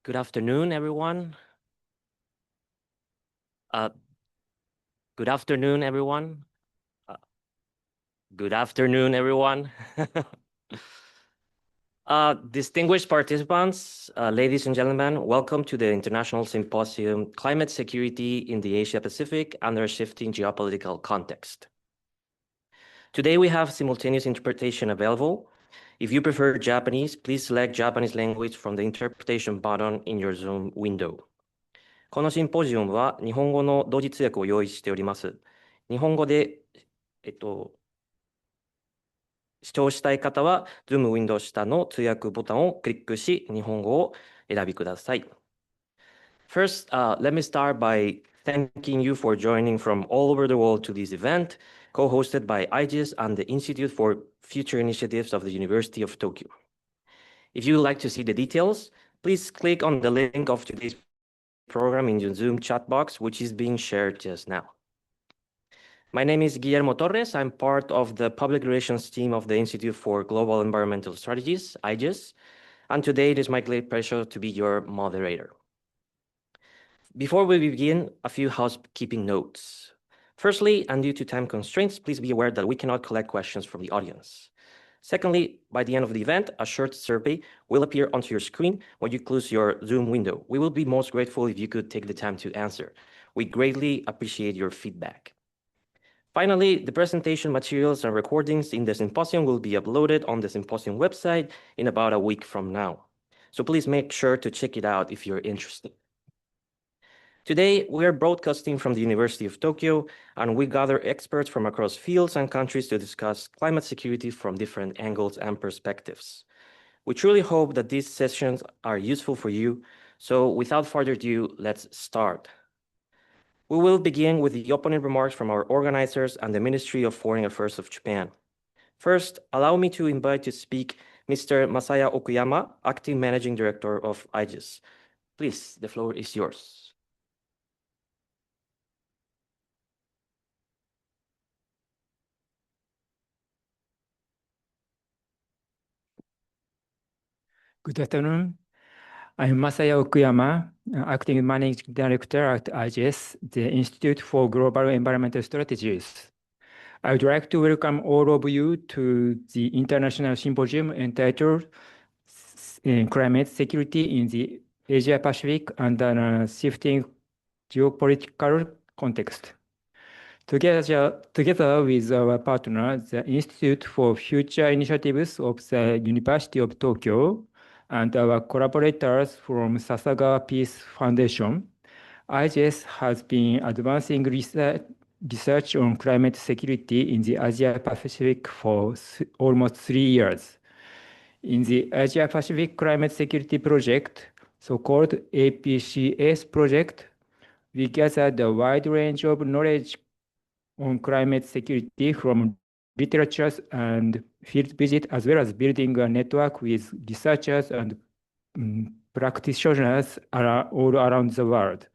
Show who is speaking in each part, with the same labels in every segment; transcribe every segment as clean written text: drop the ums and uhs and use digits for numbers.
Speaker 1: Good afternoon, everyone. Good afternoon, everyone. Good afternoon, everyone. Distinguished participants, ladies and gentlemen, welcome to the International Symposium, Climate Security in the Asia-Pacific Under a Shifting Geopolitical Context. Today, we have simultaneous interpretation available. If you prefer Japanese, please select Japanese language from the interpretation button in your Zoom window. このシンポジウムは日本語の同時通訳を用意しております。日本語で、視聴したい方は Zoom ウィンドウ下の通訳ボタンをクリックし、日本語を選びください。First, let me start by thanking you for joining from all over the world to this event, co-hosted by IGES and the Institute for Future Initiatives of the University of Tokyo. If you would like to see the details, please click on the link of today's program in the Zoom chat box, which is being shared just now. My name is Guillermo Torres. I'm part of the public relations team of the Institute for Global Environmental Strategies, IGES, and today it is my great pleasure to be your moderator. Before we begin, a few housekeeping notes. Firstly, and due to time constraints, please be aware that we cannot collect questions from the audience. Secondly, by the end of the event, a short survey will appear onto your screen when you close your Zoom window. We will be most grateful if you could take the time to answer. We greatly appreciate your feedback. Finally, the presentation materials and recordings in the symposium will be uploaded on the symposium website in about a week from now. So please make sure to check it out if you're interested. Today, we are broadcasting from the University of Tokyo, and we gather experts from across fields and countries to discuss climate security from different angles and perspectives. We truly hope that these sessions are useful for you. So without further ado, let's start. We will begin with the opening remarks from our organizers and the Ministry of Foreign Affairs of Japan. First, allow me to invite to speak Mr. Masaya Okuyama, Acting Managing Director of IGES. Please, the floor is yours.
Speaker 2: Good afternoon. I'm Masaya Okuyama, Acting Managing Director at IGES, the Institute for Global Environmental Strategies. I would like to welcome all of you to the International Symposium entitled Climate Security in the Asia-Pacific Under a Shifting Geopolitical Context. Together with our partner, the Institute for Future Initiatives of the University of Tokyo, and our collaborators from Sasagawa Peace Foundation, IGES has been advancing research on climate security in the Asia-Pacific for almost 3 years. In the Asia-Pacific Climate Security Project, so-called APCS project, we gathered a wide range of knowledge on climate security from literatures and field visit, as well as building a network with researchers and practitioners all around the world.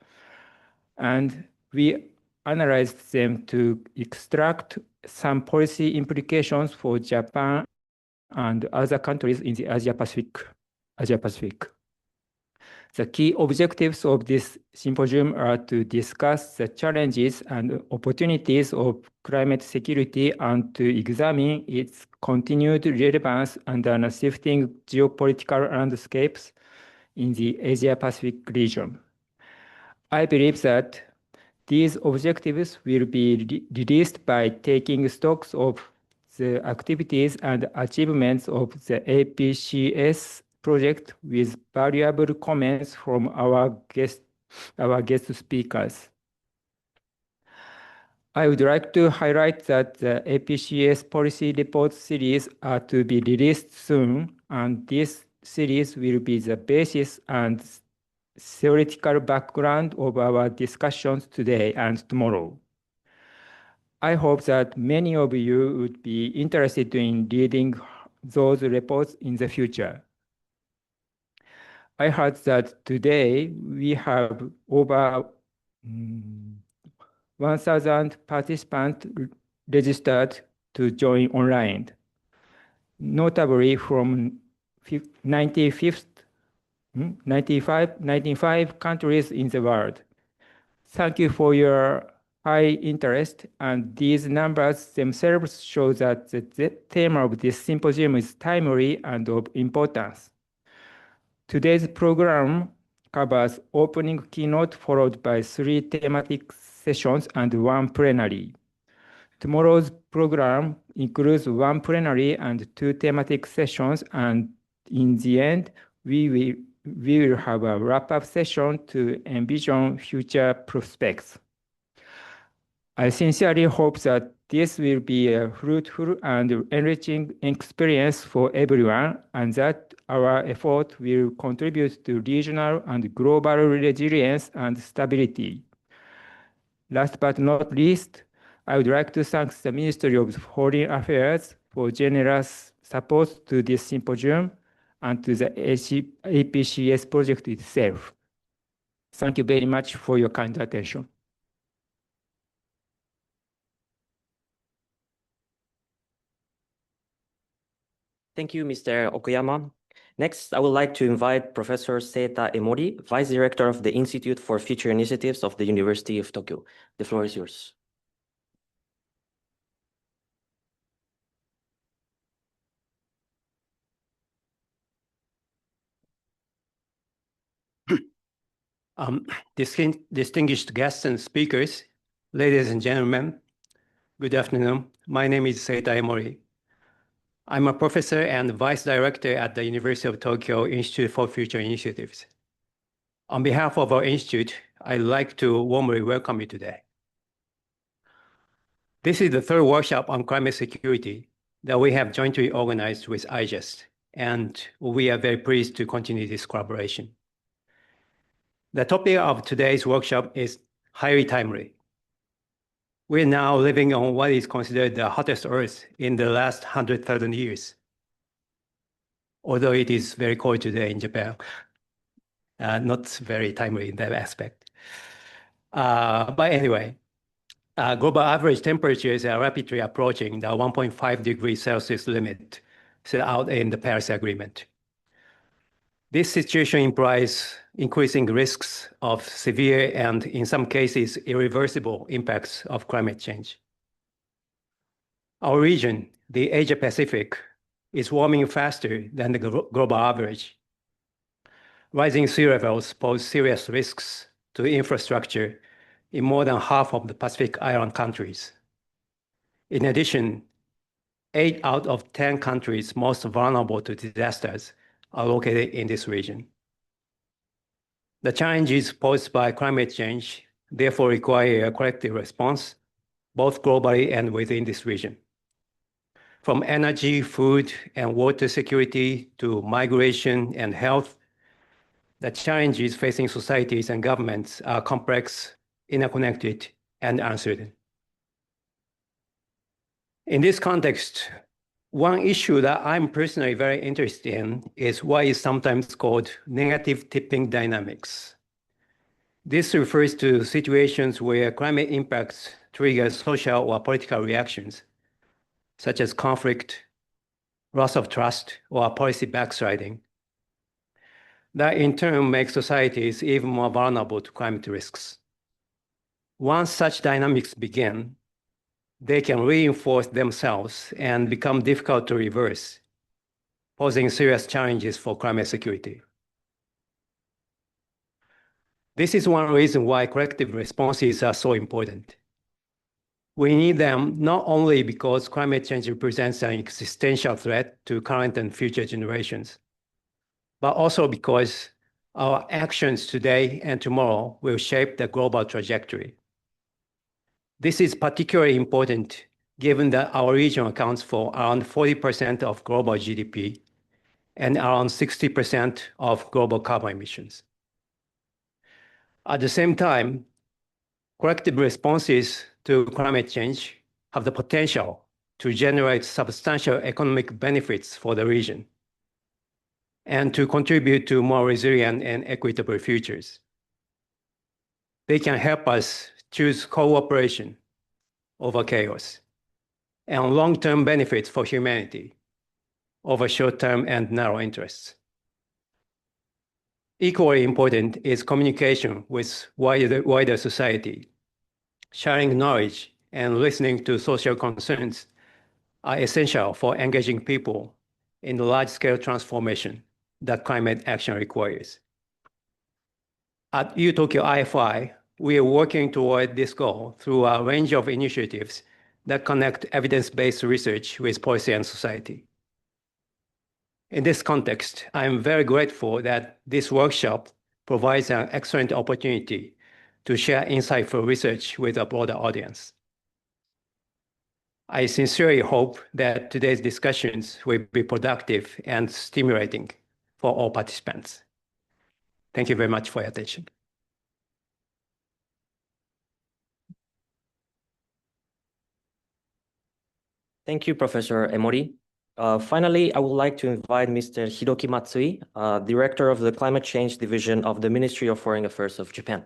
Speaker 2: And we analyzed them to extract some policy implications for Japan and other countries in the Asia-Pacific. The key objectives of this symposium are to discuss the challenges and opportunities of climate security and to examine its continued relevance under shifting geopolitical landscapes in the Asia-Pacific region. I believe that these objectives will be released by taking stocks of the activities and achievements of the APCS project with valuable comments from our guest speakers. I would like to highlight that the APCS Policy Report Series are to be released soon, and this series will be the basis and theoretical background of our discussions today and tomorrow. I hope that many of you would be interested in reading those reports in the future. I heard that today we have over 1,000 participants registered to join online, notably from 95th 95 countries in the world. Thank you for your high interest, and these numbers themselves show that the theme of this symposium is timely and of importance. Today's program covers opening keynote followed by 3 thematic sessions and 1 plenary. Tomorrow's program includes 1 plenary and 2 thematic sessions, and in the end, we will have a wrap-up session to envision future prospects. I sincerely hope that this will be a fruitful and enriching experience for everyone, and that our effort will contribute to regional and global resilience and stability. Last but not least, I would like to thank the Ministry of Foreign Affairs for generous support to this symposium and to the APCS project itself. Thank you very much for your kind attention.
Speaker 1: Thank you, Mr. Okuyama. Next, I would like to invite Professor Seita Emori, Vice Director of the Institute for Future Initiatives of the University of Tokyo. The floor is yours.
Speaker 3: Distinguished guests and speakers, ladies and gentlemen, good afternoon. My name is Seita Emori. I'm a professor and vice director at the University of Tokyo Institute for Future Initiatives. On behalf of our institute, I'd like to warmly welcome you today. This is the 3rd workshop on climate security that we have jointly organized with IGES, and we are very pleased to continue this collaboration. The topic of today's workshop is highly timely. We're now living on what is considered the hottest Earth in the last 100,000 years, although it is very cold today in Japan. Not very timely in that aspect. But anyway, global average temperatures are rapidly approaching the 1.5 degrees Celsius limit set out in the Paris Agreement. This situation implies increasing risks of severe and, in some cases, irreversible impacts of climate change. Our region, the Asia-Pacific, is warming faster than the global average. Rising sea levels pose serious risks to infrastructure in more than half of the Pacific Island countries. In addition, 8 out of 10 countries most vulnerable to disasters are located in this region. The challenges posed by climate change therefore require a collective response, both globally and within this region. From energy, food, and water security to migration and health, the challenges facing societies and governments are complex, interconnected, and uncertain. In this context, one issue that I'm personally very interested in is what is sometimes called negative tipping dynamics. This refers to situations where climate impacts trigger social or political reactions, such as conflict, loss of trust, or policy backsliding, that in turn make societies even more vulnerable to climate risks. Once such dynamics begin, they can reinforce themselves and become difficult to reverse, posing serious challenges for climate security. This is one reason why collective responses are so important. We need them not only because climate change represents an existential threat to current and future generations, but also because our actions today and tomorrow will shape the global trajectory. This is particularly important given that our region accounts for around 40% of global GDP and around 60% of global carbon emissions. At the same time, collective responses to climate change have the potential to generate substantial economic benefits for the region and to contribute to more resilient and equitable futures. They can help us choose cooperation over chaos and long-term benefits for humanity over short-term and narrow interests. Equally important is communication with wider society. Sharing knowledge and listening to social concerns are essential for engaging people in the large-scale transformation that climate action requires. At U-Tokyo IFI, we are working toward this goal through a range of initiatives that connect evidence-based research with policy and society. In this context, I am very grateful that this workshop provides an excellent opportunity to share insightful research with a broader audience. I sincerely hope that today's discussions will be productive and stimulating for all participants. Thank you very much for your attention.
Speaker 1: Thank you, Professor Emori. Finally, I would like to invite Mr. Hiroki Matsui, Director of the Climate Change Division of the Ministry of Foreign Affairs of Japan.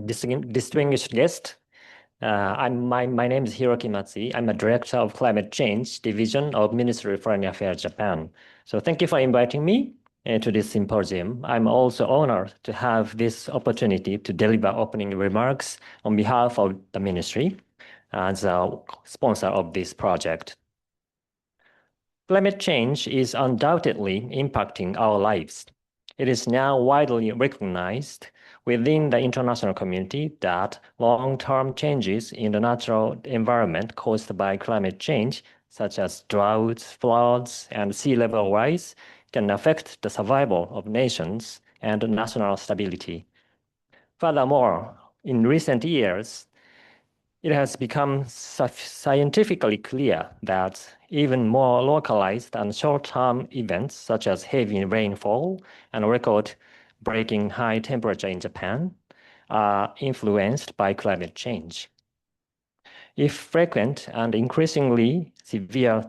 Speaker 4: Distinguished guest, my name is Hiroki Matsui. I'm a Director of Climate Change Division of Ministry of Foreign Affairs Japan. So thank you for inviting me to this symposium. I'm also honored to have this opportunity to deliver opening remarks on behalf of the ministry as a sponsor of this project. Climate change is undoubtedly impacting our lives. It is now widely recognized within the international community that long-term changes in the natural environment caused by climate change, such as droughts, floods, and sea level rise, can affect the survival of nations and national stability. Furthermore, in recent years, it has become scientifically clear that even more localized and short-term events, such as heavy rainfall and record-breaking high temperature in Japan, are influenced by climate change. If frequent and increasingly severe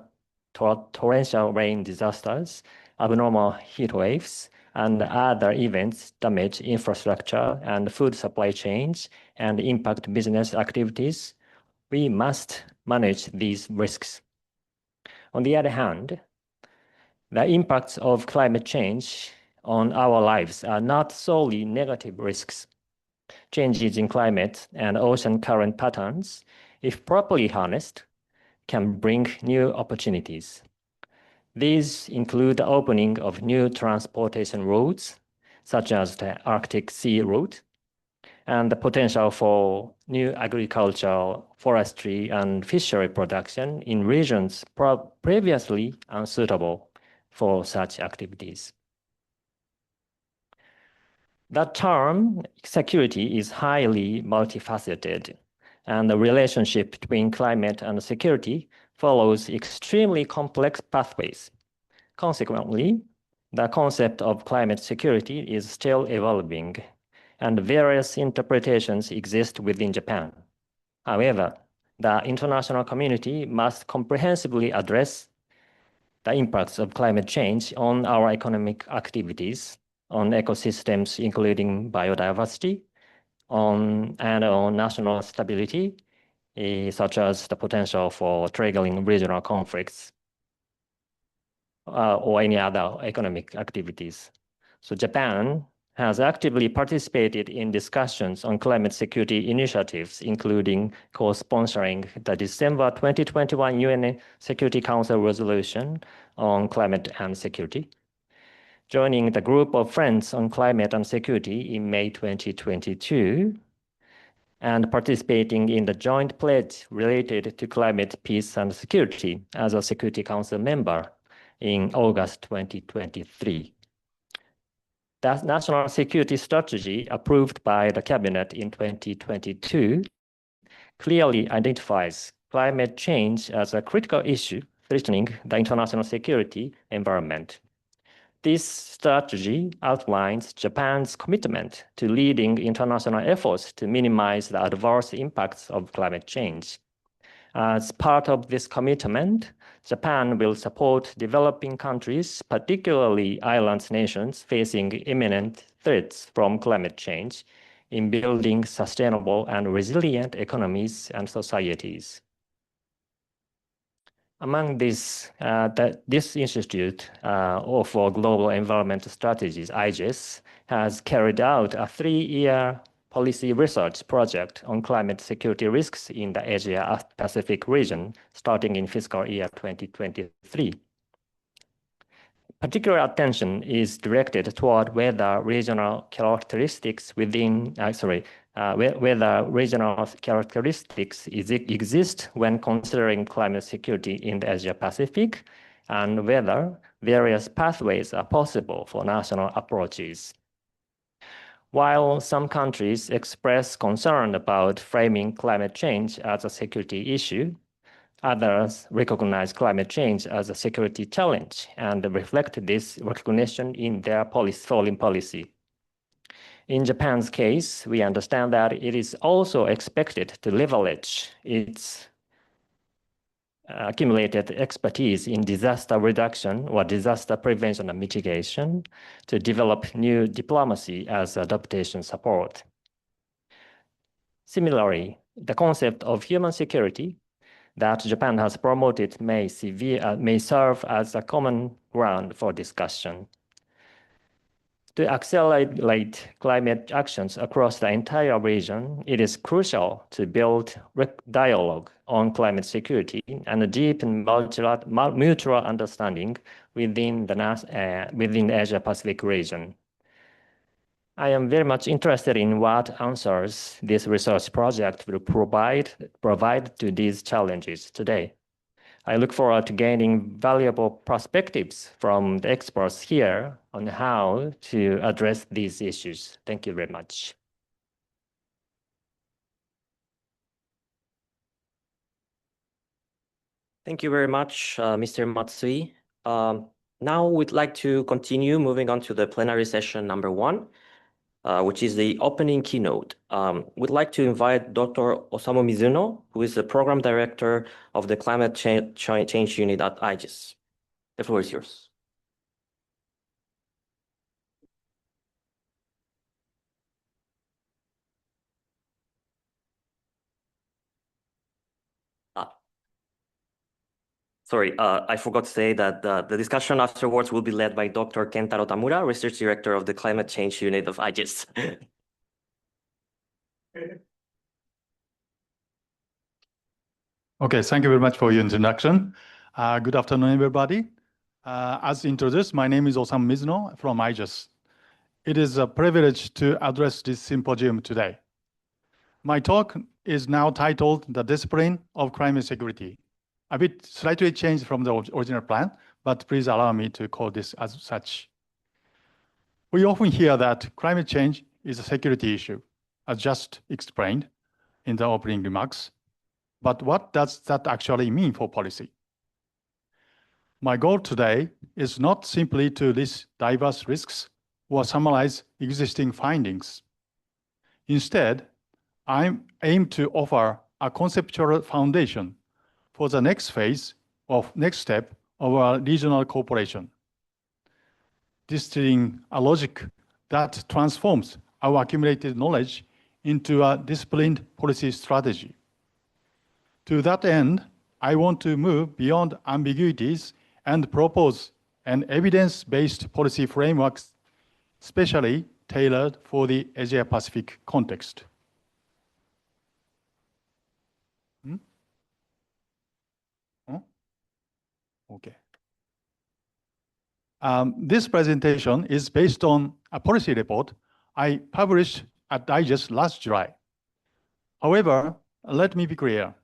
Speaker 4: torrential rain disasters, abnormal heat waves, and other events damage infrastructure and food supply chains and impact business activities, we must manage these risks. On the other hand, the impacts of climate change on our lives are not solely negative risks. Changes in climate and ocean current patterns, if properly harnessed, can bring new opportunities. These include the opening of new transportation routes, such as the Arctic Sea Route, and the potential for new agriculture, forestry, and fishery production in regions previously unsuitable for such activities. The term security is highly multifaceted, and the relationship between climate and security follows extremely complex pathways. Consequently, the concept of climate security is still evolving, and various interpretations exist within Japan. However, the international community must comprehensively address the impacts of climate change on our economic activities, on ecosystems including biodiversity, on national stability, such as the potential for triggering regional conflicts or any other economic activities. So Japan has actively participated in discussions on climate security initiatives, including co-sponsoring the December 2021 UN Security Council resolution on climate and security, joining the group of friends on climate and security in May 2022, and participating in the joint pledge related to climate, peace, and security as a Security Council member in August 2023. The National Security Strategy approved by the Cabinet in 2022 clearly identifies climate change as a critical issue threatening the international security environment. This strategy outlines Japan's commitment to leading international efforts to minimize the adverse impacts of climate change. As part of this commitment, Japan will support developing countries, particularly island nations facing imminent threats from climate change, in building sustainable and resilient economies and societies. Among this Institute for Global Environmental Strategies, IGES, has carried out a 3-year policy research project on climate security risks in the Asia-Pacific region, starting in fiscal year 2023. Particular attention is directed toward whether regional characteristics exist when considering climate security in the Asia-Pacific, and whether various pathways are possible for national approaches. While some countries express concern about framing climate change as a security issue, others recognize climate change as a security challenge and reflect this recognition in their foreign policy. In Japan's case, we understand that it is also expected to leverage its accumulated expertise in disaster reduction or disaster prevention and mitigation to develop new diplomacy as adaptation support. Similarly, the concept of human security that Japan has promoted may serve as a common ground for discussion. To accelerate climate actions across the entire region, it is crucial to build dialogue on climate security and deepen mutual understanding within the Asia-Pacific region. I am very much interested in what answers this research project will provide to these challenges today. I look forward to gaining valuable perspectives from the experts here on how to address these issues. Thank you very much.
Speaker 1: Thank you very much, Mr. Matsui. Now we'd like to continue moving on to the plenary session number 1. Which is the opening keynote. We'd like to invite Dr. Osamu Mizuno, who is the Program Director of the Climate Change Unit at IGES. The floor is yours. Sorry, I forgot to say that the discussion afterwards will be led by Dr. Kentaro Tamura, Research Director of the Climate Change Unit of IGES.
Speaker 5: Okay, thank you very much for your introduction. Good afternoon, everybody. As introduced, my name is Osamu Mizuno from IGES. It is a privilege to address this symposium today. My talk is now titled The Discipline of Climate Security. A bit slightly changed from the original plan, but please allow me to call this as such. We often hear that climate change is a security issue, as just explained in the opening remarks. But what does that actually mean for policy? My goal today is not simply to list diverse risks or summarize existing findings. Instead, I aim to offer a conceptual foundation for the next step of our regional cooperation, distilling a logic that transforms our accumulated knowledge into a disciplined policy strategy. To that end, I want to move beyond ambiguities and propose an evidence-based policy framework specially tailored for the Asia-Pacific context. Okay. This presentation is based on a policy report I published at IGES last July. However, let me be clear.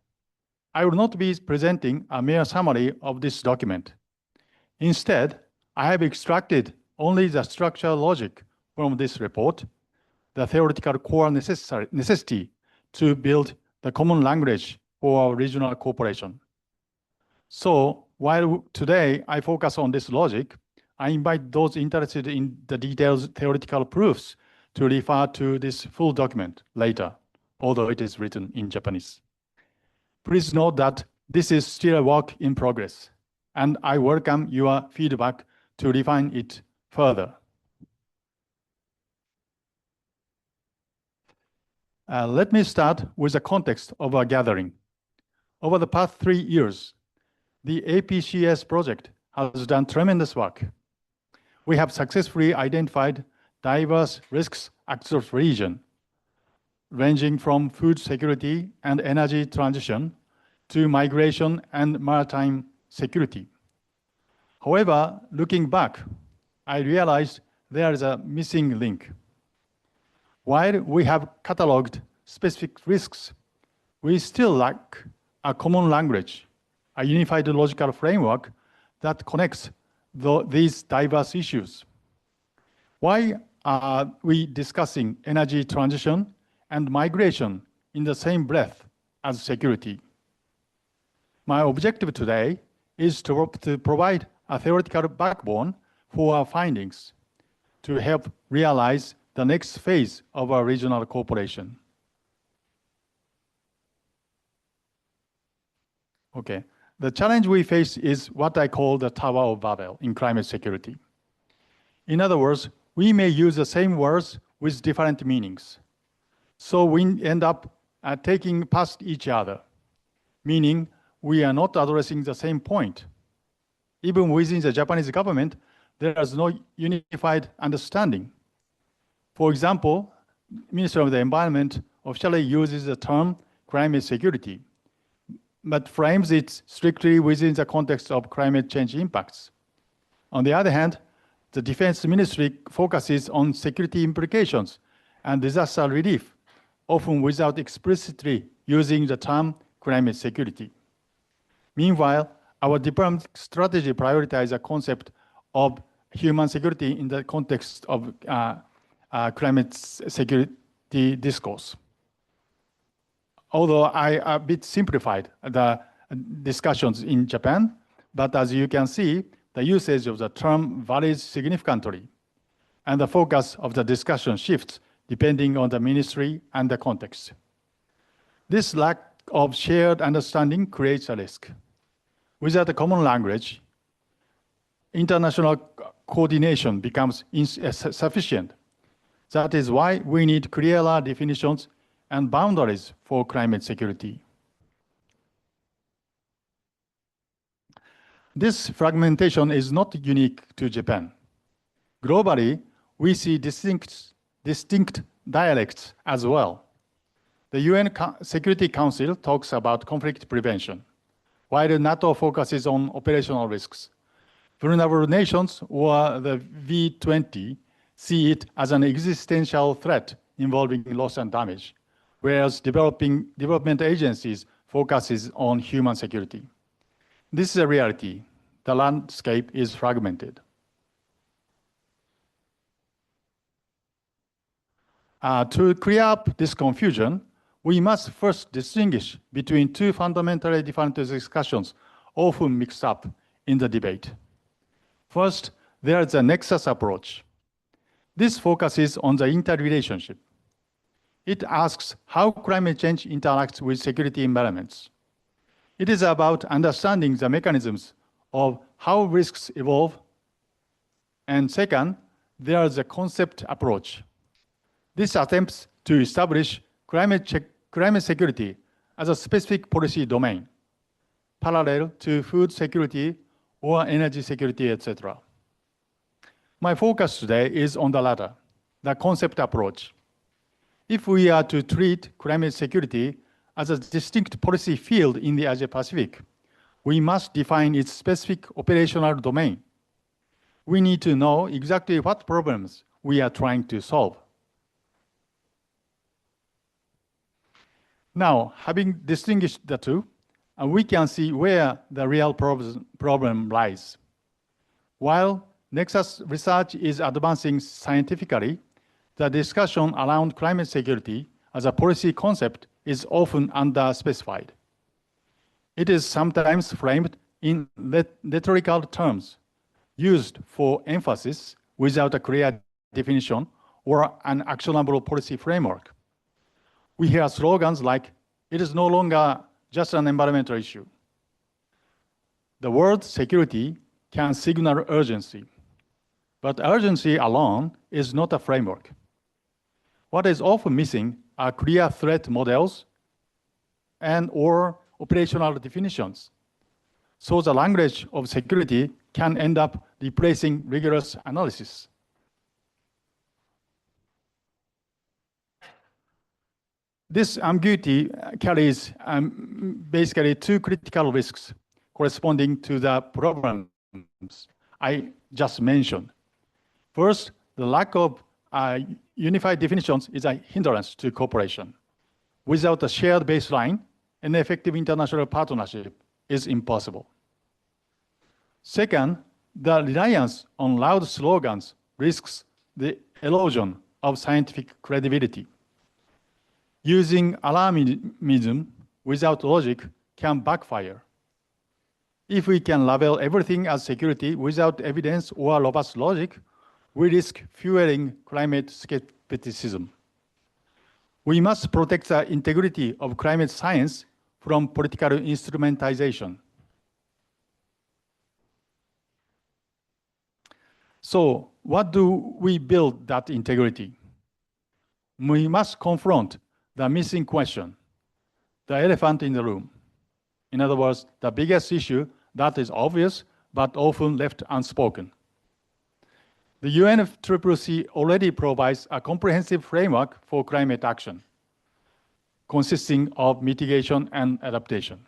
Speaker 5: I will not be presenting a mere summary of this document. Instead, I have extracted only the structural logic from this report, the theoretical core necessity to build the common language for our regional cooperation. So, while today I focus on this logic, I invite those interested in the detailed theoretical proofs to refer to this full document later, although it is written in Japanese. Please note that this is still a work in progress, and I welcome your feedback to refine it further. Let me start with the context of our gathering. Over the past 3 years, the APCS project has done tremendous work. We have successfully identified diverse risks across the region, ranging from food security and energy transition to migration and maritime security. However, looking back, I realized there is a missing link. While we have cataloged specific risks, we still lack a common language, a unified logical framework that connects these diverse issues. Why are we discussing energy transition and migration in the same breath as security? My objective today is to provide a theoretical backbone for our findings to help realize the next phase of our regional cooperation. Okay. The challenge we face is what I call the Tower of Babel in climate security. In other words, we may use the same words with different meanings. So we end up taking past each other, meaning we are not addressing the same point. Even within the Japanese government, there is no unified understanding. For example, Ministry of the Environment officially uses the term climate security, but frames it strictly within the context of climate change impacts. On the other hand, the Defense Ministry focuses on security implications and disaster relief, often without explicitly using the term climate security. Meanwhile, our diplomatic strategy prioritizes the concept of human security in the context of climate security discourse. Although I a bit simplified the discussions in Japan, but as you can see, the usage of the term varies significantly, and the focus of the discussion shifts depending on the ministry and the context. This lack of shared understanding creates a risk. Without a common language, international coordination becomes insufficient. That is why we need clearer definitions and boundaries for climate security. This fragmentation is not unique to Japan. Globally, we see distinct dialects as well. The UN Security Council talks about conflict prevention, while NATO focuses on operational risks. Vulnerable nations, or the V20, see it as an existential threat involving loss and damage, whereas development agencies focuses on human security. This is a reality. The landscape is fragmented. To clear up this confusion, we must first distinguish between two fundamentally different discussions often mixed up in the debate. First, there is a nexus approach. This focuses on the interrelationship. It asks how climate change interacts with security environments. It is about understanding the mechanisms of how risks evolve. And second, there is a concept approach. This attempts to establish climate security as a specific policy domain, parallel to food security or energy security, etc. My focus today is on the latter, the concept approach. If we are to treat climate security as a distinct policy field in the Asia-Pacific, we must define its specific operational domain. We need to know exactly what problems we are trying to solve. Now, having distinguished the two, we can see where the real problem lies. While Nexus research is advancing scientifically, the discussion around climate security as a policy concept is often underspecified. It is sometimes framed in rhetorical terms, used for emphasis without a clear definition or an actionable policy framework. We hear slogans like, "It is no longer just an environmental issue." The word security can signal urgency, but urgency alone is not a framework. What is often missing are clear threat models and/or operational definitions. So the language of security can end up replacing rigorous analysis. This ambiguity carries basically two critical risks corresponding to the problems I just mentioned. First, the lack of unified definitions is a hindrance to cooperation. Without a shared baseline, an effective international partnership is impossible. Second, the reliance on loud slogans risks the erosion of scientific credibility. Using alarmism without logic can backfire. If we can label everything as security without evidence or robust logic, we risk fueling climate skepticism. We must protect the integrity of climate science from political instrumentalization. So, what do we build that integrity? We must confront the missing question, the elephant in the room. In other words, the biggest issue that is obvious but often left unspoken. The UNFCCC already provides a comprehensive framework for climate action, consisting of mitigation and adaptation.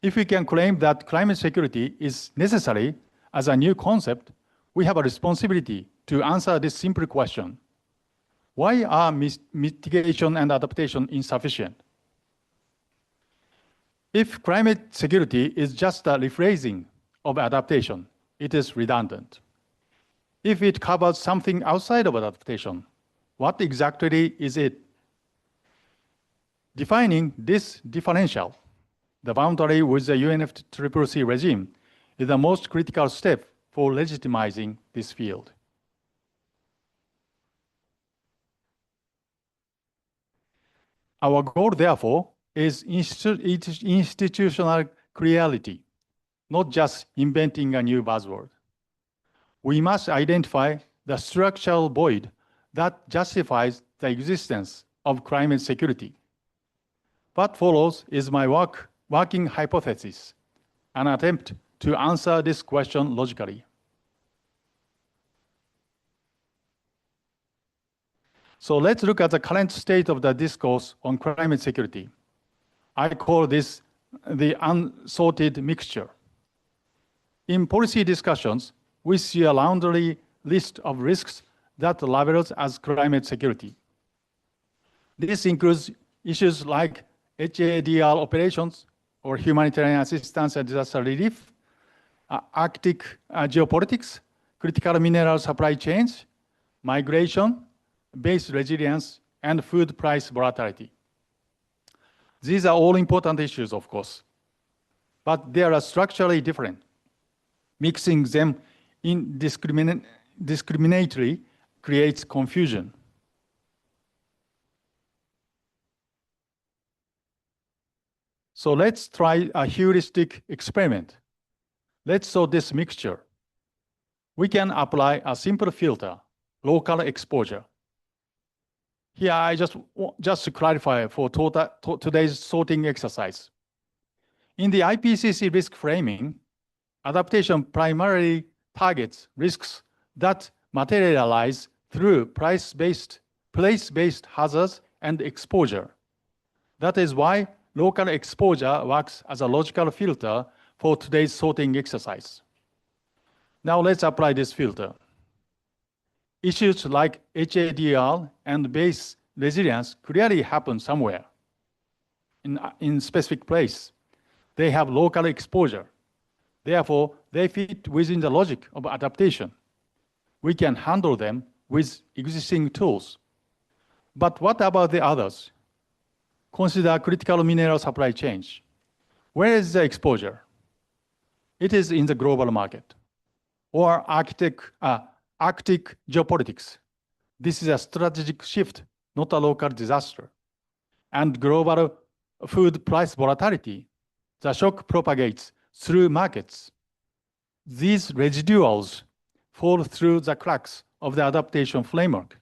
Speaker 5: If we can claim that climate security is necessary as a new concept, we have a responsibility to answer this simple question. Why are mitigation and adaptation insufficient? If climate security is just a rephrasing of adaptation, it is redundant. If it covers something outside of adaptation, what exactly is it? Defining this differential, the boundary with the UNFCCC regime, is the most critical step for legitimizing this field. Our goal, therefore, is institutional clarity, not just inventing a new buzzword. We must identify the structural void that justifies the existence of climate security. What follows is my working hypothesis, an attempt to answer this question logically. So let's look at the current state of the discourse on climate security. I call this the unsorted mixture. In policy discussions, we see a laundry list of risks that labels as climate security. This includes issues like HADR operations or humanitarian assistance and disaster relief, Arctic geopolitics, critical mineral supply chains, migration, base resilience, and food price volatility. These are all important issues, of course, but they are structurally different. Mixing them indiscriminately creates confusion. So let's try a heuristic experiment. Let's sort this mixture. We can apply a simple filter, local exposure. Here, I just to clarify for today's sorting exercise. In the IPCC risk framing, adaptation primarily targets risks that materialize through place-based hazards and exposure. That is why local exposure works as a logical filter for today's sorting exercise. Now let's apply this filter. Issues like HADR and base resilience clearly happen somewhere in specific place. They have local exposure. Therefore, they fit within the logic of adaptation. We can handle them with existing tools. But what about the others? Consider critical mineral supply chains. Where is the exposure? It is in the global market. Or Arctic geopolitics. This is a strategic shift, not a local disaster. And global food price volatility. The shock propagates through markets. These residuals fall through the cracks of the adaptation framework.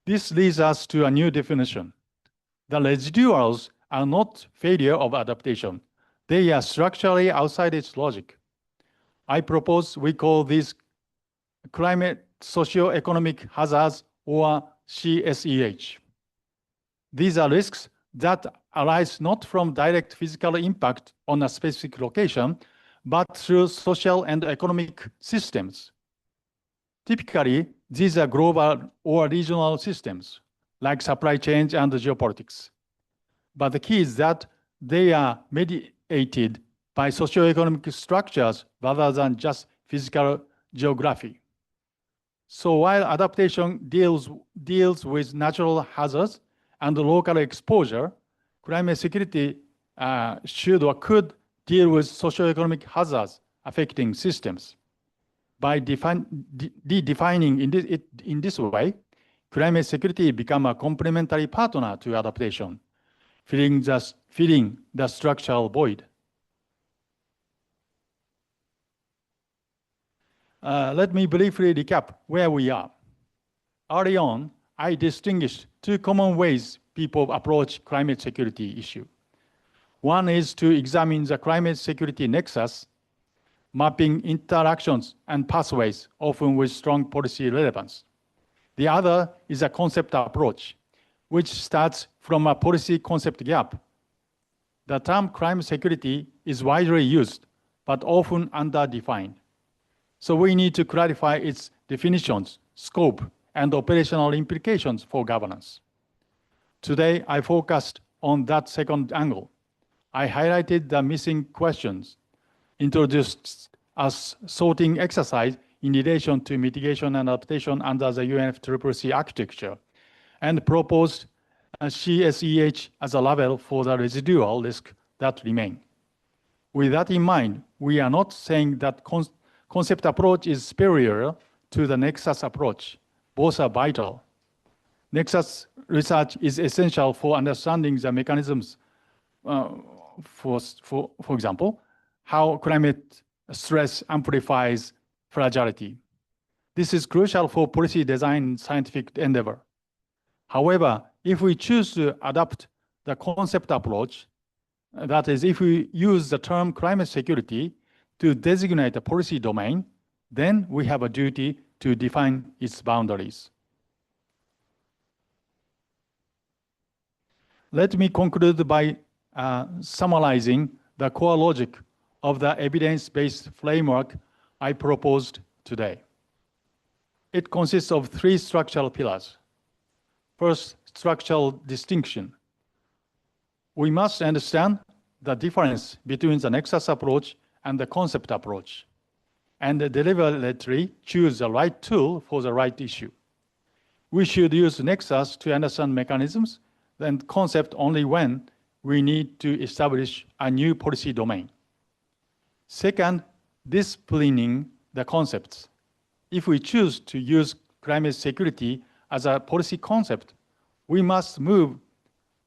Speaker 5: This leads us to a new definition. The residuals are not failure of adaptation. They are structurally outside its logic. I propose we call these climate socio-economic hazards, or CSEH. These are risks that arise not from direct physical impact on a specific location, but through social and economic systems. Typically, these are global or regional systems, like supply chains and geopolitics. But the key is that they are mediated by socioeconomic structures rather than just physical geography. So while adaptation deals with natural hazards and local exposure, climate security should or could deal with socioeconomic hazards affecting systems. By defining in this way, climate security becomes a complementary partner to adaptation, filling the structural void. Let me briefly recap where we are. Early on, I distinguished two common ways people approach climate security issue. One is to examine the climate security nexus, mapping interactions and pathways, often with strong policy relevance. The other is a concept approach, which starts from a policy concept gap. The term climate security is widely used, but often underdefined. So we need to clarify its definitions, scope, and operational implications for governance. Today, I focused on that second angle. I highlighted the missing questions, introduced a sorting exercise in relation to mitigation and adaptation under the UNFCCC architecture, and proposed a CSEH as a level for the residual risk that remain. With that in mind, we are not saying that concept approach is superior to the nexus approach. Both are vital. Nexus research is essential for understanding the mechanisms, for example, how climate stress amplifies fragility. This is crucial for policy design and scientific endeavor. However, if we choose to adopt the concept approach, that is, if we use the term climate security to designate a policy domain, then we have a duty to define its boundaries. Let me conclude by summarizing the core logic of the evidence-based framework I proposed today. It consists of three structural pillars. First, structural distinction. We must understand the difference between the nexus approach and the concept approach, and deliberately choose the right tool for the right issue. We should use nexus to understand mechanisms, and concept only when we need to establish a new policy domain. Second, disciplining the concepts. If we choose to use climate security as a policy concept, we must move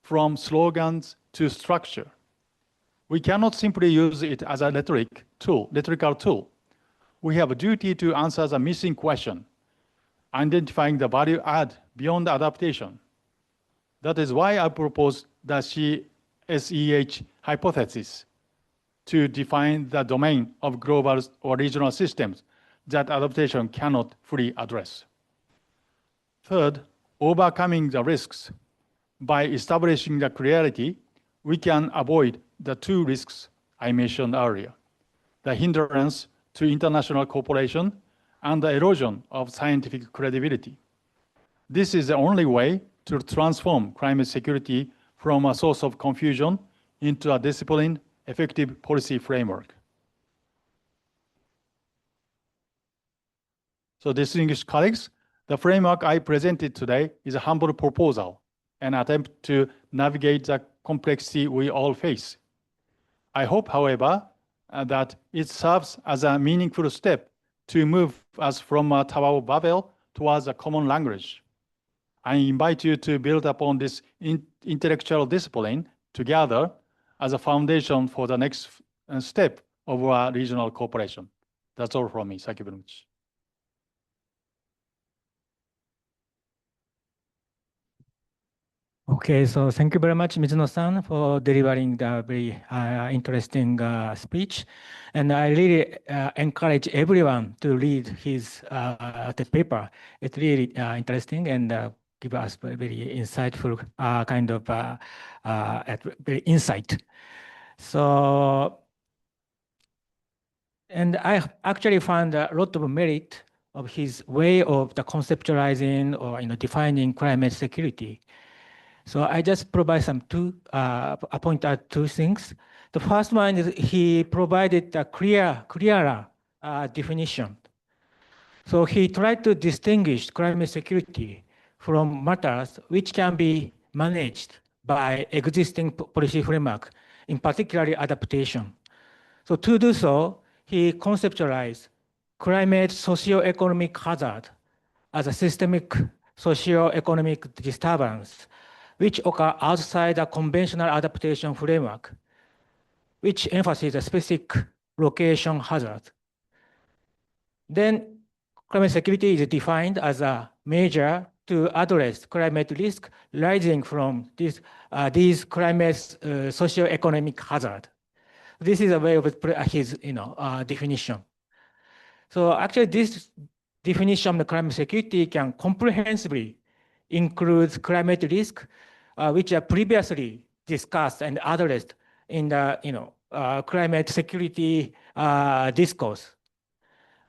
Speaker 5: from slogans to structure. We cannot simply use it as a rhetorical tool. We have a duty to answer the missing question, identifying the value add beyond adaptation. That is why I propose the CSEH hypothesis to define the domain of global or regional systems that adaptation cannot fully address. Third, overcoming the risks. By establishing the clarity, we can avoid the two risks I mentioned earlier, the hindrance to international cooperation and the erosion of scientific credibility. This is the only way to transform climate security from a source of confusion into a disciplined, effective policy framework. So distinguished colleagues, the framework I presented today is a humble proposal, an attempt to navigate the complexity we all face. I hope, however, that it serves as a meaningful step to move us from a Tower of Babel towards a common language. I invite you to build upon this intellectual discipline together as a foundation for the next step of our regional cooperation. That's all from me. Thank you very much.
Speaker 2: Okay, so thank you very much, Mizuno-san, for delivering the very interesting speech. And I really encourage everyone to read his the paper. It's really interesting and give us very insightful kind of very insight. So, and I actually found a lot of merit of his way of the conceptualizing or defining climate security. So I just provide I point out two things. The first one is he provided a clearer definition. So he tried to distinguish climate security from matters which can be managed by existing policy framework, in particular adaptation. So to do so, he conceptualized climate socio-economic hazard as a systemic socio-economic disturbance which occur outside the conventional adaptation framework, which emphasizes a specific location hazard. Then climate security is defined as a measure to address climate risk rising from these climate socio-economic hazard. This is a way of his definition. So actually this definition of climate security can comprehensively include climate risk, which are previously discussed and addressed in the climate security discourse,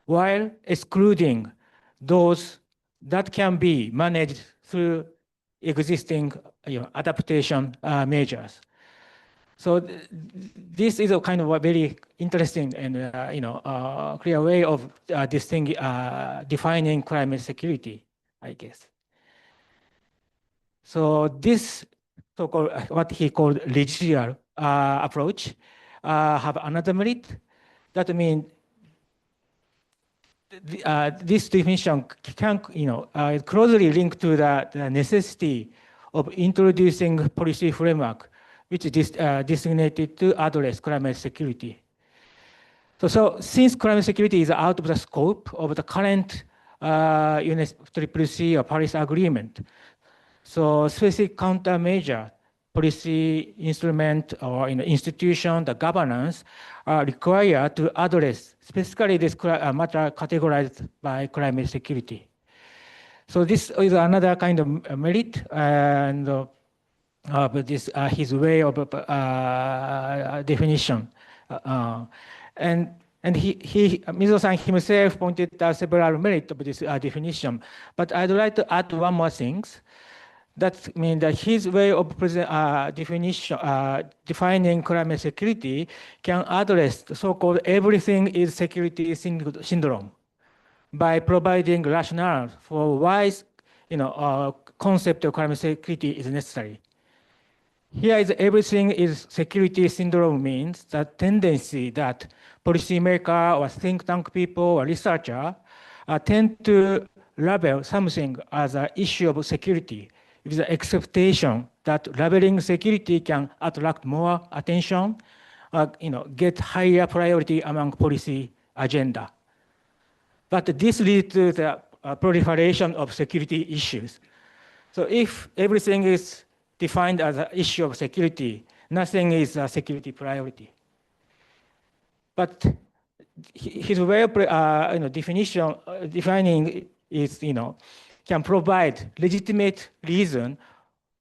Speaker 2: while excluding those that can be managed through existing adaptation measures. So this is a kind of a very interesting and clear way of defining climate security, I guess. So this so-called what he called residual approach have another merit. That means this definition can closely linked to the necessity of introducing policy framework which is designated to address climate security. So since climate security is out of the scope of the current UNFCCC or Paris Agreement, so specific countermeasure, policy instrument or institution, the governance are required to address specifically this matter categorized by climate security. So this is another kind of merit and but this his way of definition, and Mizuno-san himself pointed out several merits of this definition. But I'd like to add one more thing. That means that his way of defining climate security can address the so-called everything is security syndrome by providing rationale for why concept of climate security is necessary. Here is everything is security syndrome means the tendency that policymaker or think tank people or researcher tend to label something as an issue of security with the expectation that labeling security can attract more attention, get higher priority among policy agenda. But this leads to the proliferation of security issues. So if everything is defined as an issue of security, nothing is a security priority. But his way of defining is, can provide legitimate reason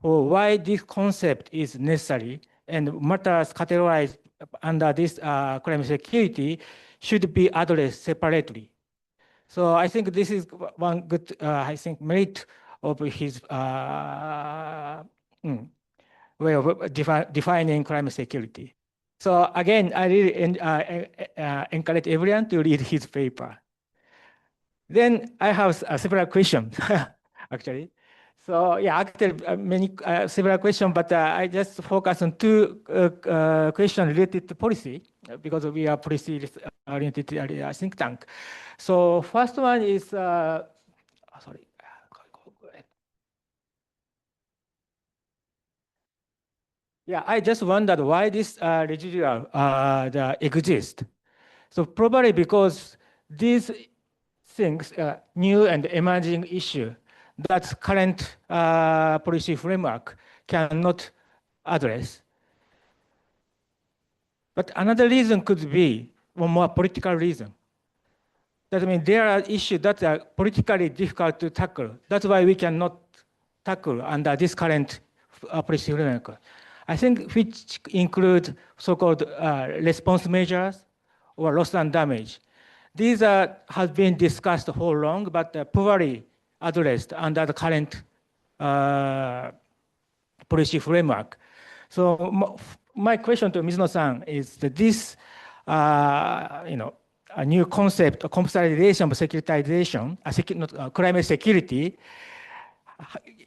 Speaker 2: for why this concept is necessary, and matters categorized under this climate security should be addressed separately. So I think this is one good, merit of his way of defining climate security. So again, I really encourage everyone to read his paper. Then I have several questions, actually. So yeah, actually several questions, but I just focus on two questions related to policy because we are policy-oriented think tank. So first one is, sorry. Yeah, I just wondered why this residual exists. So probably because these things, new and emerging issue that current policy framework cannot address. But another reason could be one more political reason. That means there are issues that are politically difficult to tackle. That's why we cannot tackle under this current policy framework. I think which include so-called response measures or loss and damage. These have been discussed for long, but poorly addressed under the current policy framework. So my question to Mizuno-san is that this, a new concept of consolidation of securitization, climate security,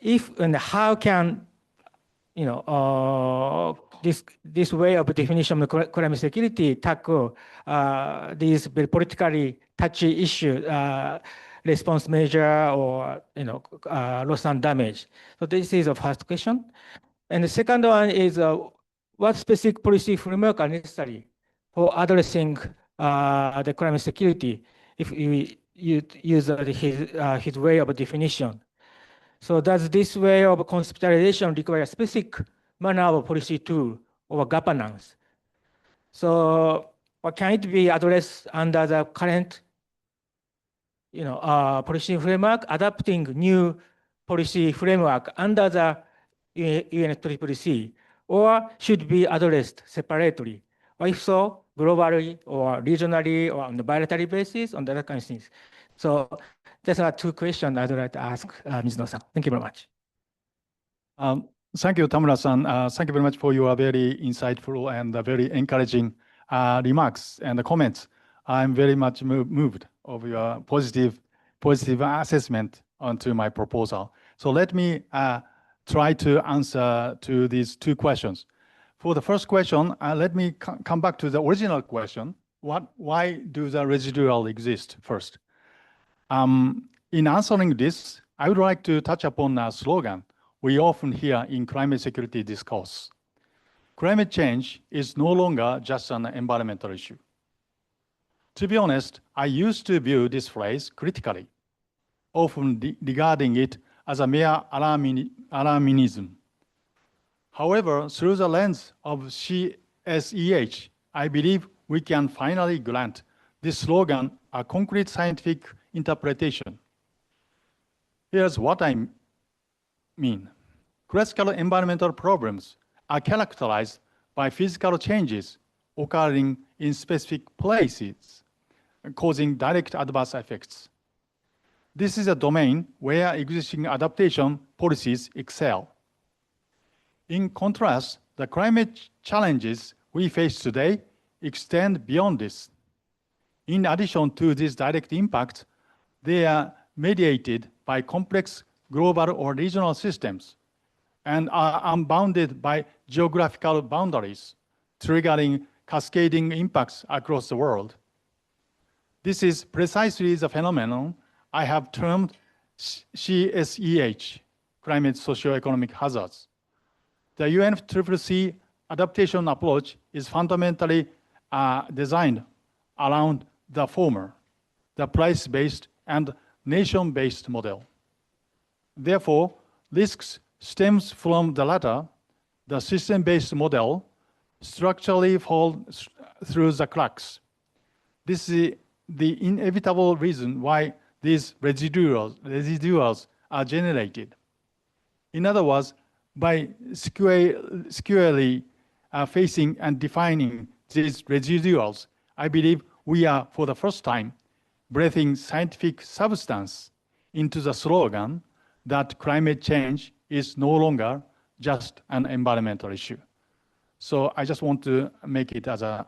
Speaker 2: if and how can this way of definition of climate security tackle these very politically touchy issues, response measure or loss and damage. So this is the first question. And the second one is what specific policy framework are necessary for addressing the climate security if we use his way of definition. So does this way of conceptualization require a specific manner of policy tool or governance? So can it be addressed under the current policy framework, adapting new policy framework under the UNFCCC, or should be addressed separately? Or if so, globally or regionally or on the bilateral basis, on that kind of things. So these are two questions I'd like to ask Mizuno-san. Thank you very much.
Speaker 5: Thank you, Tamura-san. Thank you very much for your very insightful and very encouraging remarks and comments. I'm very much moved of your positive assessment onto my proposal. So let me try to answer to these two questions. For the first question, let me come back to the original question. Why do the residual exist first? In answering this, I would like to touch upon a slogan we often hear in climate security discourse. Climate change is no longer just an environmental issue. To be honest, I used to view this phrase critically, often regarding it as a mere alarmism. However, through the lens of CSEH, I believe we can finally grant this slogan a concrete scientific interpretation. Here's what I mean. Classical environmental problems are characterized by physical changes occurring in specific places, causing direct adverse effects. This is a domain where existing adaptation policies excel. In contrast, the climate challenges we face today extend beyond this. In addition to these direct impacts, they are mediated by complex global or regional systems and are unbounded by geographical boundaries, triggering cascading impacts across the world. This is precisely the phenomenon I have termed CSEH, climate socio-economic hazards. The UNFCCC adaptation approach is fundamentally designed around the former, the price-based and nation-based model. Therefore, risks stems from the latter. The system-based model structurally falls through the cracks. This is the inevitable reason why these residuals are generated. In other words, by squarely facing and defining these residuals, I believe we are, for the first time, breathing scientific substance into the slogan that climate change is no longer just an environmental issue. So I just want to make it as an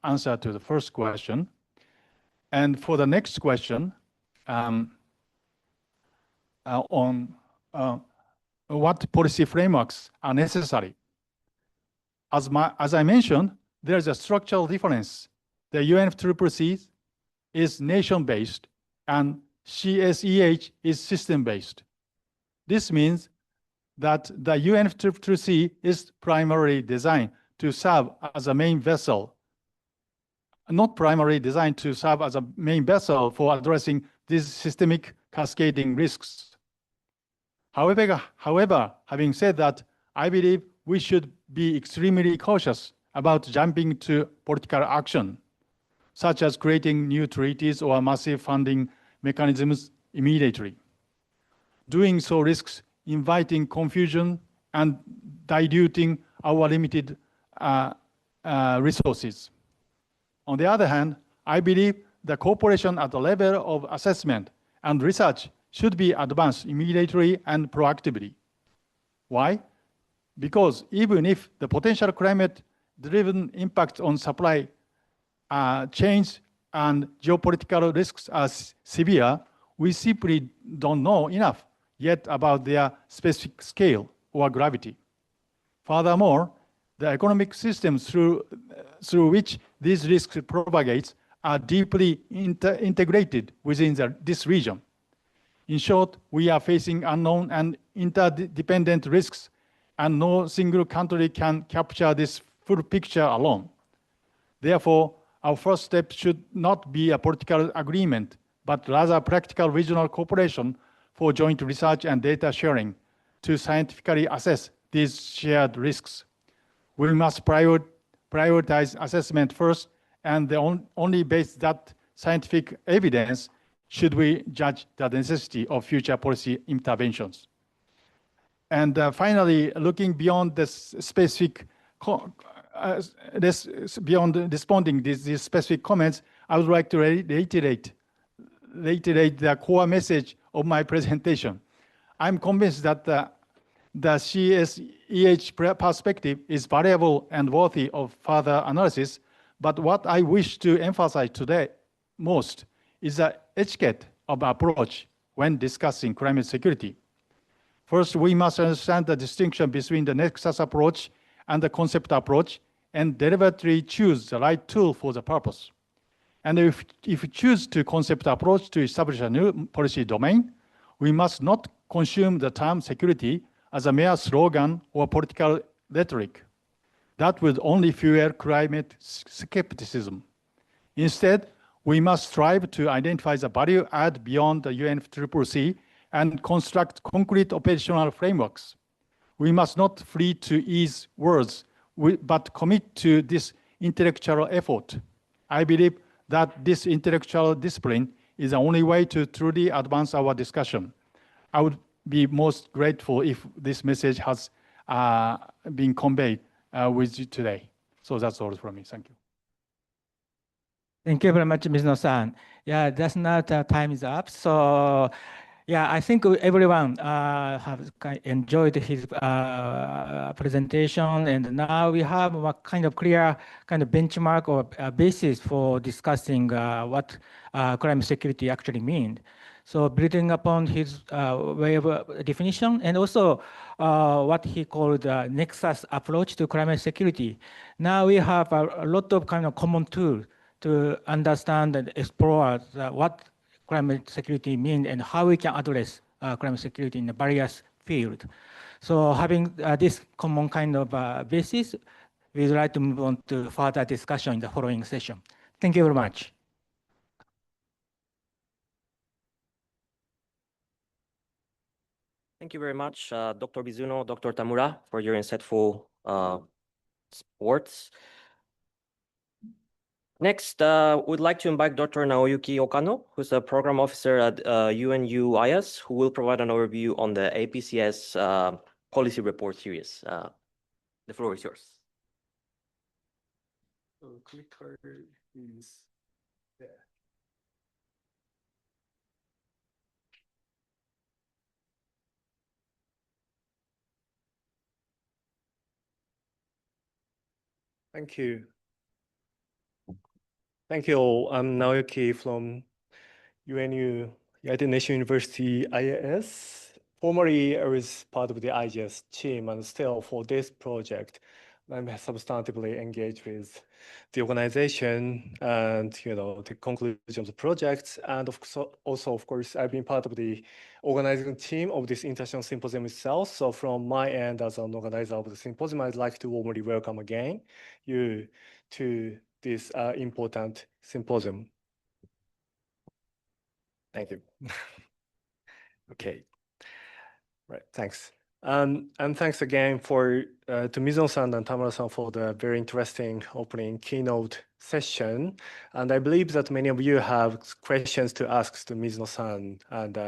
Speaker 5: answer to the first question. And for the next question, on what policy frameworks are necessary. As I mentioned, there's a structural difference. The UNFCCC is nation-based and CSEH is system-based. This means that the UNFCCC is primarily designed to serve as a main vessel, not primarily designed to serve as a main vessel for addressing these systemic cascading risks. However, having said that, I believe we should be extremely cautious about jumping to political action, such as creating new treaties or massive funding mechanisms immediately. Doing so risks inviting confusion and diluting our limited resources. On the other hand, I believe the cooperation at the level of assessment and research should be advanced immediately and proactively. Why? Because even if the potential climate-driven impact on supply chains and geopolitical risks are severe, we simply don't know enough yet about their specific scale or gravity. Furthermore, the economic systems through which these risks propagate are deeply integrated within this region. In short, we are facing unknown and interdependent risks, and no single country can capture this full picture alone. Therefore, our first step should not be a political agreement, but rather practical regional cooperation for joint research and data sharing to scientifically assess these shared risks. We must prioritize assessment first, and only based that scientific evidence should we judge the necessity of future policy interventions. And finally, looking beyond this specific, beyond responding these specific comments, I would like to reiterate the core message of my presentation. I'm convinced that the CSEH perspective is valuable and worthy of further analysis, but what I wish to emphasize today most is the etiquette of approach when discussing climate security. First, we must understand the distinction between the nexus approach and the concept approach and deliberately choose the right tool for the purpose. And if we choose to concept approach to establish a new policy domain, we must not consume the term security as a mere slogan or political rhetoric. That would only fuel climate skepticism. Instead, we must strive to identify the value add beyond the UNFCCC and construct concrete operational frameworks. We must not flee to ease words, but commit to this intellectual effort. I believe that this intellectual discipline is the only way to truly advance our discussion. I would be most grateful if this message has been conveyed with you today. So that's all from me. Thank you.
Speaker 2: Thank you very much, Mizuno-san. Yeah, just now the time is up. So yeah, I think everyone have enjoyed his presentation, and now we have a kind of clear kind of benchmark or basis for discussing what climate security actually means. So building upon his way of definition and also what he called nexus approach to climate security, now we have a lot of kind of common tools to understand and explore what climate security means and how we can address climate security in the various fields. So having this common kind of basis, we'd like to move on to further discussion in the following session. Thank you very much.
Speaker 1: Thank you very much, Dr. Mizuno, Dr. Tamura, for your insightful words. Next, we'd like to invite Dr. Naoyuki Okano, who's a program officer at UNU-IGES, who will provide an overview on the APCS Policy Report Series. The floor is yours.
Speaker 5: Clicker is there.
Speaker 6: Thank you. Thank you all. I'm Naoyuki from UNU, United Nations University IIS. Formerly, I was part of the IGES team, and still for this project, I'm substantively engaged with the organization and the conclusion of the project. And also, of course, I've been part of the organizing team of this international symposium itself. So from my end as an organizer of the symposium, I'd like to warmly welcome again you to this important symposium. Thank you. Okay. Right, thanks. And thanks again to Mizuno-san and Tamura-san for the very interesting opening keynote session. And I believe that many of you have questions to ask to Mizuno-san and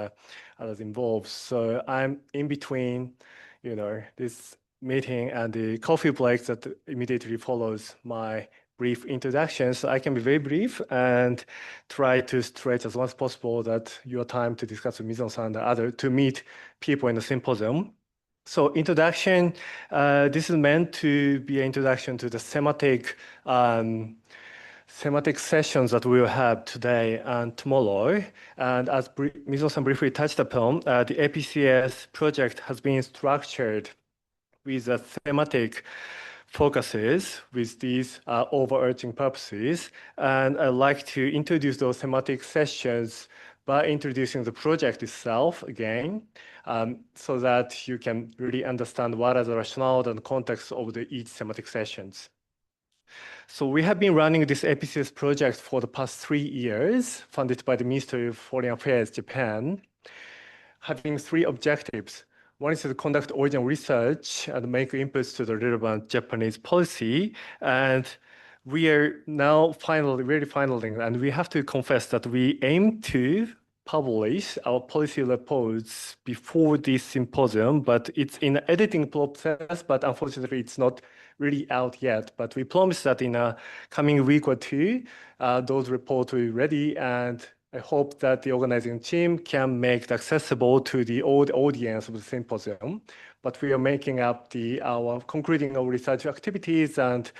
Speaker 6: others involved. So I'm in between, this meeting and the coffee break that immediately follows my brief introduction. So I can be very brief and try to stretch as much as possible that your time to discuss with Mizuno-san and to meet people in the symposium. So introduction, this is meant to be an introduction to the thematic sessions that we will have today and tomorrow. And as Mizuno-san briefly touched upon, the APCS project has been structured with the thematic focuses with these overarching purposes. And I'd like to introduce those thematic sessions by introducing the project itself again, so that you can really understand what are the rationale and context of each thematic sessions. So we have been running this APCS project for the past 3 years, funded by the Ministry of Foreign Affairs, Japan, having 3 objectives. One is to conduct original research and make inputs to the relevant Japanese policy. And we are now really finalizing, and we have to confess that we aim to publish our policy reports before this symposium, but it's in the editing process, but unfortunately it's not really out yet. But we promise that in a coming week or 2, those reports will be ready, and I hope that the organizing team can make it accessible to the audience of the symposium. But we are making up concluding our research activities and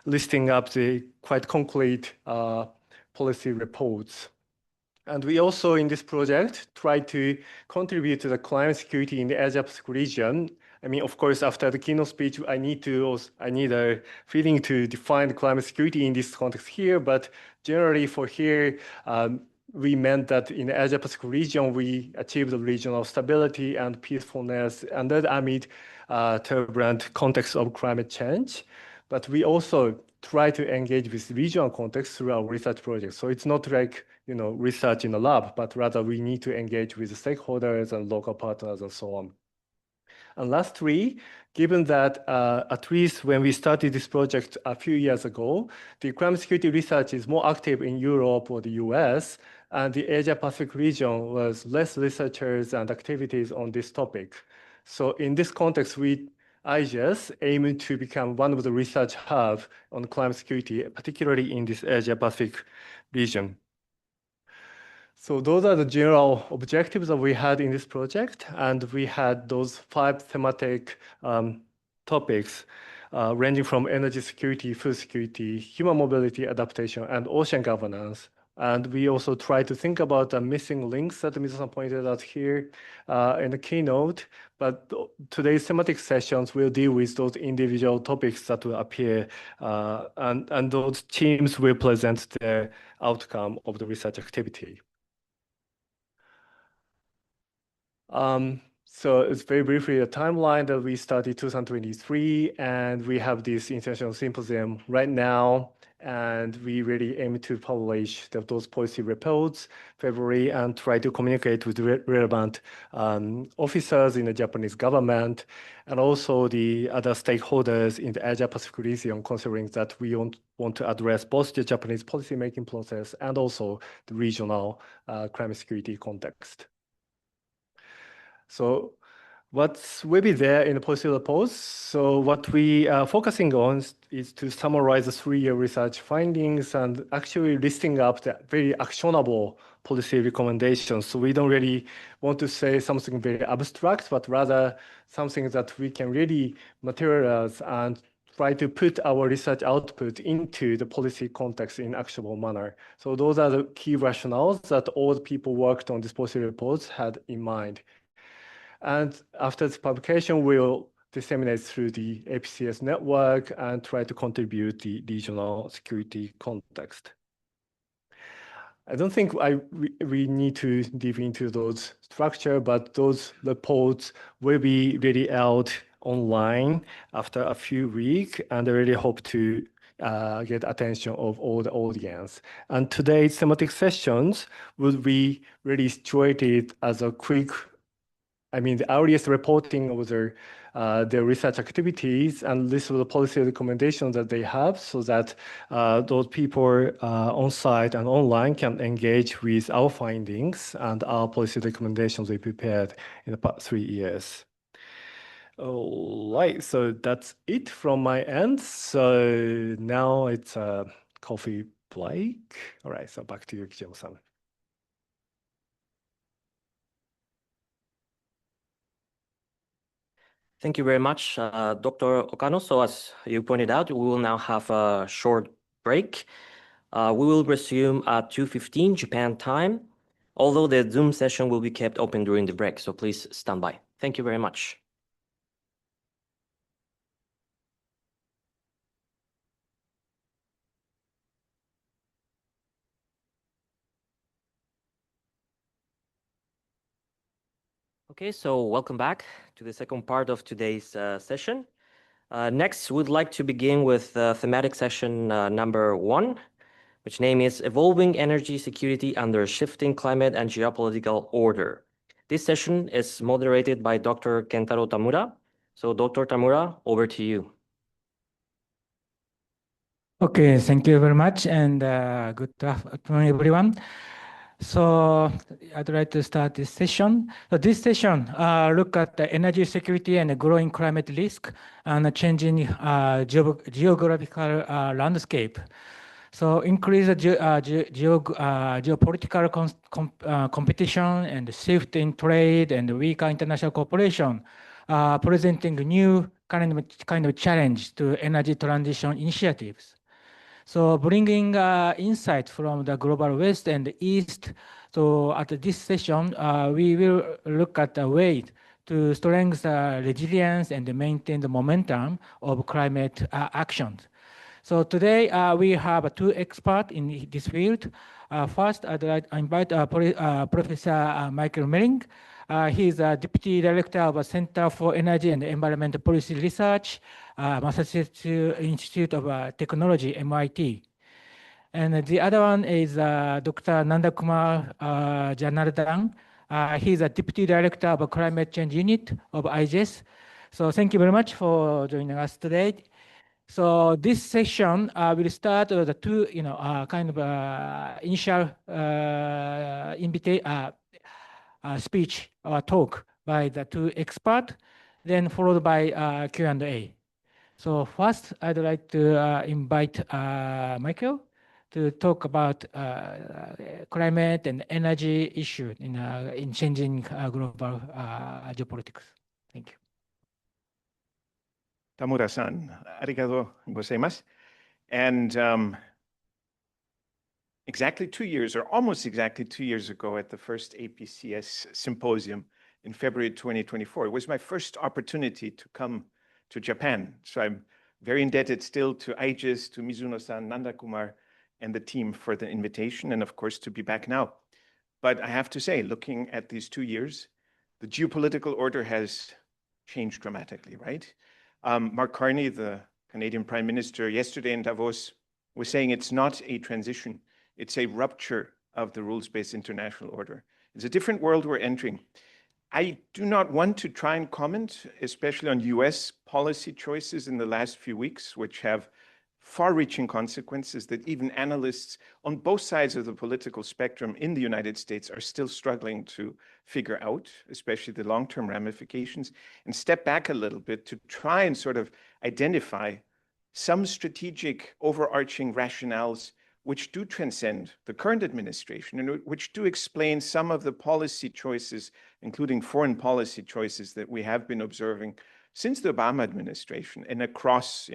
Speaker 6: listing up the quite concrete policy reports. And we also, in this project, try to contribute to the climate security in the Asia-Pacific region. I mean, of course, after the keynote speech, I need a feeling to define climate security in this context here. But generally for here, we meant that in the Asia-Pacific region, we achieved the regional stability and peacefulness amid turbulent context of climate change. But we also try to engage with regional context through our research projects. So it's not like research in a lab, but rather we need to engage with the stakeholders and local partners and so on. And lastly, given that at least when we started this project a few years ago, the climate security research is more active in Europe or the US, and the Asia-Pacific region was less researchers and activities on this topic. So in this context, IGES aim to become one of the research hubs on climate security, particularly in this Asia-Pacific region. So those are the general objectives that we had in this project, and we had those 5 thematic topics ranging from energy security, food security, human mobility, adaptation, and ocean governance. And we also try to think about the missing links that Mizuno-san pointed out here in the keynote. But today's thematic sessions will deal with those individual topics that will appear, and those teams will present the outcome of the research activity. So it's very briefly a timeline that we started 2023, and we have this international symposium right now, and we really aim to publish those policy reports February and try to communicate with relevant officers in the Japanese government and also the other stakeholders in the Asia-Pacific region, considering that we want to address both the Japanese policymaking process and also the regional climate security context. So what will be there in the policy reports? So what we are focusing on is to summarize the 3-year research findings and actually listing up the very actionable policy recommendations. So we don't really want to say something very abstract, but rather something that we can really materialize and try to put our research output into the policy context in actionable manner. So those are the key rationales that all the people worked on these policy reports had in mind. And after this publication, we'll disseminate through the APCS network and try to contribute the regional security context. I don't think we need to dive into those structure, but those reports will be really out online after a few weeks, and I really hope to get attention of all the audience. And today's thematic sessions will be really situated as a quick I mean, the earliest reporting of their research activities and list of the policy recommendations that they have, so that those people on site and online can engage with our findings and our policy recommendations we prepared in the past 3 years. All right, so that's it from my end. So now it's a coffee break. All right, so back to you, Kijimo-san.
Speaker 1: Thank you very much, Dr. Okano. So as you pointed out, we will now have a short break. We will resume at 2:15 Japan time, although the Zoom session will be kept open during the break, so please stand by. Thank you very much. Okay, so welcome back to the second part of today's session. Next, we'd like to begin with thematic session number 1, which name is Evolving Energy Security Under Shifting Climate and Geopolitical Order. This session is moderated by Dr. Kentaro Tamura. So Dr. Tamura, over to you.
Speaker 2: Okay, thank you very much, and good afternoon, everyone. So I'd like to start this session. So this session look at the energy security and the growing climate risk and the changing geographical landscape. So increase geopolitical competition and shift in trade and weaker international cooperation, presenting new kind of challenge to energy transition initiatives. So bringing insight from the global West and the East. So at this session, we will look at the way to strengthen resilience and maintain the momentum of climate actions. So today we have 2 experts in this field. First, I'd like to invite Professor Michael Melling. He is a Deputy Director of the Center for Energy and Environmental Policy Research, Massachusetts Institute of Technology, MIT. And the other one is Dr. Nandakumar Janardhan. He is a Deputy Director of a Climate Change Unit of IGES. So thank you very much for joining us today. So this session will start with the 2, kind of initial speech or talk by the 2 experts, then followed by Q&A. So first, I'd like to invite Michael to talk about climate and energy issue in changing global geopolitics. Thank you.
Speaker 7: Tamura-san, arigato gozaimasu. And exactly 2 years, or almost exactly 2 years ago at the first APCS Symposium in February 2024, it was my first opportunity to come to Japan. So I'm very indebted still to IGES, to Mizuno-san, Nandakumar, and the team for the invitation, and of course to be back now. But I have to say, looking at these 2 years, the geopolitical order has changed dramatically, right? Mark Carney, the Canadian Prime Minister, yesterday in Davos was saying it's not a transition, it's a rupture of the rules-based international order. It's a different world we're entering. I do not want to try and comment, especially on US policy choices in the last few weeks, which have far-reaching consequences that even analysts on both sides of the political spectrum in the United States are still struggling to figure out, especially the long-term ramifications, and step back a little bit to try and sort of identify some strategic overarching rationales which do transcend the current administration and which do explain some of the policy choices, including foreign policy choices that we have been observing since the Obama administration and across,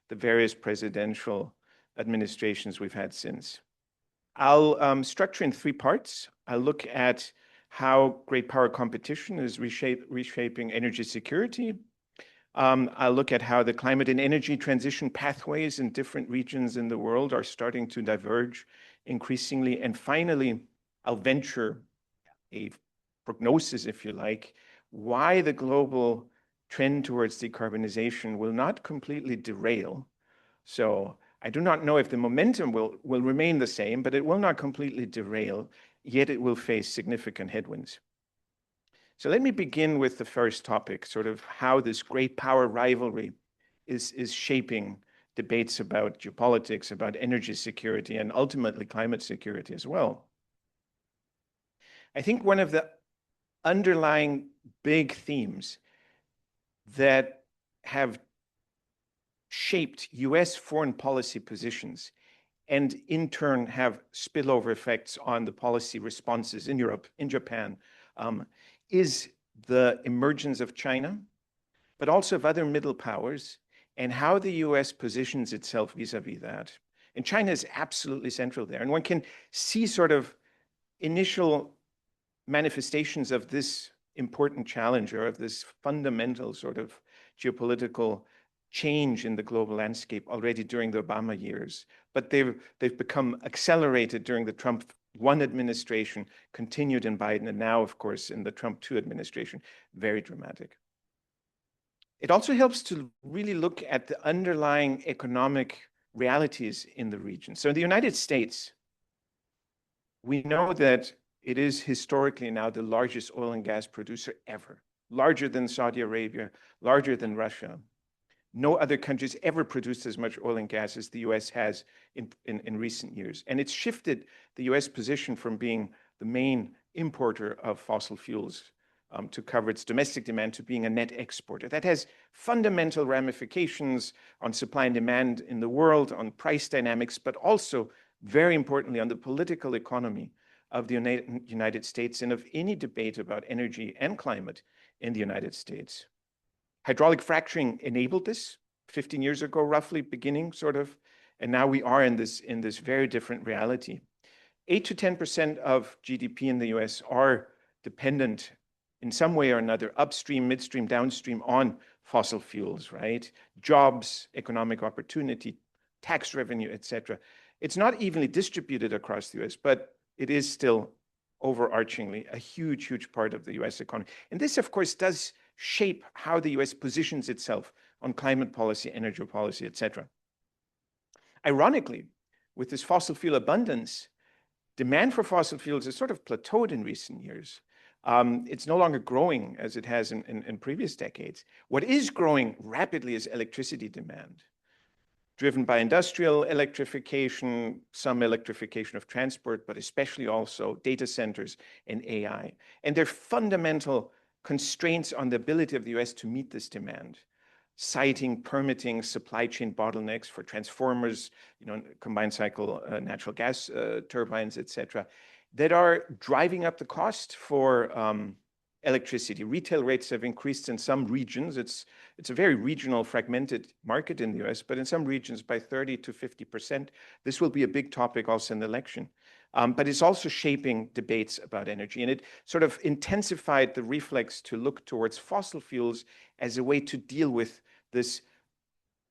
Speaker 7: the various presidential administrations we've had since. I'll structure in 3 parts. I'll look at how great power competition is reshaping energy security. I'll look at how the climate and energy transition pathways in different regions in the world are starting to diverge increasingly. And finally, I'll venture a prognosis, if you like, why the global trend towards decarbonization will not completely derail. So I do not know if the momentum will remain the same, but it will not completely derail, yet it will face significant headwinds. So let me begin with the first topic, sort of how this great power rivalry is shaping debates about geopolitics, about energy security, and ultimately climate security as well. I think one of the underlying big themes that have shaped US foreign policy positions and in turn have spillover effects on the policy responses in Europe, in Japan, is the emergence of China, but also of other middle powers, and how the US positions itself vis-a-vis that. And China is absolutely central there. And one can see sort of initial manifestations of this important challenge, or of this fundamental sort of geopolitical change in the global landscape already during the Obama years. But they've become accelerated during the Trump 1 administration, continued in Biden, and now, of course, in the Trump 2 administration, very dramatic. It also helps to really look at the underlying economic realities in the region. So in the United States, we know that it is historically now the largest oil and gas producer ever, larger than Saudi Arabia, larger than Russia. No other countries ever produced as much oil and gas as the US has in recent years. And it's shifted the US position from being the main importer of fossil fuels to cover its domestic demand to being a net exporter. That has fundamental ramifications on supply and demand in the world, on price dynamics, but also, very importantly, on the political economy of the United States and of any debate about energy and climate in the United States. Hydraulic fracturing enabled this 15 years ago, roughly, beginning sort of, and now we are in this very different reality. 8 to 10% of GDP in the US are dependent in some way or another, upstream, midstream, downstream, on fossil fuels, right? Jobs, economic opportunity, tax revenue, etc. It's not evenly distributed across the US, but it is still overarchingly a huge, huge part of the US economy. And this, of course, does shape how the US positions itself on climate policy, energy policy, etc. Ironically, with this fossil fuel abundance, demand for fossil fuels has sort of plateaued in recent years. It's no longer growing as it has in previous decades. What is growing rapidly is electricity demand, driven by industrial electrification, some electrification of transport, but especially also data centers and AI. And there are fundamental constraints on the ability of the US to meet this demand, citing permitting, supply chain bottlenecks for transformers, combined cycle natural gas turbines, etc., that are driving up the cost for electricity. Retail rates have increased in some regions. It's a very regional, fragmented market in the US, but in some regions by 30 to 50%. This will be a big topic also in the election. But it's also shaping debates about energy. And it sort of intensified the reflex to look towards fossil fuels as a way to deal with this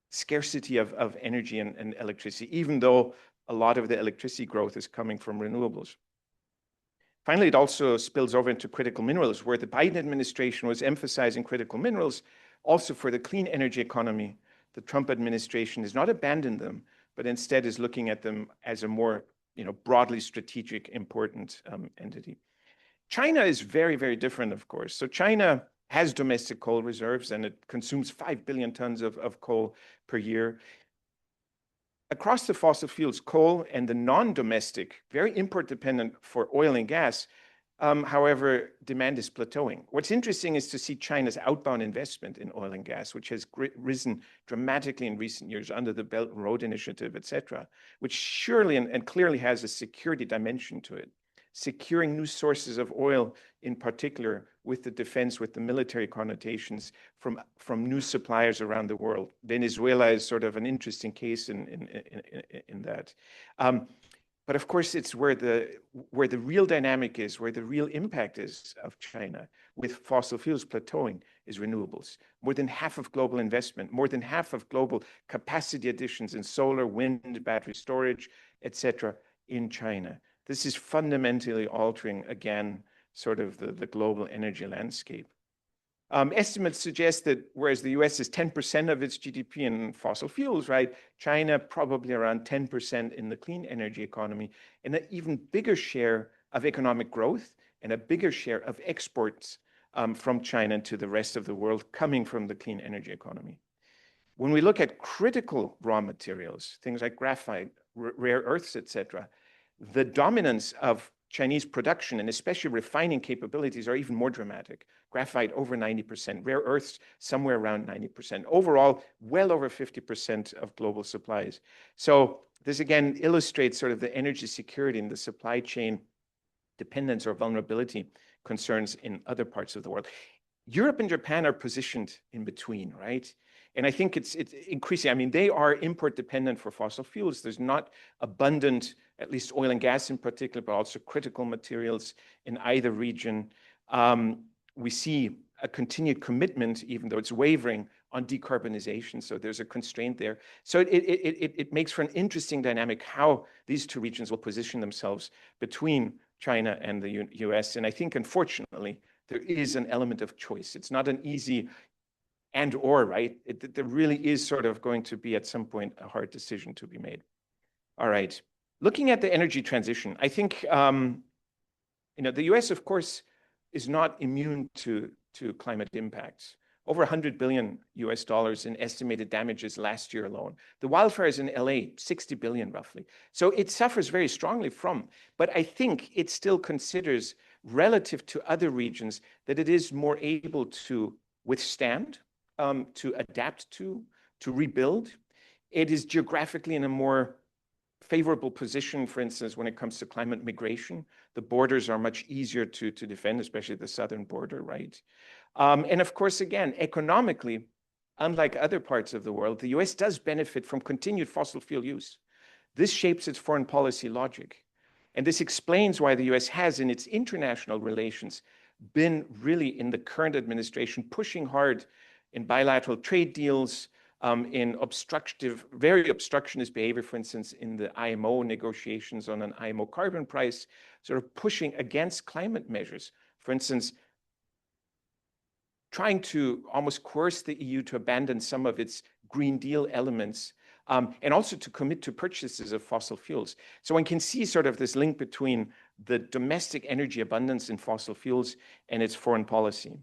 Speaker 7: scarcity of energy and electricity, even though a lot of the electricity growth is coming from renewables. Finally, it also spills over into critical minerals, where the Biden administration was emphasizing critical minerals also for the clean energy economy. The Trump administration has not abandoned them, but instead is looking at them as a more broadly strategic, important entity. China is very, very different, of course. So China has domestic coal reserves, and it consumes 5 billion tons of coal per year. Across the fossil fuels, coal and the non-domestic, very import-dependent for oil and gas, however, demand is plateauing. What's interesting is to see China's outbound investment in oil and gas, which has risen dramatically in recent years under the Belt and Road Initiative, etc., which surely and clearly has a security dimension to it. Securing new sources of oil, in particular with the defense, with the military connotations from new suppliers around the world. Venezuela is sort of an interesting case in that. But of course, it's where the real dynamic is, where the real impact is of China with fossil fuels plateauing is renewables. More than half of global investment, more than half of global capacity additions in solar, wind, battery storage, etc., in China. This is fundamentally altering, again, sort of the global energy landscape. Estimates suggest that whereas the US is 10% of its GDP in fossil fuels, right, China probably around 10% in the clean energy economy, and an even bigger share of economic growth and a bigger share of exports from China to the rest of the world coming from the clean energy economy. When we look at critical raw materials, things like graphite, rare earths, etc., the dominance of Chinese production and especially refining capabilities are even more dramatic. Graphite over 90%, rare earths somewhere around 90%. Overall, well over 50% of global supplies. So this again illustrates sort of the energy security and the supply chain dependence or vulnerability concerns in other parts of the world. Europe and Japan are positioned in between, right? And I think it's increasing. I mean, they are import dependent for fossil fuels. There's not abundant, at least oil and gas in particular, but also critical materials in either region. We see a continued commitment, even though it's wavering, on decarbonization. So there's a constraint there. So it makes for an interesting dynamic how these two regions will position themselves between China and the US. And I think, unfortunately, there is an element of choice. It's not an easy and or, right? There really is sort of going to be at some point a hard decision to be made. All right. Looking at the energy transition, I think, the US, of course, is not immune to climate impacts. Over $100 billion in estimated damages last year alone. The wildfires in LA, 60 billion roughly. So it suffers very strongly from, but I think it still considers relative to other regions that it is more able to withstand, to adapt to rebuild. It is geographically in a more favorable position, for instance, when it comes to climate migration. The borders are much easier to defend, especially the southern border, right? And of course, again, economically, unlike other parts of the world, the US does benefit from continued fossil fuel use. This shapes its foreign policy logic. And this explains why the US has, in its international relations, been really in the current administration pushing hard in bilateral trade deals, in very obstructionist behavior, for instance, in the IMO negotiations on an IMO carbon price, sort of pushing against climate measures. For instance, trying to almost coerce the EU to abandon some of its Green Deal elements, and also to commit to purchases of fossil fuels. So one can see sort of this link between the domestic energy abundance in fossil fuels and its foreign policy.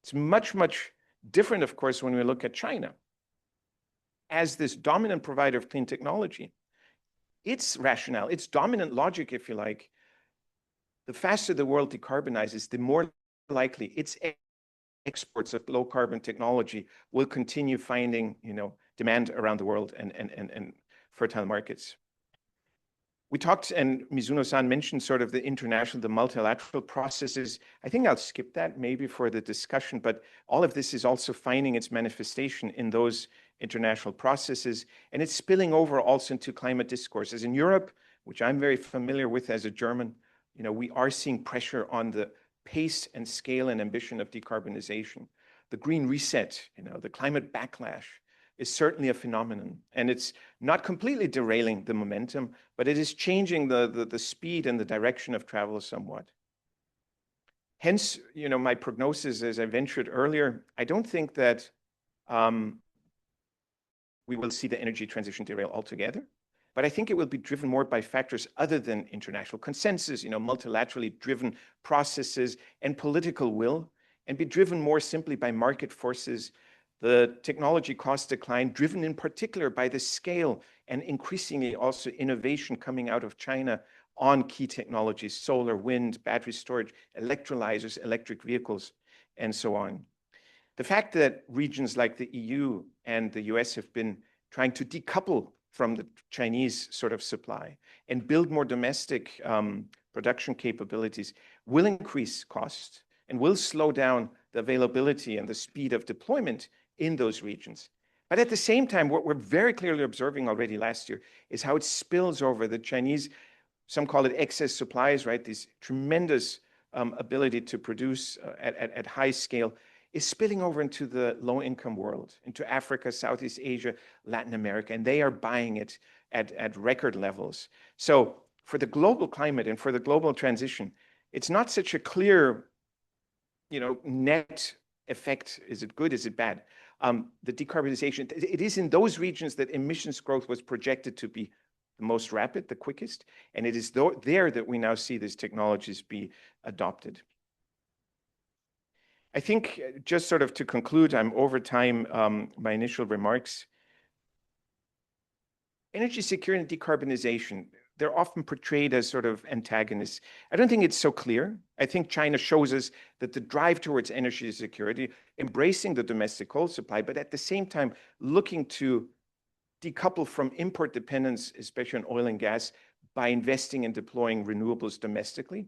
Speaker 7: It's much, much different, of course, when we look at China. As this dominant provider of clean technology, its rationale, its dominant logic, if you like, the faster the world decarbonizes, the more likely its exports of low carbon technology will continue finding, demand around the world and fertile markets. We talked, and Mizuno-san mentioned sort of the multilateral processes. I think I'll skip that maybe for the discussion, but all of this is also finding its manifestation in those international processes, and it's spilling over also into climate discourses. In Europe, which I'm very familiar with as a German, we are seeing pressure on the pace and scale and ambition of decarbonization. The green reset, the climate backlash is certainly a phenomenon, and it's not completely derailing the momentum, but it is changing the speed and the direction of travel somewhat. Hence, my prognosis, as I ventured earlier, I don't think that we will see the energy transition derail altogether, but I think it will be driven more by factors other than international consensus, multilaterally driven processes and political will, and be driven more simply by market forces, the technology cost decline, driven in particular by the scale and increasingly also innovation coming out of China on key technologies, solar, wind, battery storage, electrolyzers, electric vehicles, and so on. The fact that regions like the EU and the US have been trying to decouple from the Chinese sort of supply and build more domestic production capabilities will increase costs and will slow down the availability and the speed of deployment in those regions. But at the same time, what we're very clearly observing already last year is how it spills over the Chinese, some call it excess supplies, right? This tremendous ability to produce at high scale is spilling over into the low-income world, into Africa, Southeast Asia, Latin America, and they are buying it at record levels. So for the global climate and for the global transition, it's not such a clear, net effect. Is it good? Is it bad? The decarbonization, it is in those regions that emissions growth was projected to be the most rapid, the quickest, and it is there that we now see these technologies be adopted. I think just sort of to conclude, I'm over time, my initial remarks. Energy security and decarbonization, they're often portrayed as sort of antagonists. I don't think it's so clear. I think China shows us that the drive towards energy security, embracing the domestic coal supply, but at the same time, looking to decouple from import dependence, especially on oil and gas, by investing and deploying renewables domestically,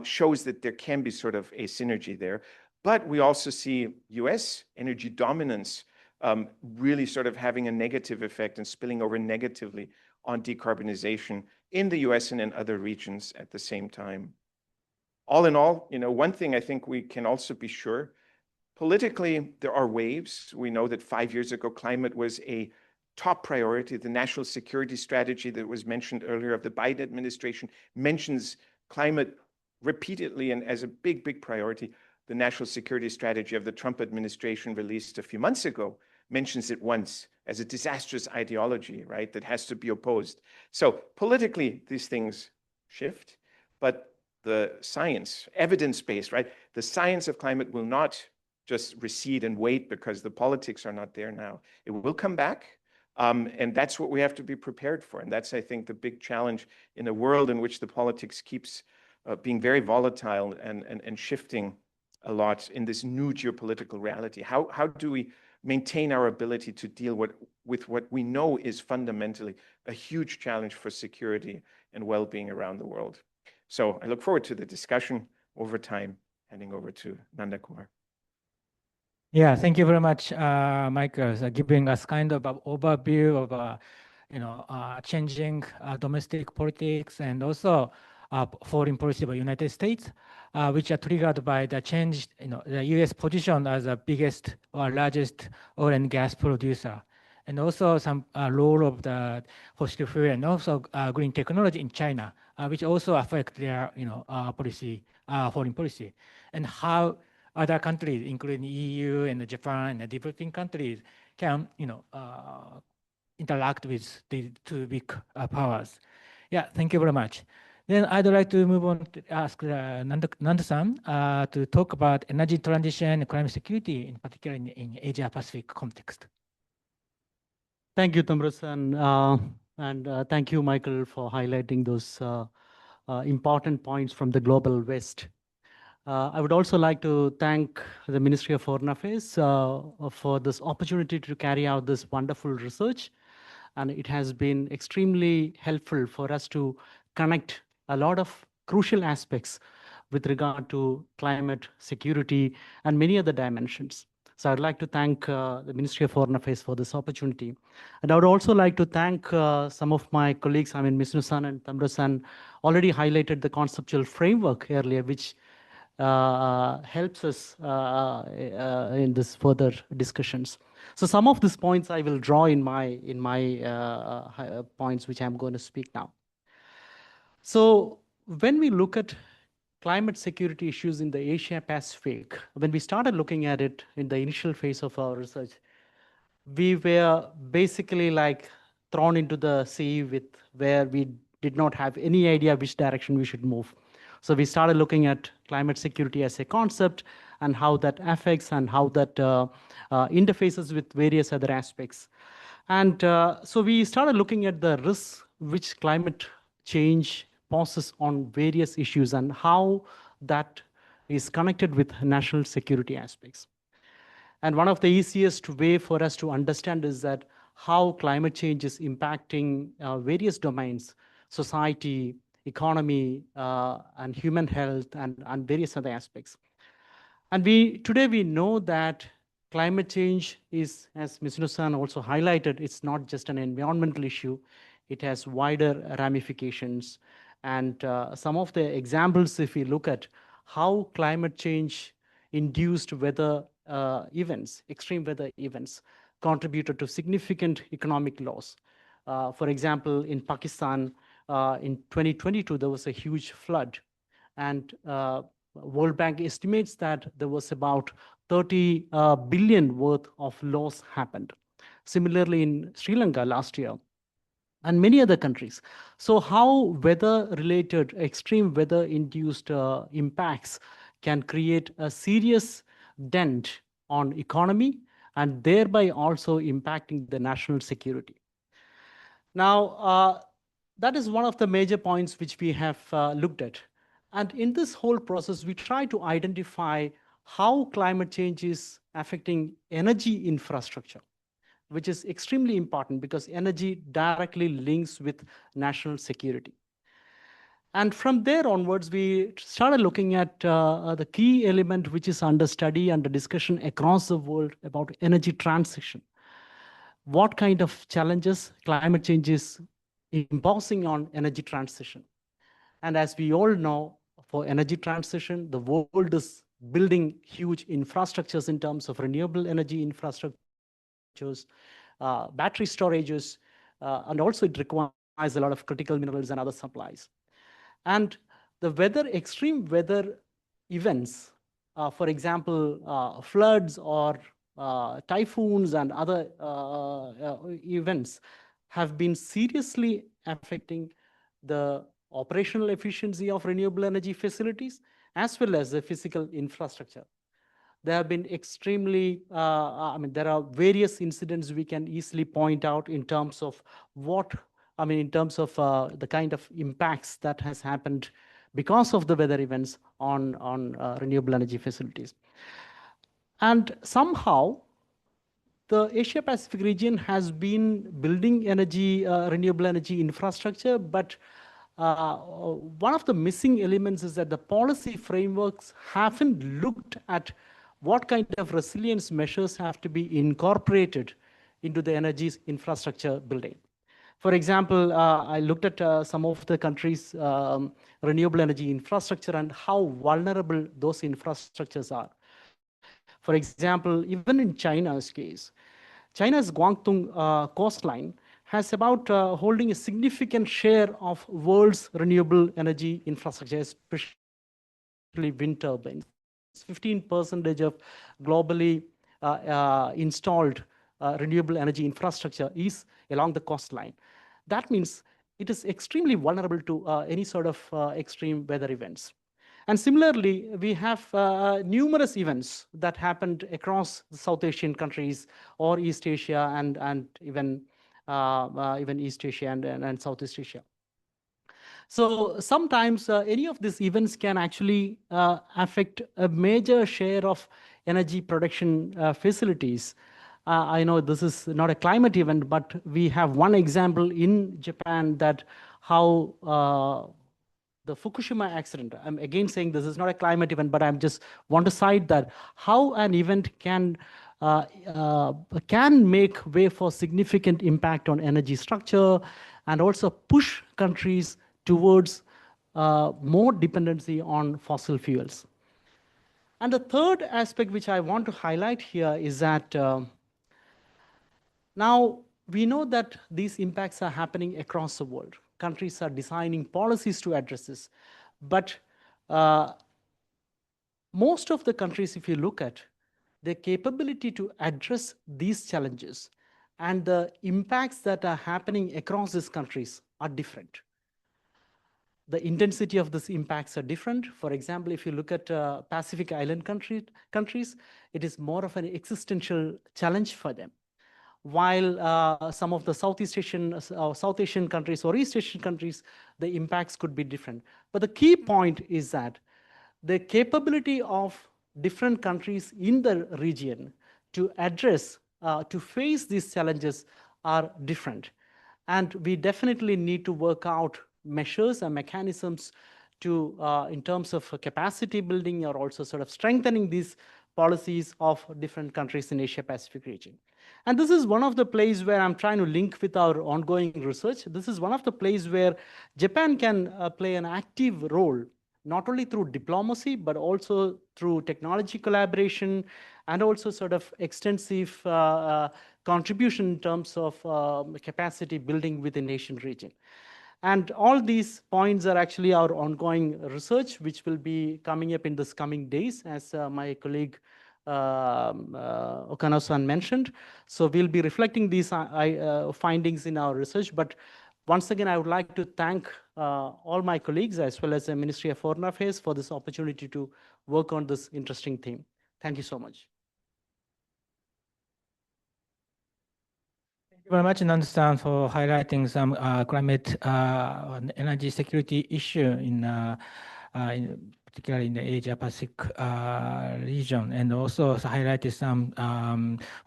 Speaker 7: shows that there can be sort of a synergy there. But we also see US energy dominance really sort of having a negative effect and spilling over negatively on decarbonization in the US and in other regions at the same time. All in all, one thing I think we can also be sure, politically, there are waves. We know that 5 years ago, climate was a top priority. The national security strategy that was mentioned earlier of the Biden administration mentions climate repeatedly and as a big, big priority. The national security strategy of the Trump administration released a few months ago mentions it once as a disastrous ideology, right, that has to be opposed. So politically, these things shift, but the science, evidence-based, right, the science of climate will not just recede and wait because the politics are not there now. It will come back, and that's what we have to be prepared for. And that's, I think, the big challenge in a world in which the politics keeps being very volatile and shifting a lot in this new geopolitical reality. How do we maintain our ability to deal with what we know is fundamentally a huge challenge for security and well-being around the world? So I look forward to the discussion over time, handing over to Nanda Kumar.
Speaker 2: Yeah, thank you very much, Michael, giving us kind of an overview of changing domestic politics and also foreign policy of the United States, which are triggered by the change, the U.S. position as the biggest or largest oil and gas producer, and also some role of the fossil fuel and also green technology in China, which also affect their policy, foreign policy, and how other countries, including EU and Japan and the developing countries, can interact with the two big powers. Yeah, thank you very much. Then I'd like to move on to ask Nanda-san to talk about energy transition and climate security, in particular in Asia-Pacific context.
Speaker 8: Thank you, Tamura-san, and thank you, Michael, for highlighting those important points from the Global West. I would also like to thank the Ministry of Foreign Affairs for this opportunity to carry out this wonderful research. And it has been extremely helpful for us to connect a lot of crucial aspects with regard to climate, security, and many other dimensions. So I'd like to thank the Ministry of Foreign Affairs for this opportunity. And I would also like to thank some of my colleagues, Mizno-san and Tamura-san already highlighted the conceptual framework earlier, which helps us in this further discussions. So some of these points I will draw in my points, which I'm going to speak now. So when we look at climate security issues in the Asia Pacific, when we started looking at it in the initial phase of our research, we were basically like thrown into the sea where we did not have any idea which direction we should move. So we started looking at climate security as a concept and how that affects and how that interfaces with various other aspects. And so we started looking at the risks which climate change poses on various issues and how that is connected with national security aspects. And one of the easiest way for us to understand is that how climate change is impacting various domains, society, economy, and human health, and various other aspects. And today we know that climate change is, as Mizno-san also highlighted, it's not just an environmental issue, it has wider ramifications. And some of the examples, if we look at how climate change induced weather events, extreme weather events, contributed to significant economic loss. For example, in Pakistan, in 2022, there was a huge flood, and World Bank estimates that there was about 30 billion worth of loss happened. Similarly, in Sri Lanka last year, and many other countries. So how weather-related, extreme weather-induced impacts can create a serious dent on economy and thereby also impacting the national security. Now, that is one of the major points which we have looked at. And in this whole process, we try to identify how climate change is affecting energy infrastructure, which is extremely important because energy directly links with national security. And from there onwards, we started looking at the key element which is under study, under discussion across the world about energy transition. What kind of challenges climate change is imposing on energy transition? And as we all know, for energy transition, the world is building huge infrastructures in terms of renewable energy infrastructures, battery storages, and also it requires a lot of critical minerals and other supplies. And the extreme weather events, for example, floods or typhoons and other events have been seriously affecting the operational efficiency of renewable energy facilities as well as the physical infrastructure. There have been extremely, there are various incidents we can easily point out in terms of the kind of impacts that has happened because of the weather events on renewable energy facilities. And somehow, the Asia-Pacific region has been building renewable energy infrastructure, but one of the missing elements is that the policy frameworks haven't looked at what kind of resilience measures have to be incorporated into the energy infrastructure building. For example, I looked at some of the countries' renewable energy infrastructure and how vulnerable those infrastructures are. For example, even in China's case, China's Guangdong coastline has about holding a significant share of world's renewable energy infrastructure, especially wind turbines. 15% of globally installed renewable energy infrastructure is along the coastline. That means it is extremely vulnerable to any sort of extreme weather events. And similarly, we have numerous events that happened across the South Asian countries or East Asia and even East Asia and Southeast Asia. So sometimes any of these events can actually affect a major share of energy production facilities. I know this is not a climate event, but we have one example in Japan that how the Fukushima accident, I'm again saying this is not a climate event, but I just want to cite that how an event can make way for significant impact on energy structure and also push countries towards more dependency on fossil fuels. And the third aspect which I want to highlight here is that now we know that these impacts are happening across the world. Countries are designing policies to address this. But most of the countries, if you look at, their capability to address these challenges and the impacts that are happening across these countries are different. The intensity of these impacts are different. For example, if you look at Pacific Island countries, it is more of an existential challenge for them. While some of the South Asian countries or East Asian countries, the impacts could be different. But the key point is that the capability of different countries in the region to address, to face these challenges are different. And we definitely need to work out measures and mechanisms to, in terms of capacity building or also sort of strengthening these policies of different countries in Asia-Pacific region. And this is one of the places where I'm trying to link with our ongoing research. This is one of the places where Japan can play an active role, not only through diplomacy, but also through technology collaboration and also sort of extensive contribution in terms of capacity building within the Asian region. And all these points are actually our ongoing research, which will be coming up in this coming days, as my colleague Okano-san mentioned. So we'll be reflecting these findings in our research. But once again, I would like to thank all my colleagues as well as the Ministry of Foreign Affairs for this opportunity to work on this interesting theme. Thank you so much.
Speaker 2: Thank you very much, Nando-san, for highlighting some climate and energy security issue particularly in the Asia-Pacific region, and also highlighted some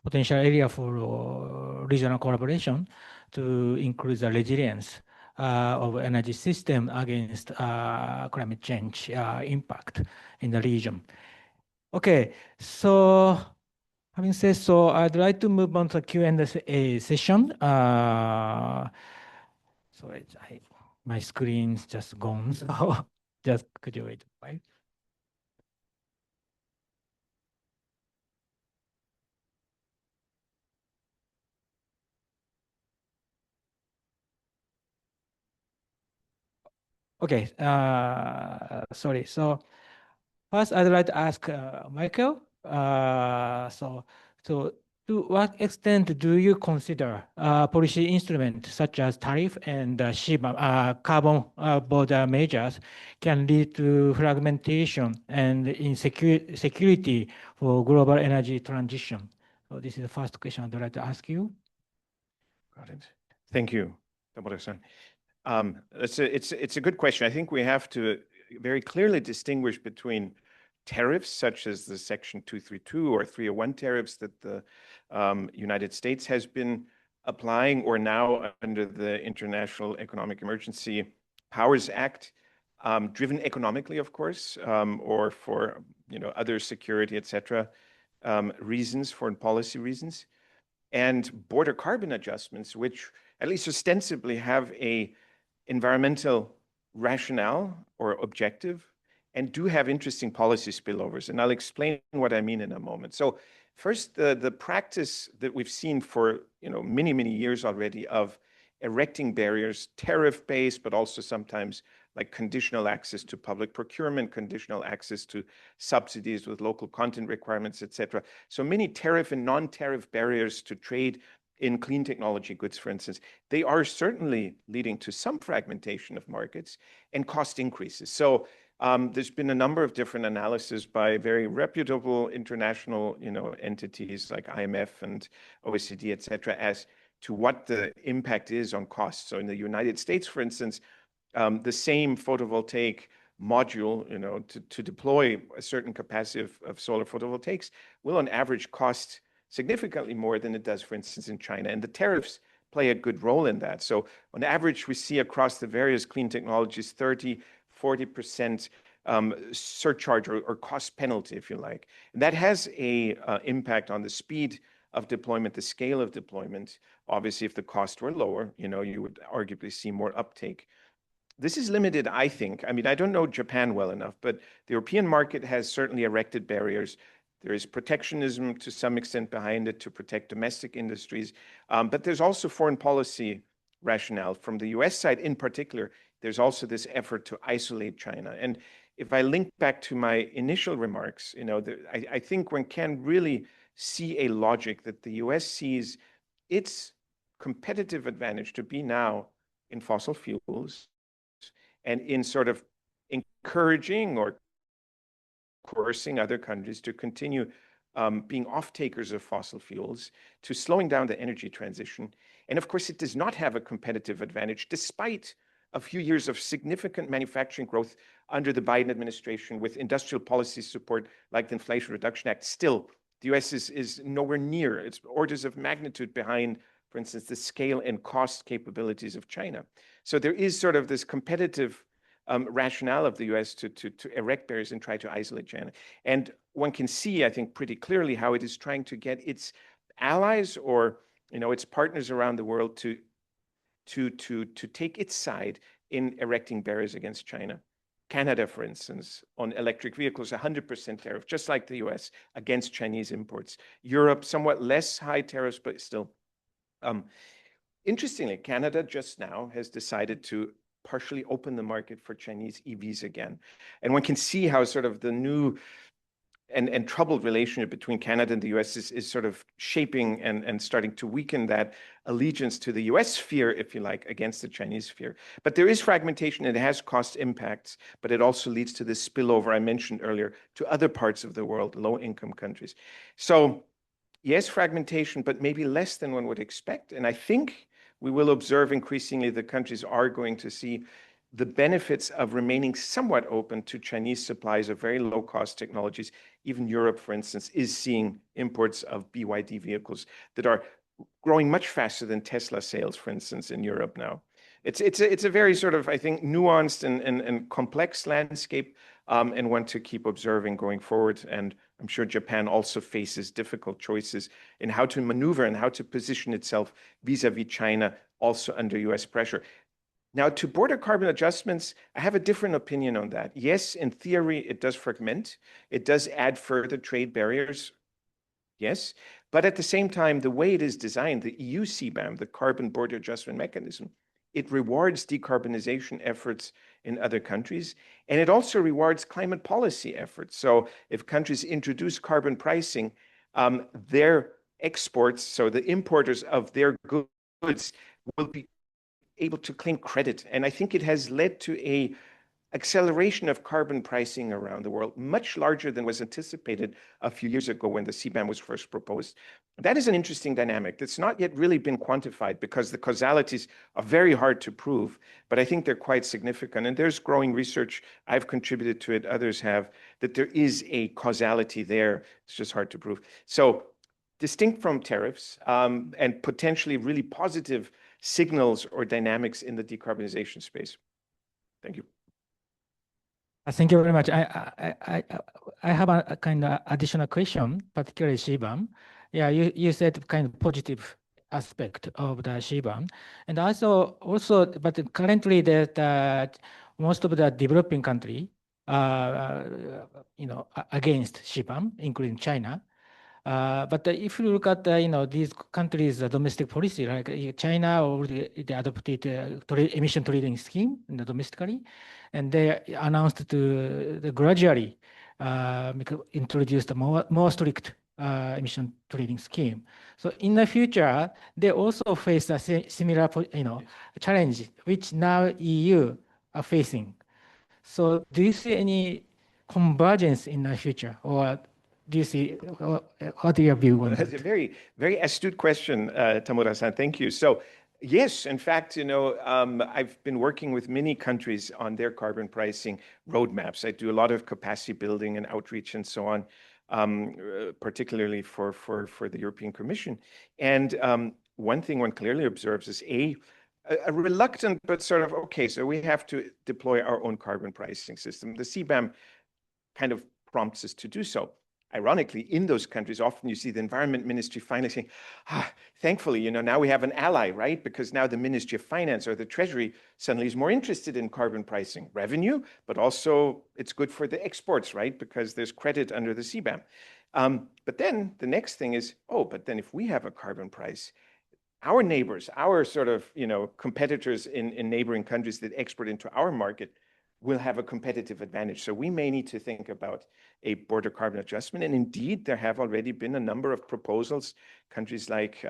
Speaker 2: potential area for regional collaboration to increase the resilience of energy system against climate change impact in the region. Okay, so having said so, I'd like to move on to the Q&A session. Sorry, my screen's just gone, so just could you wait, right? Okay, sorry. So first, I'd like to ask Michael. So to what extent do you consider policy instruments such as tariff and carbon border measures can lead to fragmentation and insecurity for global energy transition? So this is the first question I'd like to ask you.
Speaker 7: Got it. Thank you, Tamura-san. It's a good question. I think we have to very clearly distinguish between tariffs such as the Section 232 or 301 tariffs that the United States has been applying, or now under the International Economic Emergency Powers Act, driven economically, of course, or for other security, etc., reasons, foreign policy reasons, and border carbon adjustments, which at least ostensibly have a environmental rationale or objective, and do have interesting policy spillovers. And I'll explain what I mean in a moment. So first, the practice that we've seen for many, many years already of erecting barriers, tariff-based, but also sometimes like conditional access to public procurement, conditional access to subsidies with local content requirements, etc. So many tariff and non-tariff barriers to trade in clean technology goods, for instance, they are certainly leading to some fragmentation of markets and cost increases. So there's been a number of different analyses by very reputable international entities like IMF and OECD, etc., as to what the impact is on costs. So in the United States, for instance, the same photovoltaic module, to deploy a certain capacity of solar photovoltaics will on average cost significantly more than it does, for instance, in China. And the tariffs play a good role in that. So on average, we see across the various clean technologies 30–40% surcharge or cost penalty, if you like. And that has a impact on the speed of deployment, the scale of deployment. Obviously, if the costs were lower, you would arguably see more uptake. This is limited, I think. I mean, I don't know Japan well enough, but the European market has certainly erected barriers. There is protectionism to some extent behind it to protect domestic industries. But there's also foreign policy rationale. From the US side in particular, there's also this effort to isolate China. And if I link back to my initial remarks, I think one can really see a logic that the US sees its competitive advantage to be now in fossil fuels and in sort of encouraging or coercing other countries to continue being off-takers of fossil fuels, to slowing down the energy transition. And of course, it does not have a competitive advantage, despite a few years of significant manufacturing growth under the Biden administration with industrial policy support like the Inflation Reduction Act. Still, the US is nowhere near. It's orders of magnitude behind, for instance, the scale and cost capabilities of China. So there is sort of this competitive rationale of the US to erect barriers and try to isolate China. And one can see, I think, pretty clearly how it is trying to get its allies or its partners around the world to take its side in erecting barriers against China. Canada, for instance, on electric vehicles, 100% tariff, just like the US, against Chinese imports. Europe, somewhat less high tariffs, but still. Interestingly, Canada just now has decided to partially open the market for Chinese EVs again. And one can see how sort of the new and troubled relationship between Canada and the US is sort of shaping and starting to weaken that allegiance to the US sphere, if you like, against the Chinese sphere. But there is fragmentation, and it has cost impacts, but it also leads to this spillover I mentioned earlier to other parts of the world, low-income countries. So yes, fragmentation, but maybe less than one would expect. And I think we will observe increasingly the countries are going to see the benefits of remaining somewhat open to Chinese supplies of very low-cost technologies. Even Europe, for instance, is seeing imports of BYD vehicles that are growing much faster than Tesla sales, for instance, in Europe now. It's a very sort of, I think, nuanced and complex landscape, and one to keep observing going forward. And I'm sure Japan also faces difficult choices in how to maneuver and how to position itself vis-a-vis China, also under US pressure. Now, to border carbon adjustments, I have a different opinion on that. Yes, in theory, it does fragment. It does add further trade barriers. Yes, but at the same time, the way it is designed, the EU CBAM, the Carbon Border Adjustment Mechanism, it rewards decarbonization efforts in other countries, and it also rewards climate policy efforts. So if countries introduce carbon pricing, their exports, so the importers of their goods, will be able to claim credit. And I think it has led to an acceleration of carbon pricing around the world, much larger than was anticipated a few years ago when the CBAM was first proposed. That is an interesting dynamic that's not yet really been quantified because the causalities are very hard to prove, but I think they're quite significant. And there's growing research, I've contributed to it, others have, that there is a causality there. It's just hard to prove. So distinct from tariffs and potentially really positive signals or dynamics in the decarbonization space. Thank you.
Speaker 2: Thank you very much. I have a kind of additional question, particularly CBAM. Yeah, you said kind of positive aspect of the CBAM, and also, but currently that most of the developing country, against CBAM, including China. But if you look at these countries' domestic policy, like China already adopted emission trading scheme domestically, and they announced to gradually introduce the more strict emission trading scheme. So in the future, they also face a similar challenge, which now EU are facing. So do you see any convergence in the future, or do you see, what do you view on that?
Speaker 7: That's a very, very astute question, Tamura-san. Thank you. So yes, in fact, I've been working with many countries on their carbon pricing roadmaps. I do a lot of capacity building and outreach and so on, particularly for the European Commission. And one thing one clearly observes is a reluctant, but sort of, okay, so we have to deploy our own carbon pricing system. The CBAM kind of prompts us to do so. Ironically, in those countries, often you see the Environment Ministry finally saying, thankfully, now we have an ally, right? Because now the Ministry of Finance or the Treasury suddenly is more interested in carbon pricing revenue, but also it's good for the exports, right? Because there's credit under the CBAM. But then the next thing is, but then if we have a carbon price, our neighbors, our sort of, competitors in neighboring countries that export into our market will have a competitive advantage. So we may need to think about a border carbon adjustment. And indeed, there have already been a number of proposals. Countries like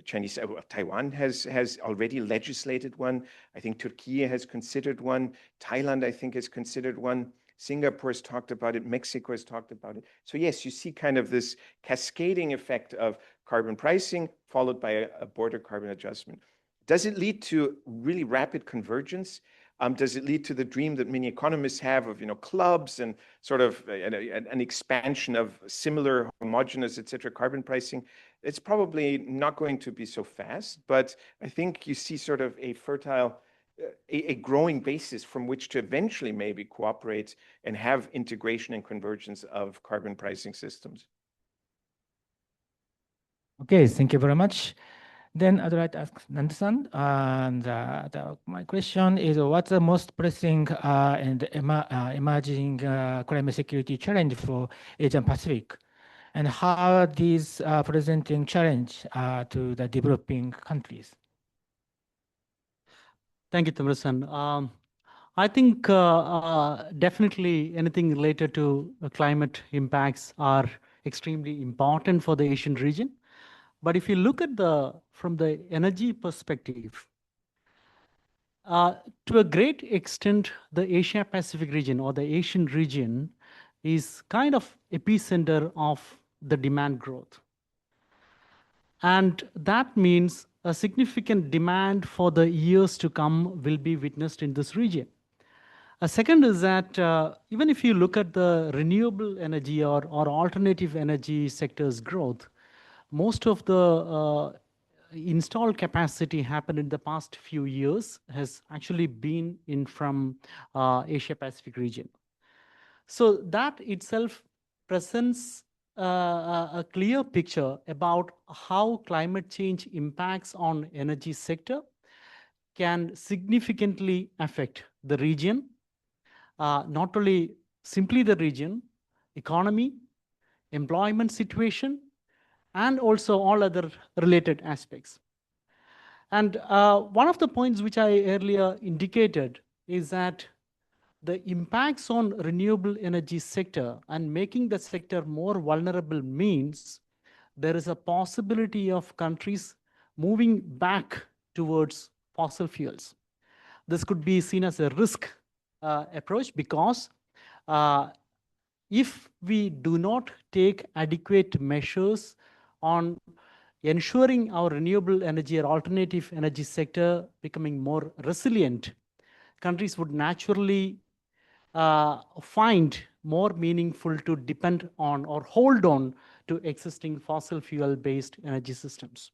Speaker 7: Taiwan has already legislated one. I think Turkey has considered one. Thailand, I think, has considered one. Singapore has talked about it. Mexico has talked about it. So yes, you see kind of this cascading effect of carbon pricing followed by a border carbon adjustment. Does it lead to really rapid convergence? Does it lead to the dream that many economists have of, clubs and sort of an expansion of similar homogeneous, et cetera, carbon pricing? It's probably not going to be so fast, but I think you see sort of a fertile, a growing basis from which to eventually maybe cooperate and have integration and convergence of carbon pricing systems.
Speaker 2: Okay, thank you very much. Then I'd like to ask Nanda-san, and my question is, what's the most pressing and emerging climate security challenge for Asia Pacific, and how are these presenting challenge to the developing countries?
Speaker 8: Thank you, Tamura-san. I think definitely anything related to climate impacts are extremely important for the Asian region. But if you look at from the energy perspective, to a great extent, the Asia Pacific region or the Asian region is kind of epicenter of the demand growth. And that means a significant demand for the years to come will be witnessed in this region. A second is that even if you look at the renewable energy or alternative energy sector's growth, most of the installed capacity happened in the past few years has actually been from Asia Pacific region. So that itself presents a clear picture about how climate change impacts on energy sector can significantly affect the region, not only simply the region, economy, employment situation, and also all other related aspects. And one of the points which I earlier indicated is that the impacts on renewable energy sector and making the sector more vulnerable means there is a possibility of countries moving back towards fossil fuels. This could be seen as a risk approach because if we do not take adequate measures on ensuring our renewable energy or alternative energy sector becoming more resilient, countries would naturally find more meaningful to depend on or hold on to existing fossil fuel-based energy systems.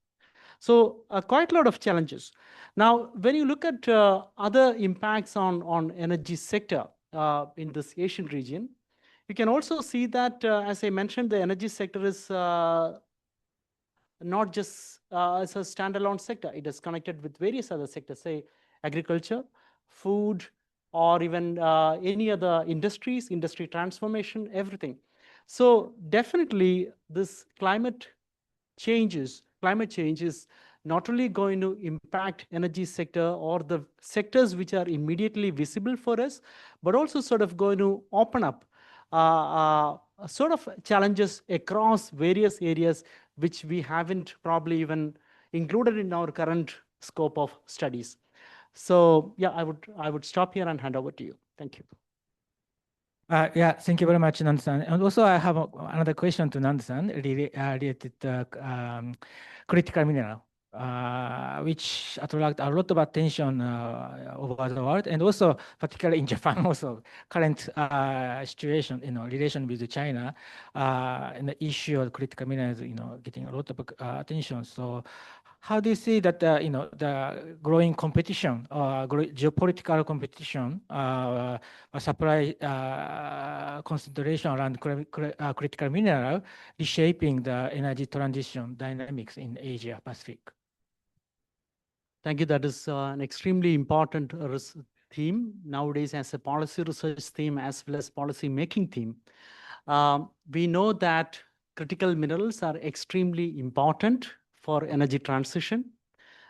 Speaker 8: So quite a lot of challenges. Now, when you look at other impacts on energy sector in this Asian region, you can also see that, as I mentioned, the energy sector is not just as a standalone sector. It is connected with various other sectors, say agriculture, food, or even any other industries, industry transformation, everything. So definitely this climate change is not only going to impact energy sector or the sectors which are immediately visible for us, but also sort of going to open up sort of challenges across various areas which we haven't probably even included in our current scope of studies. So yeah, I would stop here and hand over to you. Thank you.
Speaker 2: Yeah, thank you very much, Nanda-san. And also, I have another question to Nanda-san related to critical mineral, which attract a lot of attention over the world, and also particularly in Japan. Also, current situation, relation with China, and the issue of critical minerals, getting a lot of attention. So, how do you see that the growing competition, geopolitical competition, supply concentration around critical mineral, reshaping the energy transition dynamics in Asia Pacific?
Speaker 8: Thank you. That is an extremely important theme nowadays as a policy research theme as well as policy making theme. We know that critical minerals are extremely important for energy transition.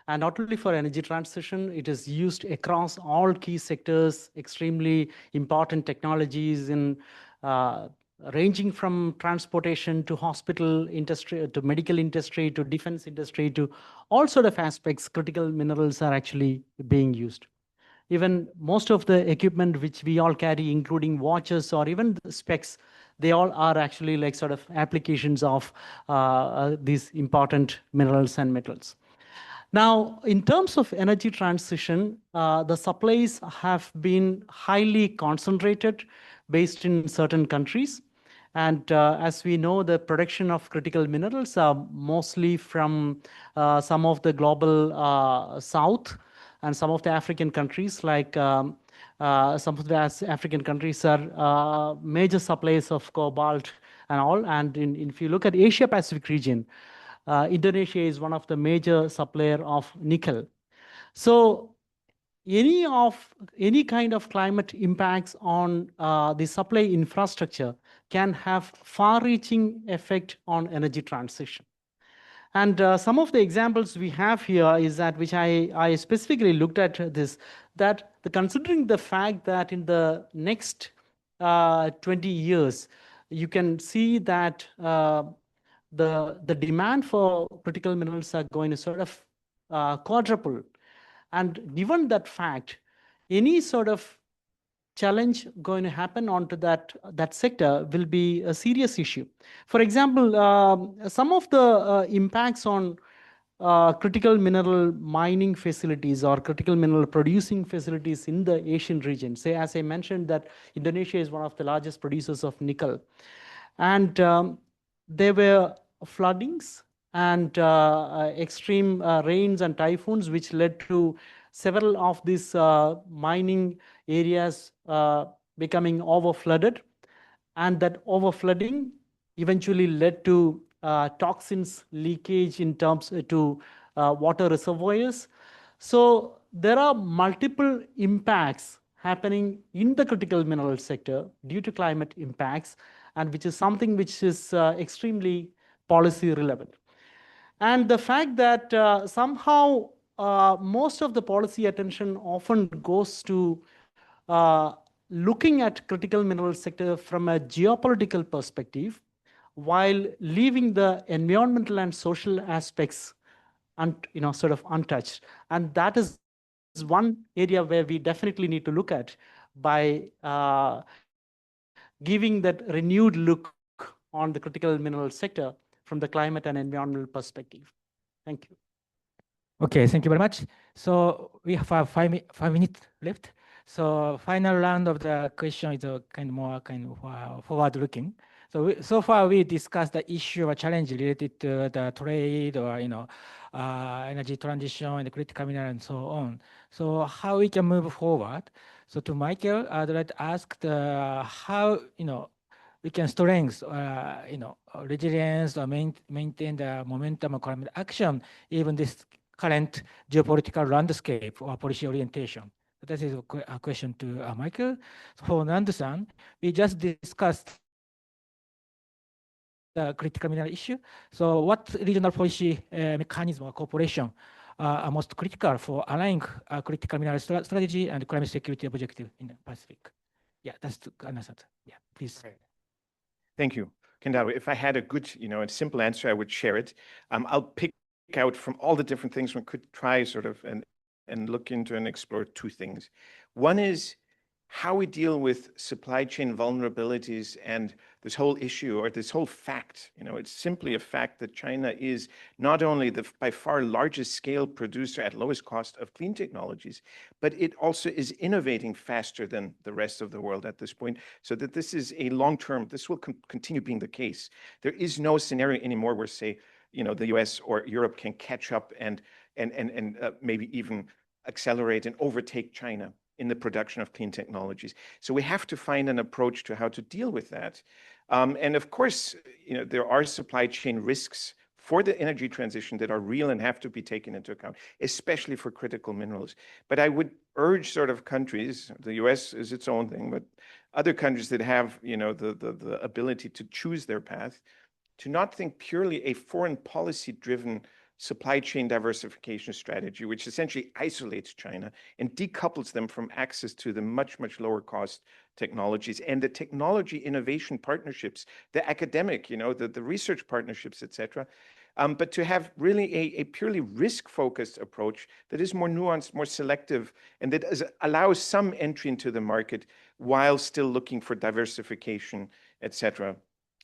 Speaker 8: And not only for energy transition, it is used across all key sectors, extremely important technologies in ranging from transportation to hospital industry, to medical industry, to defense industry, to all sort of aspects, critical minerals are actually being used. Even most of the equipment which we all carry, including watches or even the specs, they all are actually like sort of applications of these important minerals and metals. Now, in terms of energy transition, the supplies have been highly concentrated based in certain countries. And as we know, the production of critical minerals are mostly from some of the global south and some of the African countries, like some of the African countries are major suppliers of cobalt and all. And if you look at Asia Pacific region, Indonesia is one of the major supplier of nickel. So any kind of climate impacts on the supply infrastructure can have far-reaching effect on energy transition. And some of the examples we have here is that, which I specifically looked at this, that considering the fact that in the next 20 years, you can see that the demand for critical minerals are going to sort of quadruple. And given that fact, any sort of challenge going to happen onto that sector will be a serious issue. For example, some of the impacts on critical mineral mining facilities or critical mineral producing facilities in the Asian region. Say, as I mentioned, that Indonesia is one of the largest producers of nickel. And there were floodings and extreme rains and typhoons, which led to several of these mining areas becoming overflooded. And that overflooding eventually led to toxins leakage in terms to water reservoirs. So there are multiple impacts happening in the critical mineral sector due to climate impacts, and which is something which is extremely policy relevant. And the fact that somehow most of the policy attention often goes to looking at critical mineral sector from a geopolitical perspective, while leaving the environmental and social aspects sort of untouched. And that is one area where we definitely need to look at by giving that renewed look on the critical mineral sector from the climate and environmental perspective. Thank you.
Speaker 2: Okay, thank you very much. So we have 5 minutes left. So final round of the question is a more forward-looking. So far we discussed the issue or challenge related to the trade or energy transition and critical mineral and so on. So how we can move forward? So to Michael, I'd like to ask how we can strengthen resilience or maintain the momentum of climate action, even this current geopolitical landscape or policy orientation. That is a question to Michael. So for Nandu-san, we just discussed the critical mineral issue. So what regional policy mechanism or cooperation are most critical for aligning critical mineral strategy and climate security objective in the Pacific? Yeah, that's the answer. Yeah, please.
Speaker 7: Right. Thank you, Kendawa. If I had a good, a simple answer, I would share it. I'll pick out from all the different things one could try sort of and look into and explore 2 things. One is how we deal with supply chain vulnerabilities and this whole issue or this whole fact. It's simply a fact that China is not only the by far largest scale producer at lowest cost of clean technologies, but it also is innovating faster than the rest of the world at this point. So that this is a long-term, this will continue being the case. There is no scenario anymore where, say, the US or Europe can catch up and maybe even accelerate and overtake China in the production of clean technologies. So we have to find an approach to how to deal with that. And of course, there are supply chain risks for the energy transition that are real and have to be taken into account, especially for critical minerals. But I would urge sort of countries, the US is its own thing, but other countries that have, the ability to choose their path, to not think purely a foreign policy-driven supply chain diversification strategy, which essentially isolates China and decouples them from access to the much, much lower cost technologies and the technology innovation partnerships, the academic, the research partnerships, et cetera. But to have really a purely risk-focused approach that is more nuanced, more selective, and that allows some entry into the market while still looking for diversification, et cetera.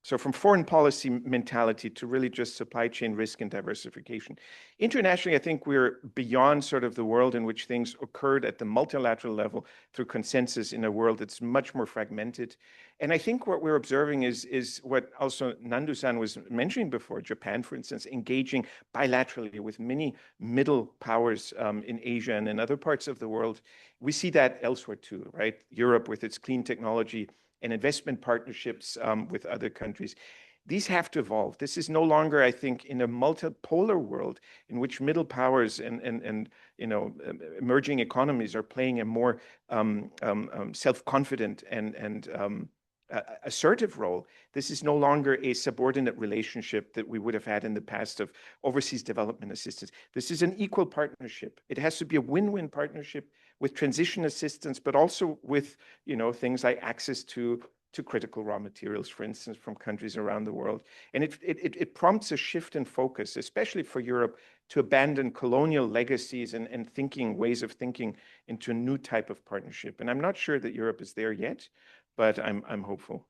Speaker 7: So from foreign policy mentality to really just supply chain risk and diversification. Internationally, I think we're beyond sort of the world in which things occurred at the multilateral level through consensus in a world that's much more fragmented. And I think what we're observing is what also Nandu-san was mentioning before, Japan, for instance, engaging bilaterally with many middle powers in Asia and in other parts of the world. We see that elsewhere too, right? Europe with its clean technology and investment partnerships with other countries. These have to evolve. This is no longer, I think, in a multipolar world in which middle powers and emerging economies are playing a more self-confident and assertive role. This is no longer a subordinate relationship that we would have had in the past of overseas development assistance. This is an equal partnership. It has to be a win-win partnership with transition assistance, but also with, things like access to critical raw materials, for instance, from countries around the world. And it prompts a shift in focus, especially for Europe, to abandon colonial legacies and ways of thinking into a new type of partnership. And I'm not sure that Europe is there yet, but I'm hopeful.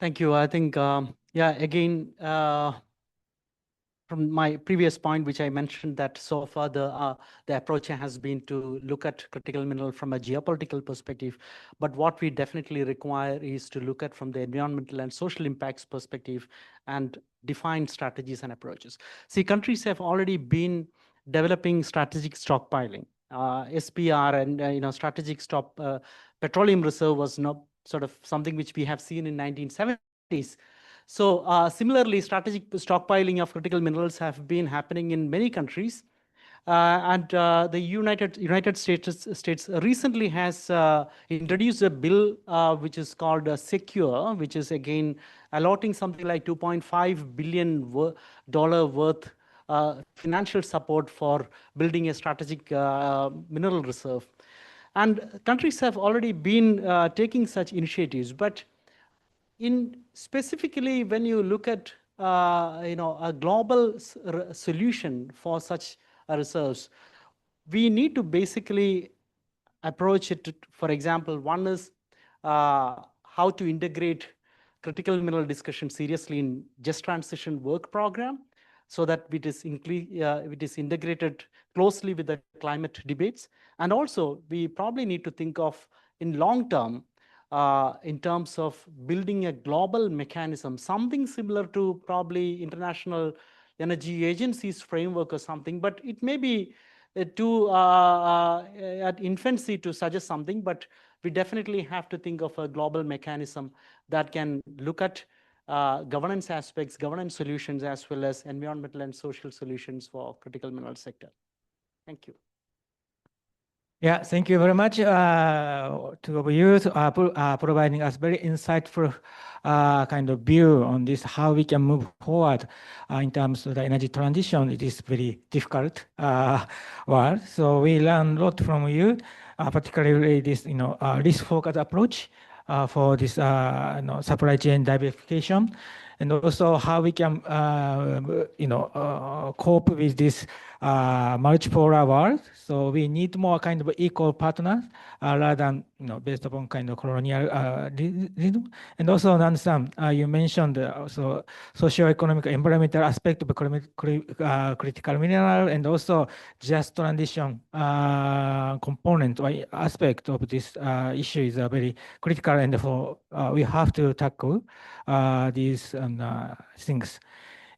Speaker 8: Thank you. I think, again, from my previous point, which I mentioned, that so far the approach has been to look at critical mineral from a geopolitical perspective. But what we definitely require is to look at from the environmental and social impacts perspective and define strategies and approaches. See, countries have already been developing strategic stockpiling. SPR and strategic petroleum reserve was not sort of something which we have seen in 1970s. So similarly, strategic stockpiling of critical minerals have been happening in many countries. And the United States recently has introduced a bill which is called Secure, which is again allotting something like $2.5 billion worth financial support for building a strategic mineral reserve. And countries have already been taking such initiatives. But specifically, when you look at a global solution for such reserves, we need to basically approach it. For example, one is how to integrate critical mineral discussion seriously in just transition work program, so that it is integrated closely with the climate debates. And also, we probably need to think of in long term, in terms of building a global mechanism, something similar to probably International Energy Agency's framework or something, but it may be at infancy to suggest something, but we definitely have to think of a global mechanism that can look at governance aspects, governance solutions, as well as environmental and social solutions for critical mineral sector. Thank you.
Speaker 2: Yeah, thank you very much to you providing us very insightful kind of view on this, how we can move forward in terms of the energy transition. It is very difficult world. So we learn a lot from you, particularly this risk-focused approach for this supply chain diversification, and also how we can cope with this multipolar world. So we need more kind of equal partners rather than based upon kind of colonial rhythm. And also understand you mentioned also socio-economic environmental aspect of critical mineral, and also just transition component or aspect of this issue is very critical, and therefore we have to tackle these things.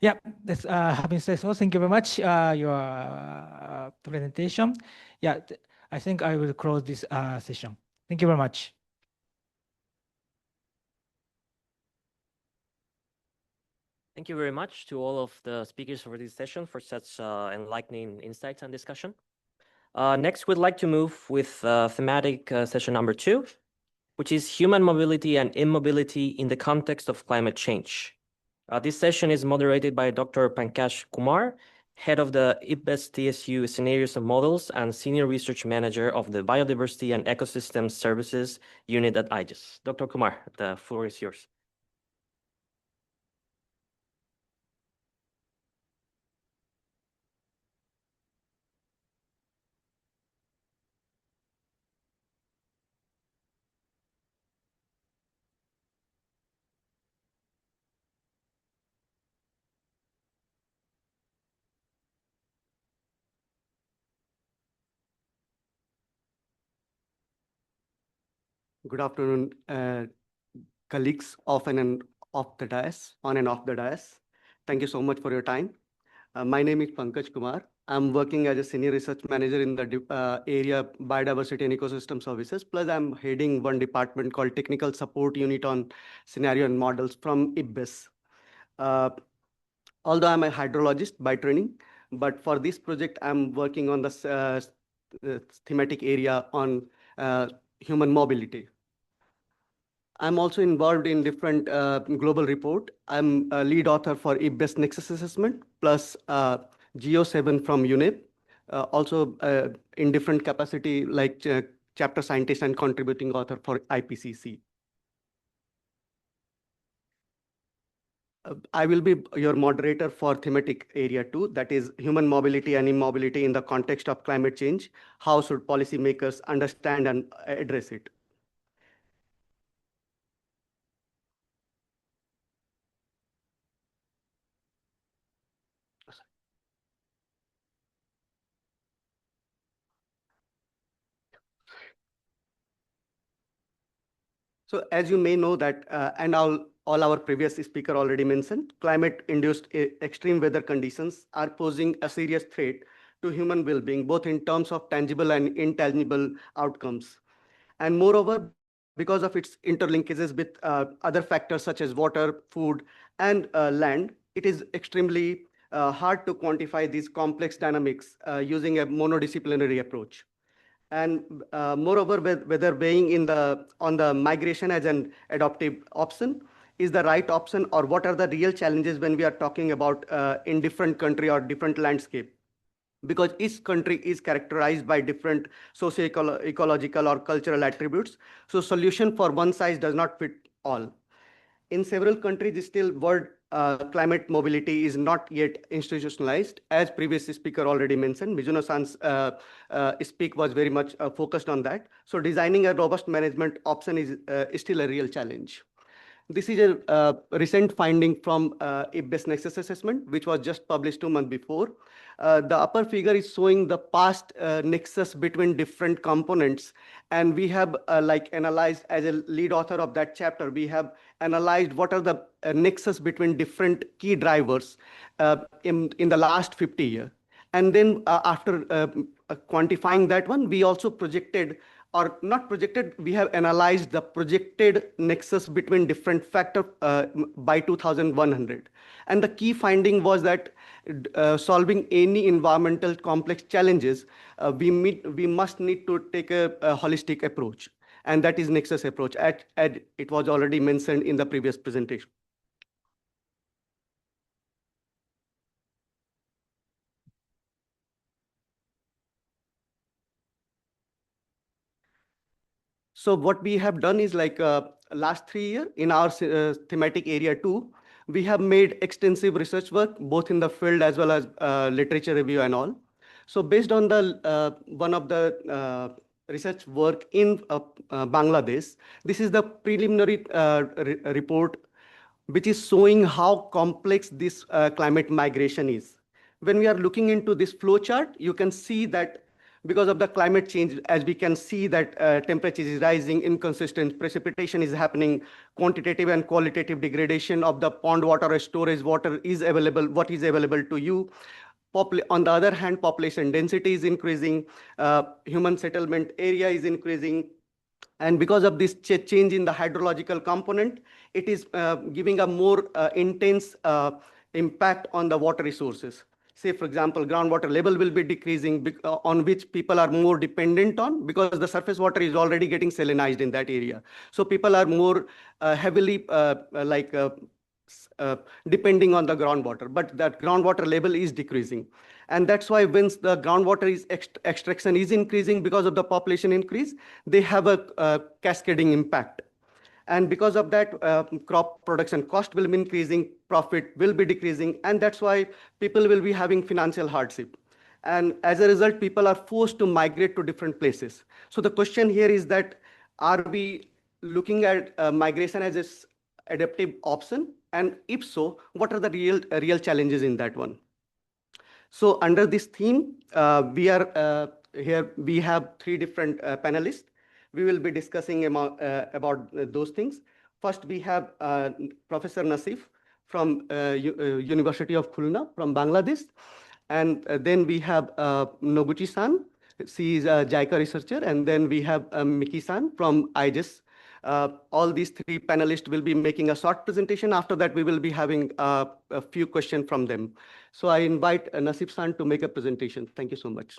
Speaker 2: Yeah, that's having said so, thank you very much your presentation. Yeah, I think I will close this session. Thank you very much.
Speaker 1: Thank you very much to all of the speakers for this session for such enlightening insights and discussion. Next, we'd like to move with thematic session number 2, which is human mobility and immobility in the context of climate change. This session is moderated by Dr. Pankaj Kumar, head of the IGES TSU Scenarios and Models and Senior Research Manager of the Biodiversity and Ecosystem Services Unit at IGES. Dr. Kumar, the floor is yours.
Speaker 9: Good afternoon, colleagues off and off the dais, on and off the dais. Thank you so much for your time. My name is Pankaj Kumar. I'm working as a senior research manager in the area Biodiversity and Ecosystem Services. Plus, I'm heading one department called Technical Support Unit on Scenario and Models from IGES. Although I'm a hydrologist by training, but for this project, I'm working on the thematic area on human mobility. I'm also involved in different global report. I'm a lead author for IGES Nexus Assessment, plus Geo7 from UNEP. Also in different capacity, like chapter scientist and contributing author for IPCC. I will be your moderator for thematic area 2, that is human mobility and immobility in the context of climate change. How should policymakers understand and address it? So as you may know that, and all our previous speaker already mentioned, climate-induced extreme weather conditions are posing a serious threat to human well-being, both in terms of tangible and intangible outcomes. And moreover, because of its interlinkages with other factors such as water, food, and land, it is extremely hard to quantify these complex dynamics using a monodisciplinary approach. And moreover, whether weighing on the migration as an adaptive option is the right option, or what are the real challenges when we are talking about in different country or different landscape, because each country is characterized by different socio-ecological or cultural attributes. So solution for one size does not fit all. In several countries, still world climate mobility is not yet institutionalized. As previous speaker already mentioned, Mizuno-san's speak was very much focused on that. So designing a robust management option is still a real challenge. This is a recent finding from IGES Nexus Assessment, which was just published 2 months before. The upper figure is showing the past nexus between different components. And we have analyzed, as a lead author of that chapter, we have analyzed what are the nexus between different key drivers in the last 50 years. And then after quantifying that one, we also projected, or not projected, we have analyzed the projected nexus between different factors by 2100. And the key finding was that solving any environmental complex challenges, we must need to take a holistic approach. And that is nexus approach, as it was already mentioned in the previous presentation. So what we have done is last 3 years in our thematic area 2, we have made extensive research work, both in the field as well as literature review and all. So based on the one of the research work in Bangladesh, this is the preliminary report, which is showing how complex this climate migration is. When we are looking into this flow chart, you can see that because of the climate change, as we can see that temperature is rising, inconsistent precipitation is happening, quantitative and qualitative degradation of the pond water or storage water is available, what is available to you. On the other hand, population density is increasing, human settlement area is increasing, and because of this change in the hydrological component, it is giving a more intense impact on the water resources. Say, for example, groundwater level will be decreasing, on which people are more dependent on, because the surface water is already getting salinized in that area. So people are more heavily depending on the groundwater, but that groundwater level is decreasing. And that's why when the groundwater extraction is increasing because of the population increase, they have a cascading impact. And because of that, crop production cost will be increasing, profit will be decreasing, and that's why people will be having financial hardship. And as a result, people are forced to migrate to different places. So the question here is that, are we looking at migration as an adaptive option? And if so, what are the real challenges in that one? So under this theme, we are here, we have 3 different panelists. We will be discussing about those things. First, we have Professor Nasif from University of Khulna from Bangladesh. And then we have Noguchi-san. She is a JICA researcher. And then we have Miki-san from IGES. All these 3 panelists will be making a short presentation. After that, we will be having a few questions from them. So I invite Nasif-san to make a presentation. Thank you so much.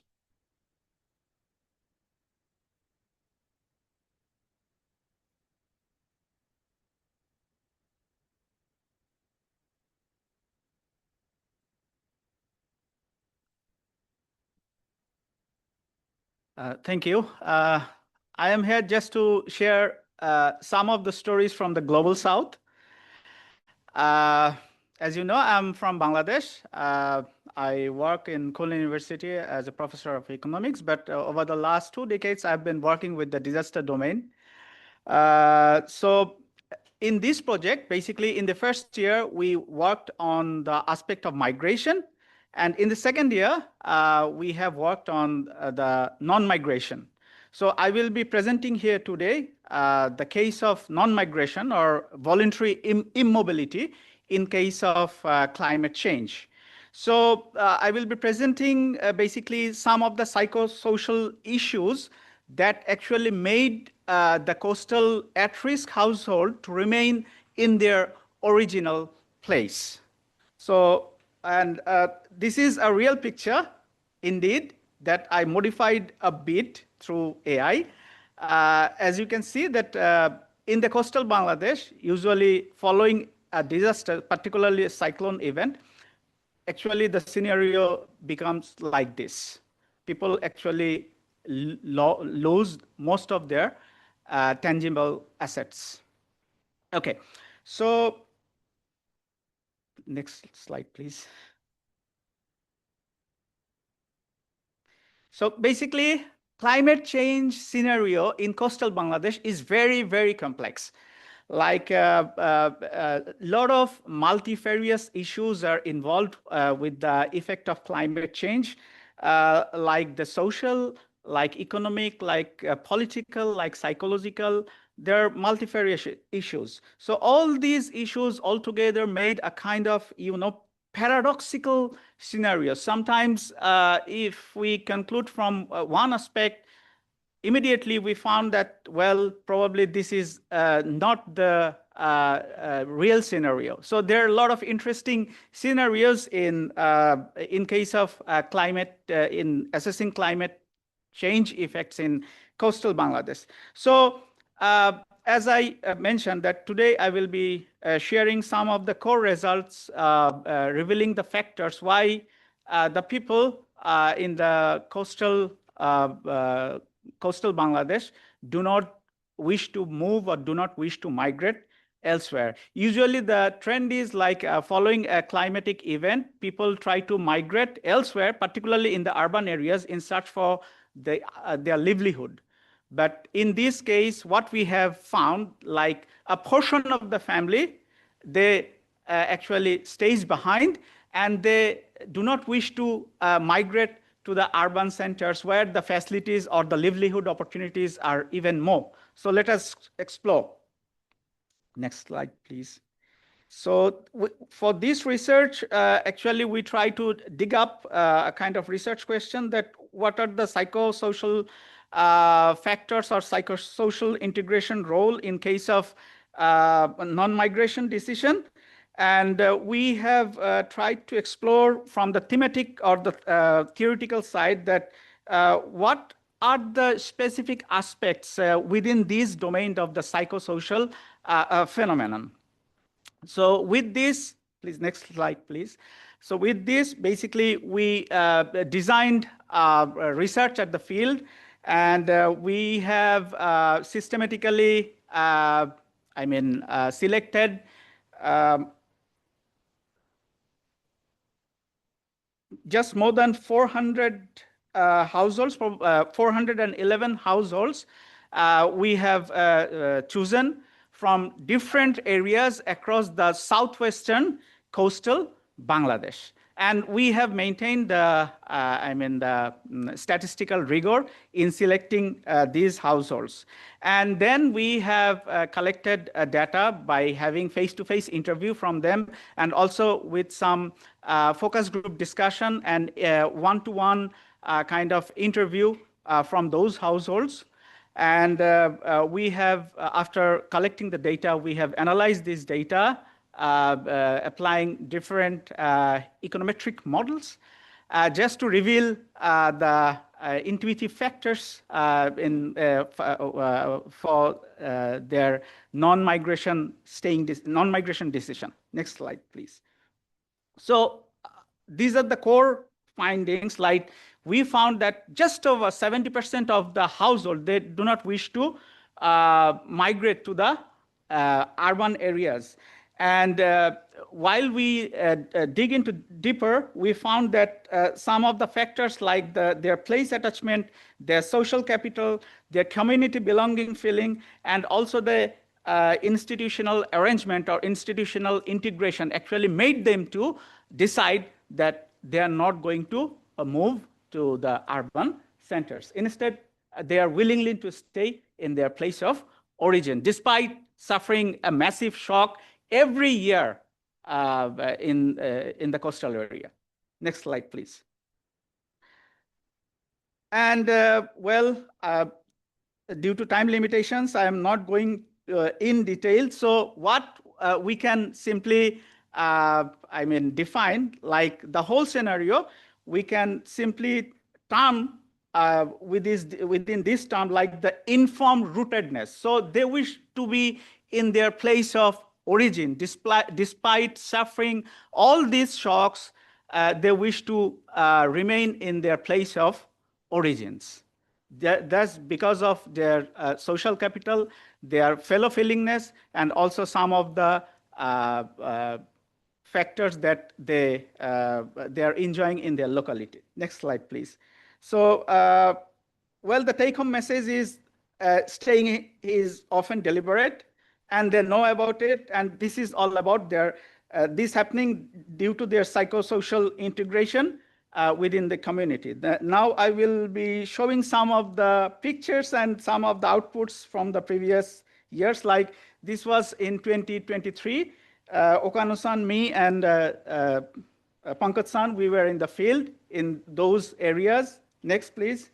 Speaker 10: Thank you. I am here just to share some of the stories from the Global South. As you know, I'm from Bangladesh. I work in Kulin University as a professor of economics, but over the last 2 decades, I've been working with the disaster domain. So in this project, basically in the first year, we worked on the aspect of migration. And in the second year, we have worked on the non-migration. So I will be presenting here today the case of non-migration or voluntary immobility in case of climate change. So I will be presenting basically some of the psychosocial issues that actually made the coastal at-risk household to remain in their original place. So, and this is a real picture, indeed, that I modified a bit through AI. As you can see that in the coastal Bangladesh, usually following a disaster, particularly a cyclone event, actually the scenario becomes like this. People actually lose most of their tangible assets. Okay, so next slide, please. So basically, climate change scenario in coastal Bangladesh is very, very complex. Like a lot of multifarious issues are involved with the effect of climate change, like the social, like economic, like political, like psychological. There are multifarious issues. So all these issues altogether made a kind of, paradoxical scenario. Sometimes if we conclude from one aspect, immediately we found that, well, probably this is not the real scenario. So there are a lot of interesting scenarios in case of climate, in assessing climate change effects in coastal Bangladesh. So as I mentioned that today I will be sharing some of the core results revealing the factors why the people in the coastal Bangladesh do not wish to move or do not wish to migrate elsewhere. Usually the trend is like following a climatic event, people try to migrate elsewhere, particularly in the urban areas in search for their livelihood. But in this case, what we have found, like a portion of the family, they actually stays behind and they do not wish to migrate to the urban centers where the facilities or the livelihood opportunities are even more. So let us explore. Next slide, please. So for this research, actually we try to dig up a kind of research question that what are the psychosocial factors or psychosocial integration role in case of non-migration decision. And we have tried to explore from the thematic or the theoretical side that what are the specific aspects within this domain of the psychosocial phenomenon. So with this, please, next slide, please. So with this, basically, we designed research at the field, and we have systematically, selected just more than 400 households, 411 households we have chosen from different areas across the southwestern coastal Bangladesh. And we have maintained the, the statistical rigor in selecting these households. And then we have collected data by having face-to-face interview from them, and also with some focus group discussion and one-to-one kind of interview from those households. And we have, after collecting the data, we have analyzed this data, applying different econometric models just to reveal the intuitive factors for their non-migration decision. Next slide, please. So these are the core findings, like we found that just over 70% of the household, they do not wish to migrate to the urban areas. And while we dig into deeper, we found that some of the factors like their place attachment, their social capital, their community belonging feeling, and also the institutional arrangement or institutional integration actually made them to decide that they are not going to move to the urban centers. Instead, they are willingly to stay in their place of origin, despite suffering a massive shock every year in the coastal area. Next slide, please. And due to time limitations, I am not going in detail. So what we can simply, define, like the whole scenario, we can simply term within this term like the informed rootedness. So they wish to be in their place of origin, despite suffering all these shocks, they wish to remain in their place of origins. That's because of their social capital, their fellow feelingness, and also some of the factors that they are enjoying in their locality. Next slide, please. So, the take-home message is staying is often deliberate, and they know about it, and this is all about their this happening due to their psychosocial integration within the community. Now I will be showing some of the pictures and some of the outputs from the previous years. Like this was in 2023. Okano-san, me, and Pankaj-san, we were in the field in those areas. Next, please.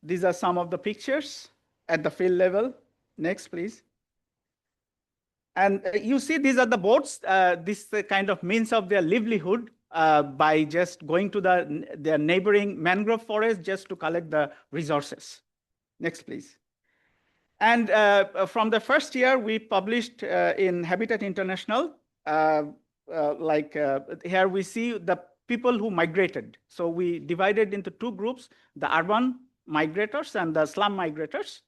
Speaker 10: These are some of the pictures at the field level. Next, please. And you see, these are the boats. This kind of means of their livelihood by just going to their neighboring mangrove forest just to collect the resources. Next, please. And from the first year, we published in Habitat International. Here we see the people who migrated. So we divided into two groups, the urban migrators and the slum migrators.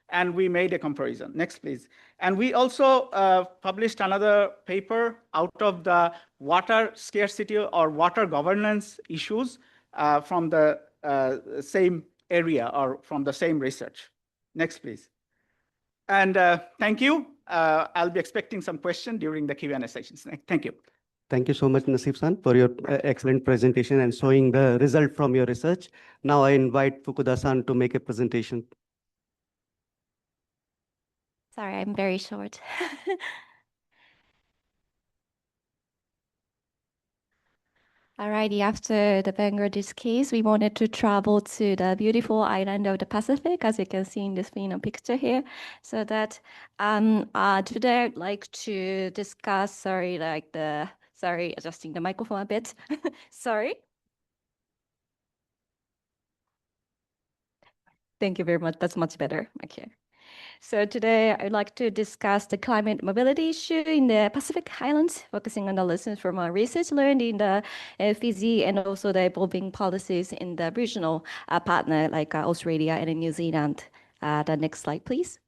Speaker 10: And we made a comparison. Next, please. And we also published another paper out of the water scarcity or water governance issues from the same area or from the same research. Next, please. And thank you. I'll be expecting some questions during the Q&A sessions. Thank you.
Speaker 9: Thank you so much, Nassif-san, for your excellent presentation and showing the result from your research. Now I invite Fukuda-san to make a presentation.
Speaker 11: Sorry, I'm very short. Alrighty, after the Bangladesh case, we wanted to travel to the beautiful island of the Pacific, as you can see in this picture here. So that today I'd like to discuss, adjusting the microphone a bit. Sorry. Thank you very much. That's much better. Okay. So today I'd like to discuss the climate mobility issue in the Pacific Islands, focusing on the lessons from our research learned in the Fiji and also the evolving policies in the regional partner like Australia and New Zealand. The next slide, please.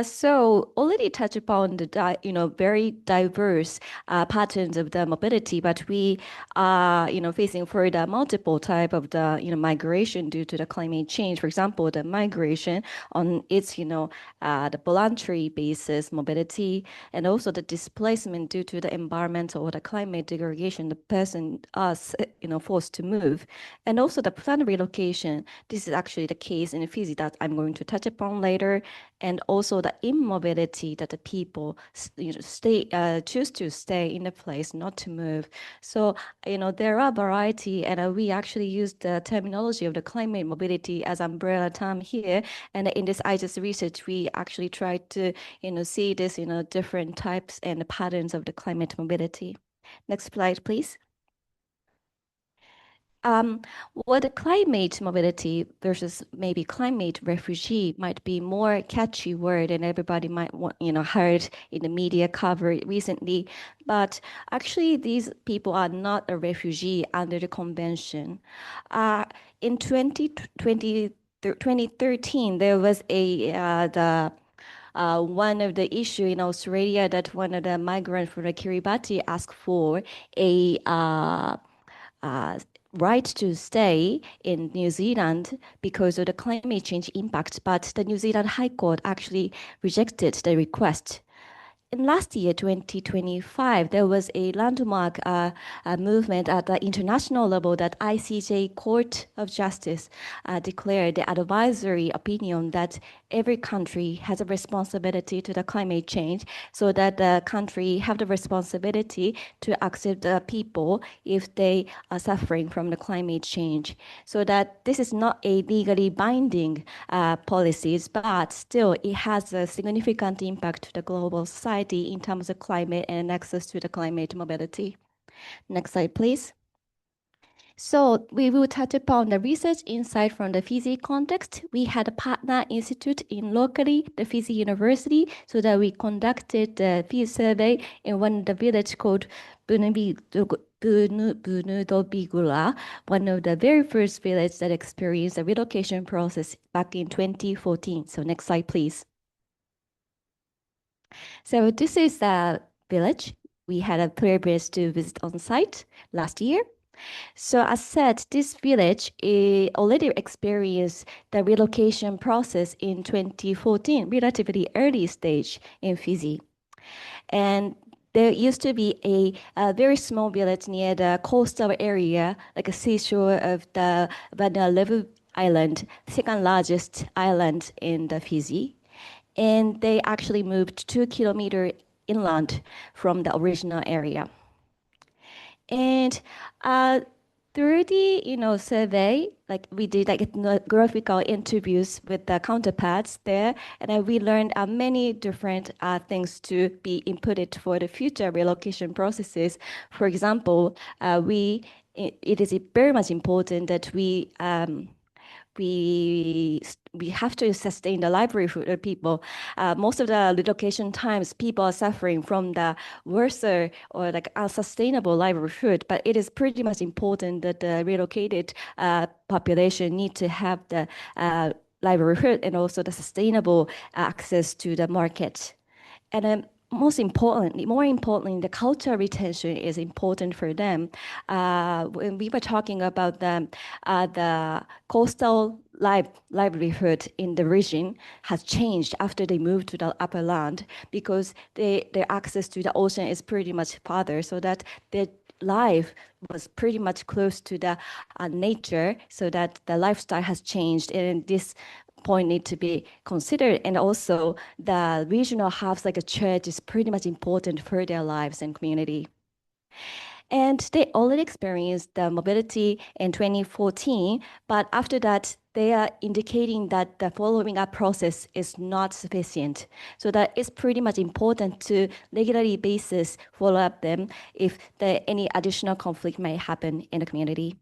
Speaker 11: So already touched upon the very diverse patterns of the mobility, but we are facing further multiple type of the migration due to the climate change. For example, the migration on its the voluntary basis mobility, and also the displacement due to the environmental or the climate degradation, the person forced to move, and also the planned relocation. This is actually the case in Fiji that I'm going to touch upon later. And also the immobility that the people choose to stay in the place, not to move. So there are variety, and we actually use the terminology of the climate mobility as umbrella term here. And in this IGES research, we actually try to see this different types and patterns of the climate mobility. Next slide, please. What the climate mobility versus maybe climate refugee might be more catchy word, and everybody might want, heard in the media cover recently. But actually, these people are not a refugee under the convention. In 2013, there was one of the issue in Australia that one of the migrants from the Kiribati asked for a right to stay in New Zealand because of the climate change impact, but the New Zealand High Court actually rejected the request. In last year, 2025, there was a landmark movement at the international level that ICJ Court of Justice declared the advisory opinion that every country has a responsibility to the climate change, so that the country have the responsibility to accept the people if they are suffering from the climate change. So that this is not a legally binding policies, but still it has a significant impact to the global society in terms of climate and access to the climate mobility. Next slide, please. So we will touch upon the research insight from the Fiji context. We had a partner institute in locally, the Fiji University, so that we conducted the field survey in one of the village called Bunudobigula, one of the very first villages that experienced the relocation process back in 2014. So next slide, please. So this is a village. We had a privilege to visit on site last year. So as said, this village already experienced the relocation process in 2014, relatively early stage in Fiji. And there used to be a very small village near the coastal area, like a seashore of the Vanuatu Island, second largest island in the Fiji. And they actually moved 2 kilometers inland from the original area. And through the survey, like we did graphical interviews with the counterparts there, and we learned many different things to be inputted for the future relocation processes. For example, it is very much important that we have to sustain the livelihood of people. Most of the relocation times, people are suffering from the worse or like unsustainable livelihood, but it is pretty much important that the relocated population need to have the livelihood and also the sustainable access to the market. And then more importantly, the cultural retention is important for them. When we were talking about the coastal livelihood in the region has changed after they moved to the upper land, because their access to the ocean is pretty much farther, so that their life was pretty much close to the nature, so that the lifestyle has changed, and this point need to be considered. And also the regional hubs like a church is pretty much important for their lives and community. And they already experienced the mobility in 2014, but after that, they are indicating that the following up process is not sufficient. So that it's pretty much important to regularly basis follow up them if any additional conflict may happen in the community.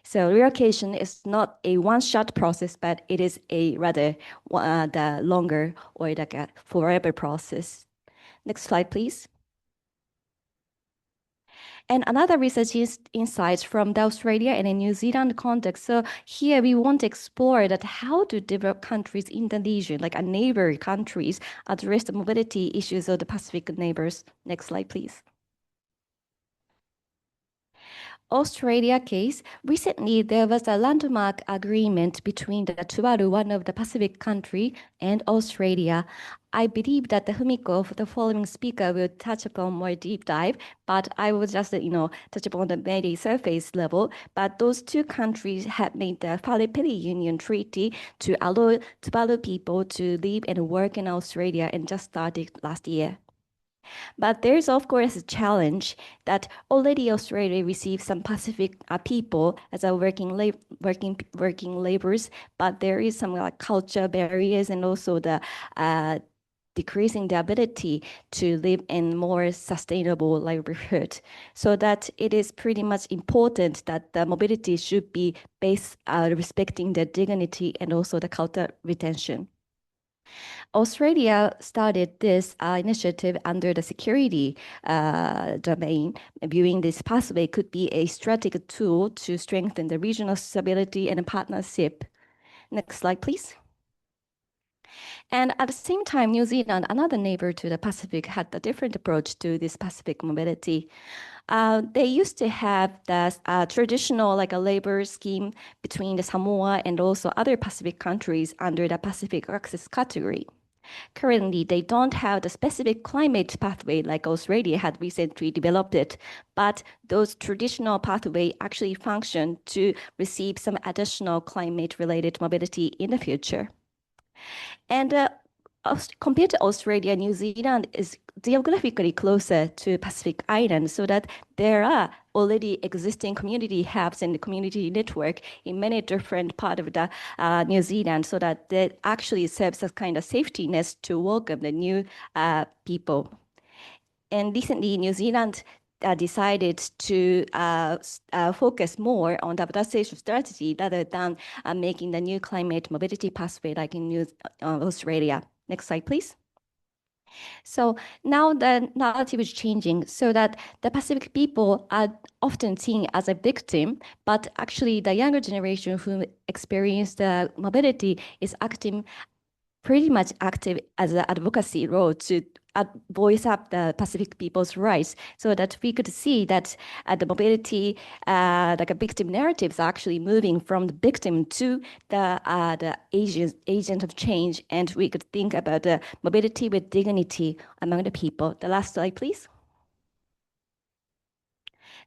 Speaker 11: So relocation is not a one-shot process, but it is a rather the longer or like a forever process. Next slide, please. And another research insights from the Australia and the New Zealand context. So here we want to explore that how do developed countries in the region, like neighbor countries, address the mobility issues of the Pacific neighbors. Next slide, please. Australia case, recently there was a landmark agreement between the Tuvalu, one of the Pacific country, and Australia. I believe that the Fumiko, the following speaker, will touch upon more deep dive, but I will just, touch upon the very surface level. But those two countries have made the Whalepili Union Treaty to allow Tuvalu people to live and work in Australia, and just started last year. But there's, of course, a challenge that already Australia received some Pacific people as a working laborers, but there is some culture barriers and also the decreasing the ability to live in more sustainable livelihood. So that it is pretty much important that the mobility should be based respecting the dignity and also the cultural retention. Australia started this initiative under the security domain, viewing this pathway could be a strategic tool to strengthen the regional stability and partnership. Next slide, please. And at the same time, New Zealand, another neighbor to the Pacific, had a different approach to this Pacific mobility. They used to have the traditional like a labor scheme between the Samoa and also other Pacific countries under the Pacific Access category. Currently, they don't have the specific climate pathway like Australia had recently developed it, but those traditional pathways actually function to receive some additional climate-related mobility in the future. And compared to Australia, New Zealand is geographically closer to Pacific Islands, so that there are already existing community hubs and the community network in many different parts of the New Zealand, so that it actually serves as kind of safety net to welcome the new people. And recently, New Zealand decided to focus more on the adaptation strategy rather than making the new climate mobility pathway like in Australia. Next slide, please. So now the narrative is changing so that the Pacific people are often seen as a victim, but actually the younger generation who experience the mobility is acting pretty much active as an advocacy role to voice up the Pacific people's rights, so that we could see that the mobility, like a victim narratives, are actually moving from the victim to the agent of change, and we could think about the mobility with dignity among the people. The last slide, please.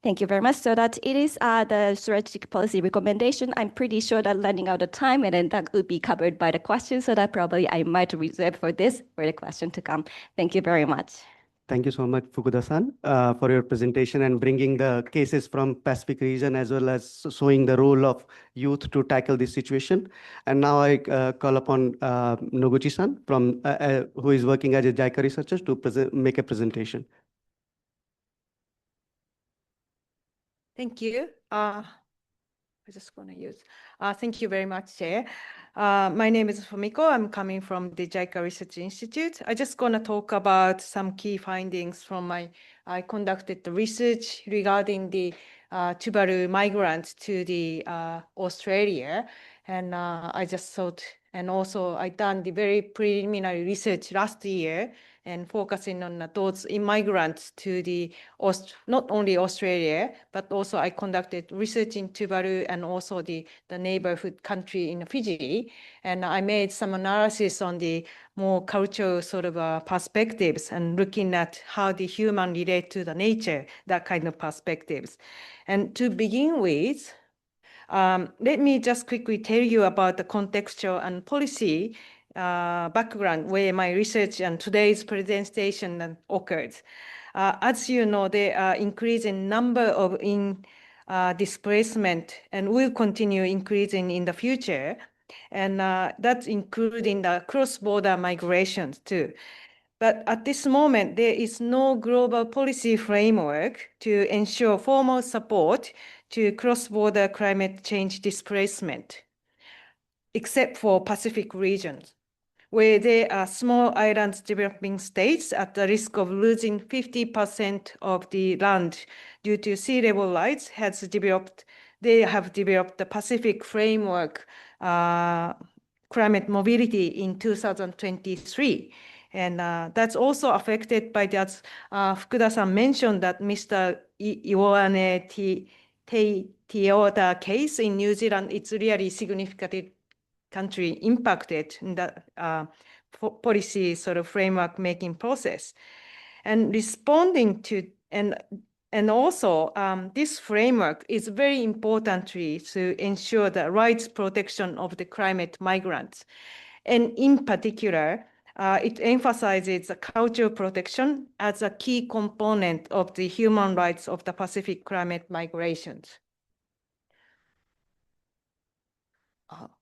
Speaker 11: Thank you very much. So that it is the strategic policy recommendation. I'm pretty sure that running out of time, and then that would be covered by the questions. So that probably I might reserve for the question to come. Thank you very much.
Speaker 9: Thank you so much, Fukuda-san, for your presentation and bringing the cases from Pacific region as well as showing the role of youth to tackle this situation. And now I call upon Noguchi-san, from who is working as a JICA researcher, to make a presentation.
Speaker 12: Thank you. I'm just going to use. Thank you very much, Chair. My name is Fumiko. I'm coming from the JICA Research Institute. I'm just going to talk about some key findings from I conducted the research regarding the Tuvalu migrants to the Australia. And I just thought, and also I done the very preliminary research last year and focusing on those immigrants to the not only Australia, but also I conducted research in Tuvalu and also the neighborhood country in Fiji. And I made some analysis on the more cultural sort of perspectives and looking at how the human relate to the nature, that kind of perspectives. And to begin with, let me just quickly tell you about the contextual and policy background where my research and today's presentation occurred. As you know, there are increasing number of displacement and will continue increasing in the future. And that's including the cross-border migrations too. But at this moment, there is no global policy framework to ensure formal support to cross-border climate change displacement, except for Pacific regions, where there are small islands developing states at the risk of losing 50% of the land due to sea level rise they have developed the Pacific Framework Climate Mobility in 2023. And that's also affected by that. Fukuda-san mentioned that Mr. Ioane Teota case in New Zealand, it's really significant country impacted in the policy sort of framework making process. And responding to, and also this framework is very important to ensure the rights protection of the climate migrants. And in particular, it emphasizes the cultural protection as a key component of the human rights of the Pacific climate migrations.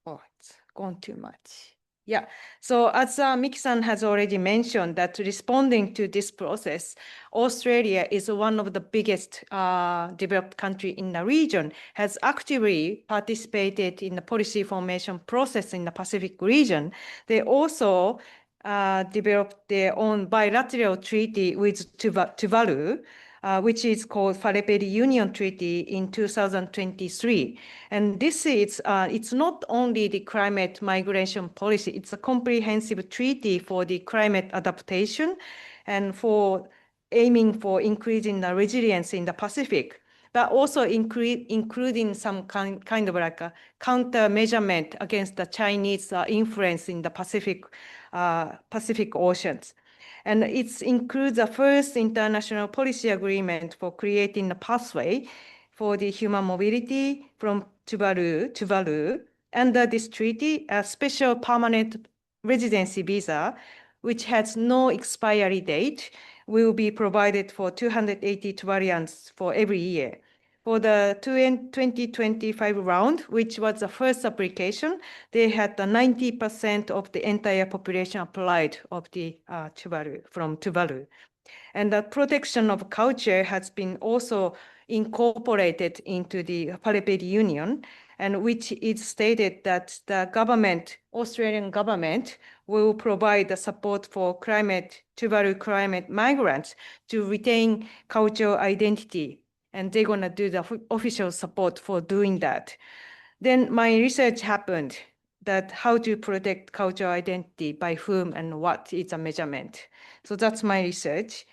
Speaker 12: Oh, it's gone too much. Yeah, so as Miki-san has already mentioned, that responding to this process, Australia is one of the biggest developed country in the region, has actively participated in the policy formation process in the Pacific region. They also developed their own bilateral treaty with Tuvalu, which is called Farepedi Union Treaty in 2023. And this is, it's not only the climate migration policy, it's a comprehensive treaty for the climate adaptation and for aiming for increasing the resilience in the Pacific, but also including some kind of like a counter measurement against the Chinese influence in the Pacific Oceans. And it includes the first international policy agreement for creating a pathway for the human mobility from Tuvalu. Under this treaty, a special permanent residency visa, which has no expiry date, will be provided for 280 Tuvalians for every year. For the 2025 round, which was the first application, they had 90% of the entire population applied of the from Tuvalu. And the protection of culture has been also incorporated into the Farepedi Union, and which is stated that the government, Australian government, will provide the support for Tuvalu climate migrants to retain cultural identity. And they're gonna do the official support for doing that. Then my research happened that how to protect cultural identity, by whom and what is a measurement. So that's my research.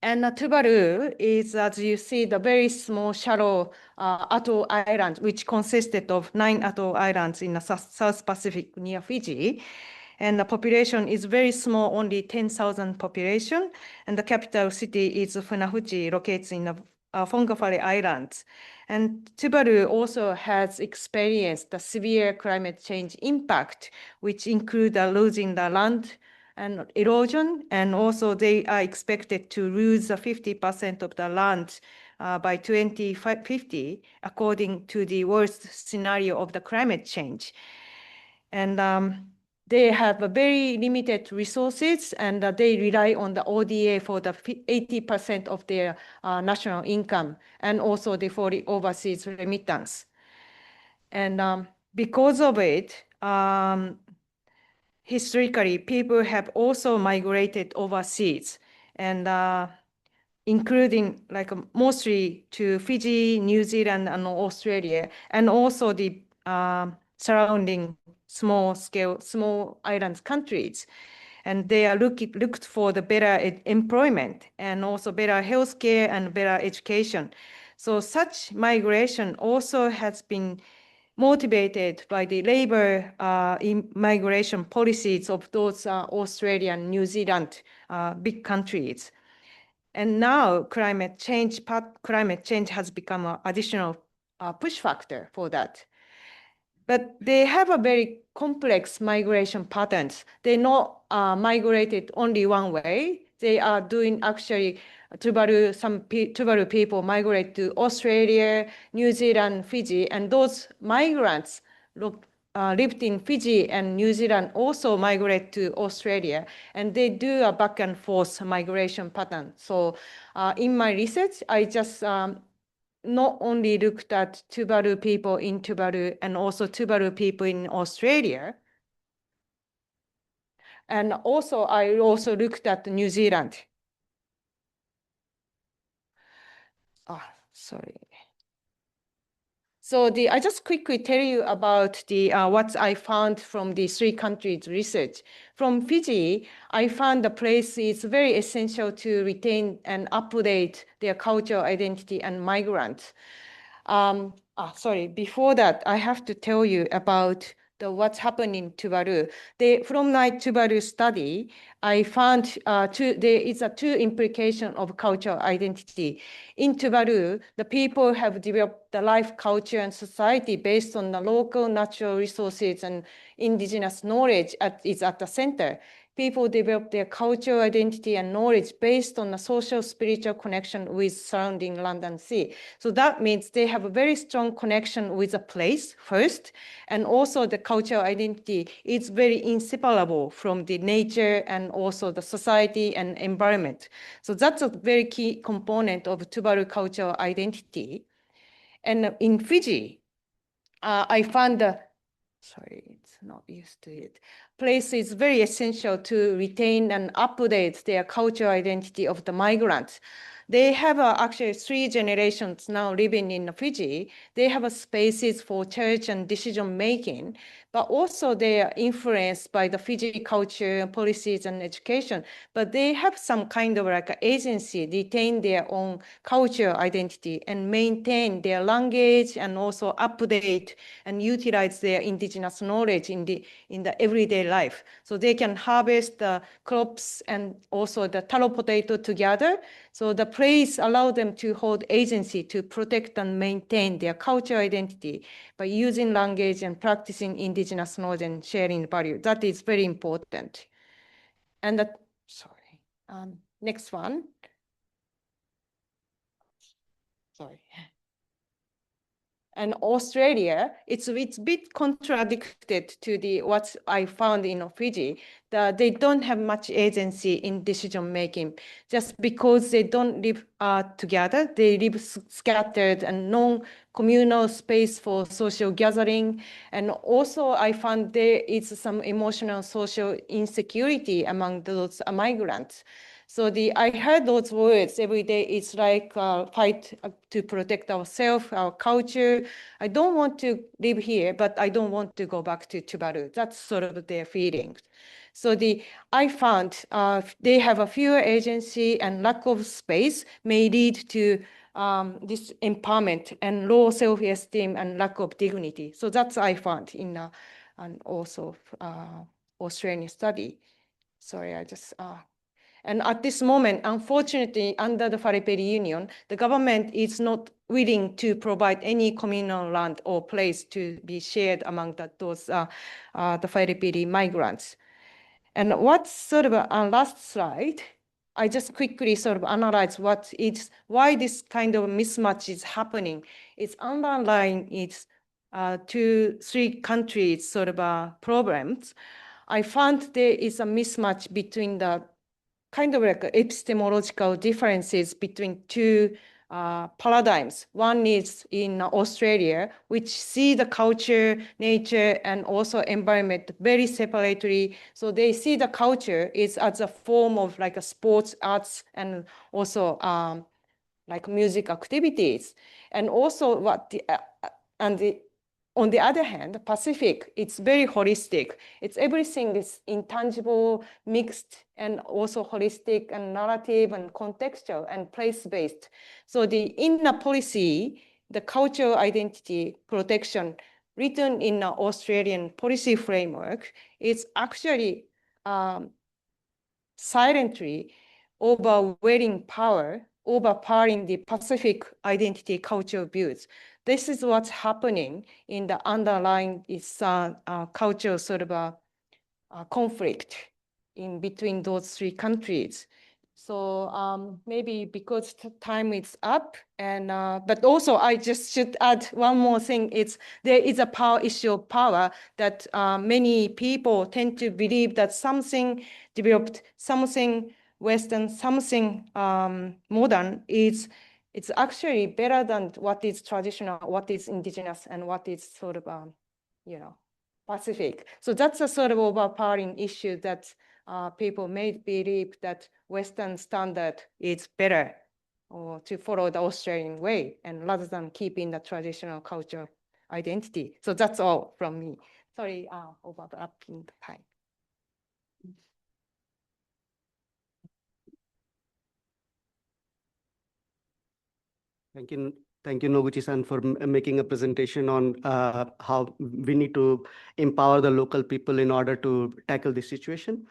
Speaker 12: And Tuvalu is, as you see, the very small shallow atoll island, which consisted of 9 atoll islands in the South Pacific near Fiji. And the population is very small, only 10,000 population. And the capital city is Funafuti, located in the Whangawhare Islands. And Tuvalu also has experienced the severe climate change impact, which include losing the land and erosion. And also they are expected to lose 50% of the land by 2050, according to the worst scenario of the climate change. And they have a very limited resources, and they rely on the ODA for the 80% of their national income, and also for the overseas remittance. And because of it, historically, people have also migrated overseas, and including like mostly to Fiji, New Zealand, and Australia, and also the surrounding small island countries. And they are looked for the better employment and also better healthcare and better education. So such migration also has been motivated by the labor migration policies of those Australian, New Zealand big countries. And now climate change has become an additional push factor for that. But they have a very complex migration patterns. They're not migrated only one way. They are doing actually some Tuvalu people migrate to Australia, New Zealand, Fiji, and those migrants lived in Fiji and New Zealand also migrate to Australia, and they do a back and forth migration pattern. So in my research, I just not only looked at Tuvalu people in Tuvalu and also Tuvalu people in Australia. And also, I also looked at New Zealand. Sorry. So I just quickly tell you about what I found from the 3 countries research. From Fiji, I found the place is very essential to retain and update their cultural identity and migrants. Sorry, before that, I have to tell you about what's happening in Tuvalu. From my Tuvalu study, I found there is a 2 implication of cultural identity. In Tuvalu, the people have developed the life, culture, and society based on the local natural resources and indigenous knowledge is at the center. people develop their cultural identity and knowledge based on a social spiritual connection with surrounding land and sea. So that means they have a very strong connection with a place first, and also the cultural identity is very inseparable from the nature and also the society and environment. So that's a very key component of Tuvalu cultural identity. And in Fiji, I found sorry, it's not used to it. Place is very essential to retain and update their cultural identity of the migrants. They have actually 3 generations now living in Fiji. They have spaces for church and decision making, but also they are influenced by the Fiji culture, policies, and education. But they have some kind of like agency, retain their own cultural identity and maintain their language and also update and utilize their indigenous knowledge in the everyday life. So they can harvest the crops and also the taro potato together. So the place allow them to hold agency to protect and maintain their cultural identity by using language and practicing indigenous knowledge and sharing value. That is very important. And next one. Sorry. And Australia, it's a bit contradicted to what I found in Fiji, that they don't have much agency in decision making. Just because they don't live together, they live scattered and non-communal space for social gathering. And also I found there is some emotional social insecurity among those migrants. So I heard those words every day. It's like fight to protect ourselves, our culture. I don't want to live here, but I don't want to go back to Tuvalu. That's sort of their feelings. So I found they have a fewer agency and lack of space may lead to this empowerment and low self-esteem and lack of dignity. So that's I found in and also Australian study. Sorry, I just. And at this moment, unfortunately, under the Whareperi Union, the government is not willing to provide any communal land or place to be shared among those the Whareperi migrants. And what's sort of last slide, I just quickly sort of analyze why this kind of mismatch is happening. It's underlying its 2-3 countries sort of problems. I found there is a mismatch between the kind of like epistemological differences between 2 paradigms. One is in Australia, which see the culture, nature, and also environment very separately. So they see the culture is as a form of like a sports, arts, and also like music activities. And also on the other hand, Pacific, it's very holistic. Everything is intangible, mixed, and also holistic and narrative and contextual and place-based. So in the policy, the cultural identity protection written in the Australian policy framework is actually silently overwhelming power, overpowering the Pacific identity cultural views. This is what's happening in the underlying cultural sort of a conflict in between those 3 countries. So maybe because time is up, and but also I just should add one more thing. There is a power issue of power that many people tend to believe that something developed, something Western, something modern it's actually better than what is traditional, what is indigenous, and what is sort of Pacific. So that's a sort of overpowering issue that people may believe that Western standard is better or to follow the Australian way, and rather than keeping the traditional cultural identity. So that's all from me. Sorry, overlapping the time.
Speaker 9: Thank you, Noguchi-san, for making a presentation on how we need to empower the local people in order to tackle this situation.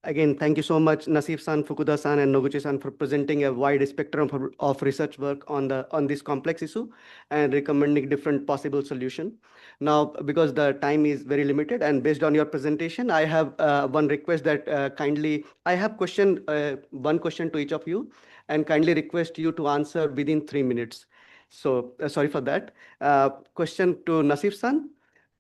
Speaker 9: Again, thank you so much, Nasif-san, Fukuda-san, and Noguchi-san for presenting a wide spectrum of research work on this complex issue and recommending different possible solutions. Now, because the time is very limited and based on your presentation, I have one request that I have one question to each of you and kindly request you to answer within 3 minutes. So sorry for that. Question to Nasif-san.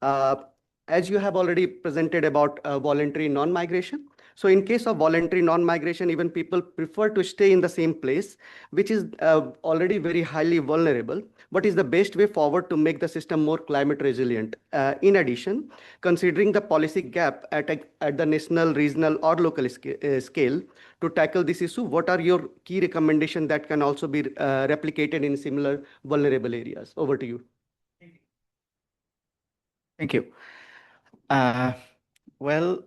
Speaker 9: As you have already presented about voluntary non-migration, so in case of voluntary non-migration, even people prefer to stay in the same place, which is already very highly vulnerable. What is the best way forward to make the system more climate resilient? In addition, considering the policy gap at the national, regional, or local scale to tackle this issue, what are your key recommendations that can also be replicated in similar vulnerable areas? Over to you.
Speaker 10: Thank you. Well,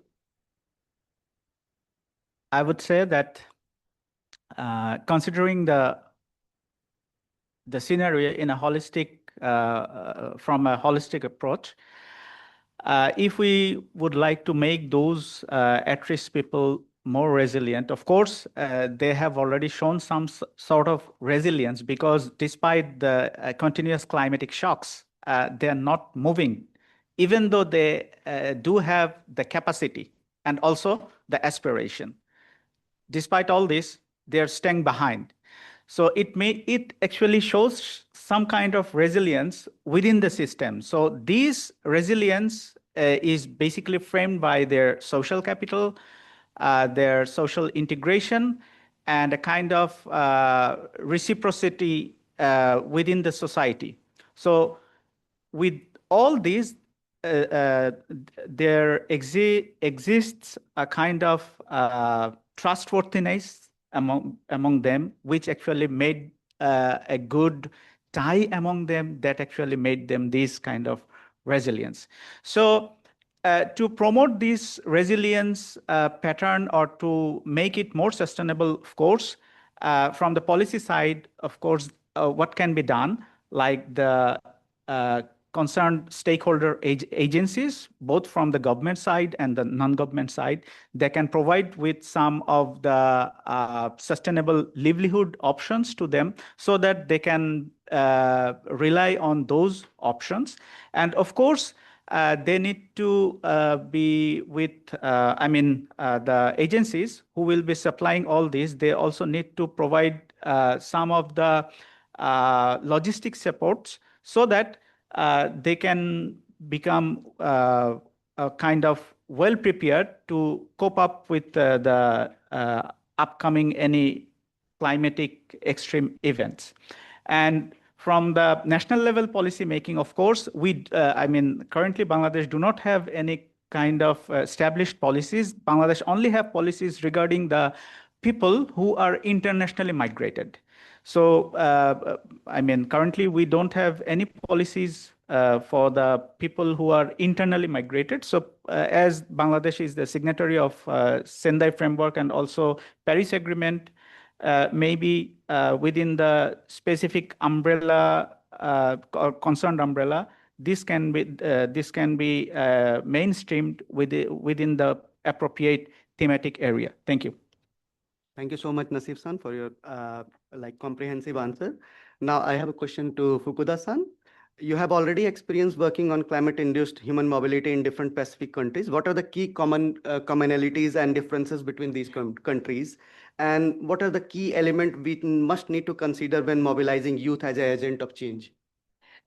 Speaker 10: I would say that considering the scenario in a holistic, from a holistic approach, if we would like to make those at-risk people more resilient, of course, they have already shown some sort of resilience because despite the continuous climatic shocks, they are not moving, even though they do have the capacity and also the aspiration. Despite all this, they are staying behind. So it actually shows some kind of resilience within the system. So this resilience is basically framed by their social capital, their social integration, and a kind of reciprocity within the society. So with all these, there exists a kind of trustworthiness among them, which actually made a good tie among them that actually made them this kind of resilience. So to promote this resilience pattern or to make it more sustainable, of course, from the policy side, of course, what can be done, like the concerned stakeholder agencies, both from the government side and the non-government side, they can provide with some of the sustainable livelihood options to them so that they can rely on those options. And of course, they need to be with, the agencies who will be supplying all this, they also need to provide some of the logistic supports so that they can become a kind of well prepared to cope up with the upcoming any climatic extreme events. And from the national level policy making, of course, currently Bangladesh do not have any kind of established policies. Bangladesh only have policies regarding the people who are internationally migrated. So, currently we don't have any policies for the people who are internally migrated. So, as Bangladesh is the signatory of Sendai Framework and also Paris Agreement, maybe within the specific umbrella or concerned umbrella, this can be mainstreamed within the appropriate thematic area. Thank you.
Speaker 9: Thank you so much, Nasif-san, for your comprehensive answer. Now I have a question to Fukuda-san. You have already experienced working on climate-induced human mobility in different Pacific countries. What are the key commonalities and differences between these countries? And what are the key elements we must need to consider when mobilizing youth as an agent of change?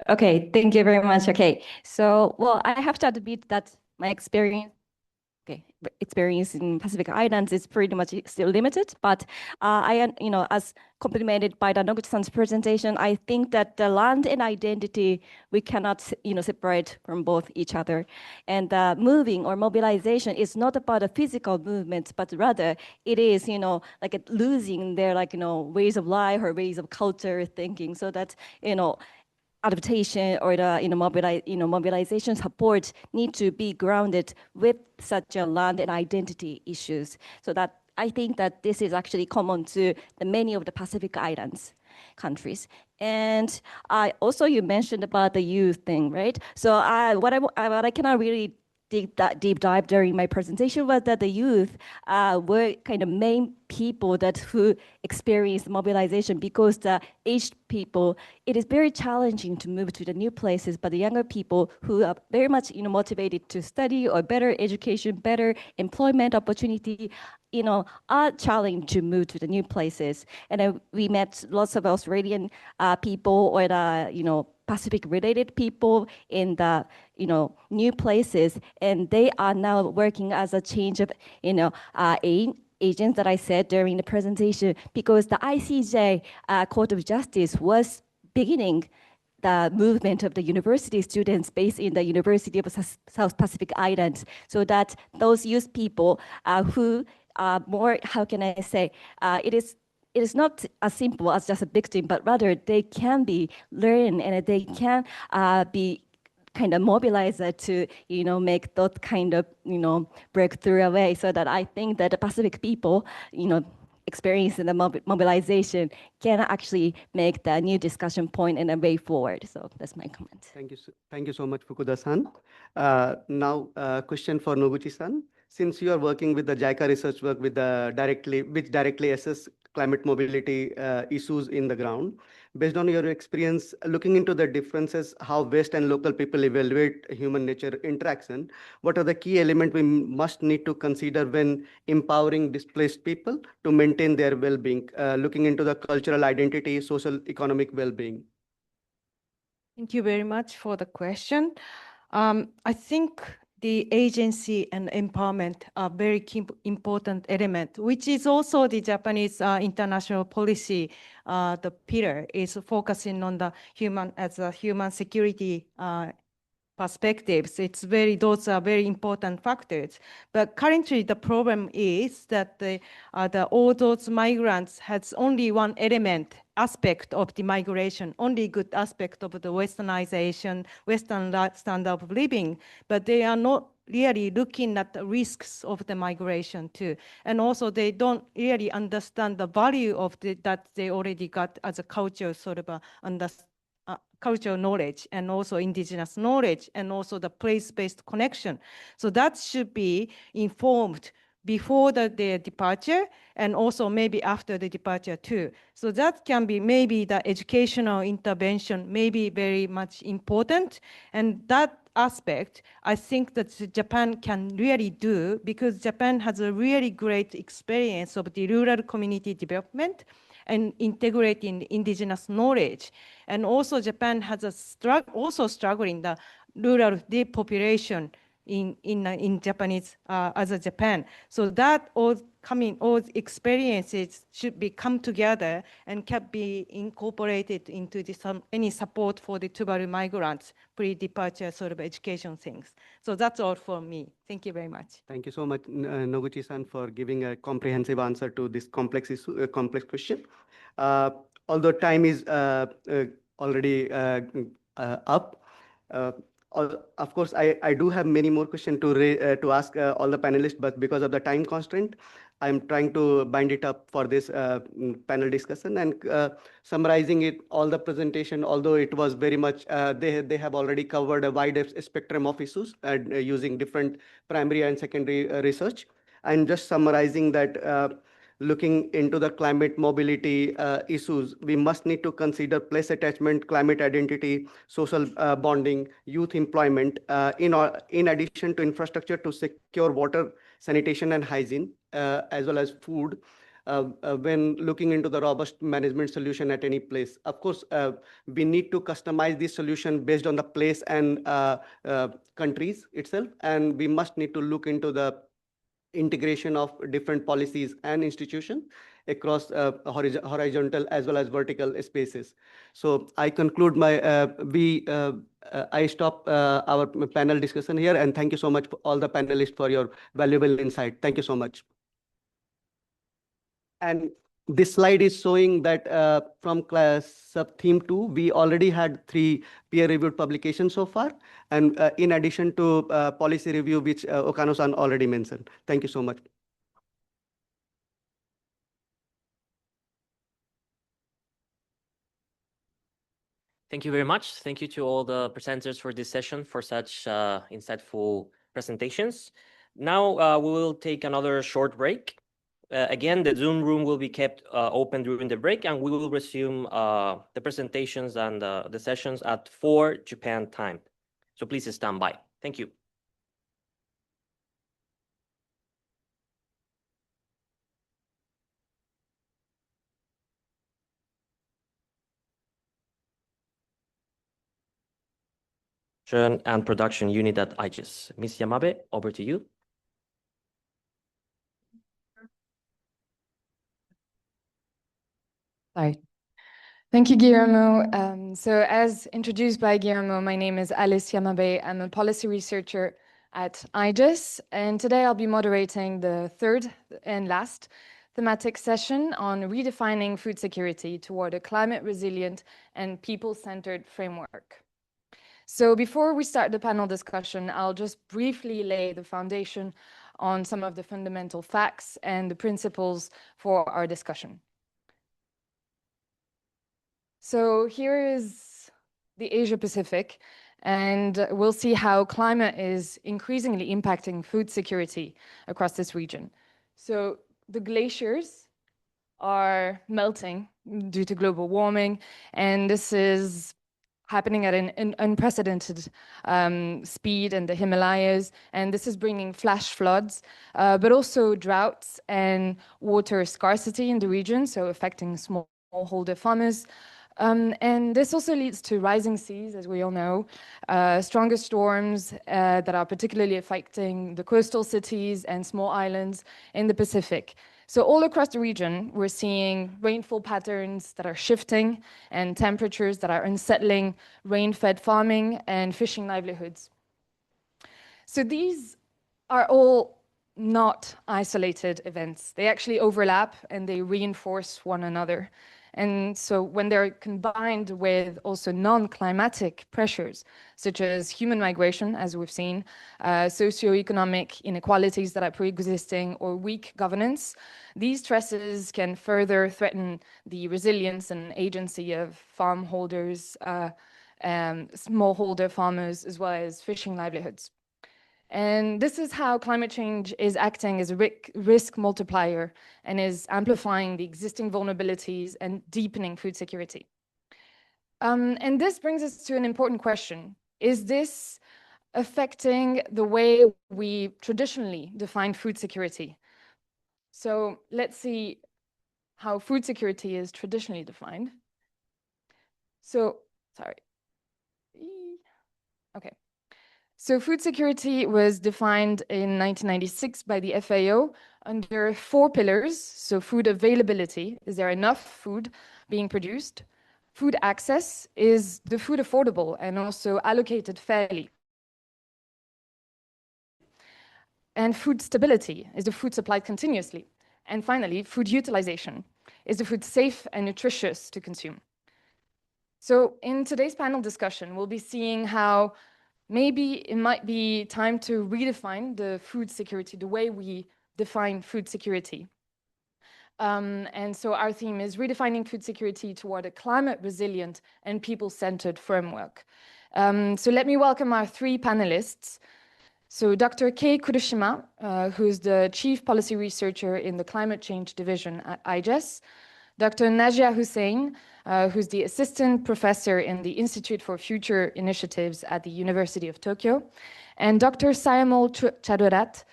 Speaker 11: Okay, thank you very much. Okay, so, well, I have to admit that my experience in Pacific Islands is pretty much still limited, but as complemented by the Noguchi-san's presentation, I think that the land and identity, we cannot, separate from both each other. And moving or mobilization is not about a physical movement, but rather it is, like losing their, ways of life or ways of culture thinking, so that, adaptation or the mobilization support need to be grounded with such a land and identity issues. So that I think that this is actually common to many of the Pacific Islands countries. And also you mentioned about the youth thing, right? So what I cannot really deep dive during my presentation was that the youth were kind of main people who experience mobilization, because the aged people, it is very challenging to move to the new places, but the younger people who are very much motivated to study or better education, better employment opportunity, are challenged to move to the new places. And we met lots of Australian people or the Pacific-related people in the new places, and they are now working as a change of agents that I said during the presentation, because the ICJ Court of Justice was beginning the movement of the university students based in the University of South Pacific Islands, so that those youth people who are more, how can I say, it is not as simple as just a victim, but rather they can be learn and they can be kind of mobilized to make that kind of breakthrough away. So that I think that the Pacific people experience in the mobilization can actually make the new discussion point and a way forward. So that's my comment.
Speaker 9: Thank you so much, Fukuda-san. Now, question for Noguchi-san. Since you are working with the JICA research work which directly assess climate mobility issues in the ground, based on your experience looking into the differences, how West and local people evaluate human nature interaction, what are the key elements we must need to consider when empowering displaced people to maintain their well-being, looking into the cultural identity, social, economic well-being?
Speaker 12: Thank you very much for the question. I think the agency and empowerment are very important element, which is also the Japanese international policy. The pillar is focusing on the human security perspectives. Those are very important factors. But currently the problem is that all those migrants has only one aspect of the migration, only good aspect of the westernization, Western standard of living, but they are not really looking at the risks of the migration too. And also they don't really understand the value of that they already got as a culture, sort of cultural knowledge, and also indigenous knowledge, and also the place-based connection. So that should be informed before their departure, and also maybe after the departure too. So that can be maybe the educational intervention may be very much important. And that aspect, I think that Japan can really do, because Japan has a really great experience of the rural community development and integrating indigenous knowledge. And also Japan has also struggling the rural depopulation in Japanese as a Japan. So that all experiences should be come together and can be incorporated into any support for the Tuvalu migrants, pre-departure sort of education things. So that's all for me. Thank you very much.
Speaker 9: Thank you so much, Noguchi-san, for giving a comprehensive answer to this complex issue, complex question. Although time is already up, of course, I do have many more questions to ask all the panelists, but because of the time constraint, I'm trying to bind it up for this panel discussion and summarizing it, all the presentation, although it was very much, they have already covered a wide spectrum of issues using different primary and secondary research. I'm just summarizing that looking into the climate mobility issues, we must need to consider place attachment, climate identity, social bonding, youth employment, in addition to infrastructure to secure water, sanitation and hygiene, as well as food, when looking into the robust management solution at any place. Of course, we need to customize this solution based on the place and countries itself, and we must need to look into the integration of different policies and institutions across horizontal as well as vertical spaces. So I conclude I stop our panel discussion here, and thank you so much for all the panelists for your valuable insight. Thank you so much. And this slide is showing that from class sub-theme 2, we already had 3 peer-reviewed publications so far, and in addition to policy review, which Okano-san already mentioned. Thank you so much.
Speaker 1: Thank you very much. Thank you to all the presenters for this session for such insightful presentations. Now we will take another short break. Again, the Zoom room will be kept open during the break, and we will resume the presentations and the sessions at 4 Japan time. So please stand by. Thank you. And production unit at IGES. Ms. Yamabe, over to you.
Speaker 13: Hi. Thank you, Guillermo. So as introduced by Guillermo, my name is Alice Yamabe. I'm a policy researcher at IGES, and today I'll be moderating the third and last thematic session on redefining food security toward a climate resilient and people-centered framework. So before we start the panel discussion, I'll just briefly lay the foundation on some of the fundamental facts and the principles for our discussion. So here is the Asia Pacific, and we'll see how climate is increasingly impacting food security across this region. So the glaciers are melting due to global warming, and this is happening at an unprecedented speed in the Himalayas, and this is bringing flash floods, but also droughts and water scarcity in the region, so affecting smallholder farmers. And this also leads to rising seas, as we all know, stronger storms that are particularly affecting the coastal cities and small islands in the Pacific. So all across the region, we're seeing rainfall patterns that are shifting and temperatures that are unsettling rain-fed farming and fishing livelihoods. So these are all not isolated events. They actually overlap and they reinforce one another. And so when they're combined with also non-climatic pressures, such as human migration, as we've seen, socioeconomic inequalities that are pre-existing, or weak governance, these stresses can further threaten the resilience and agency of farm holders, smallholder farmers, as well as fishing livelihoods. And this is how climate change is acting as a risk multiplier and is amplifying the existing vulnerabilities and deepening food security. And this brings us to an important question. Is this affecting the way we traditionally define food security? So let's see how food security is traditionally defined. So, sorry. Okay. So food security was defined in 1996 by the FAO under 4 pillars. So food availability, is there enough food being produced? Food access, is the food affordable and also allocated fairly? And food stability, is the food supplied continuously? And finally, food utilization, is the food safe and nutritious to consume? So in today's panel discussion, we'll be seeing how maybe it might be time to redefine the food security, the way we define food security. And so our theme is redefining food security toward a climate resilient and people-centered framework. So let me welcome our 3 panelists. So Dr. Kei Kurushima, who's the Chief Policy Researcher in the Climate Change Division at IGES. Dr. Najia Hussain, who's the Assistant Professor in the Institute for Future Initiatives at the University of Tokyo. And Dr. Sayamol Chadorat,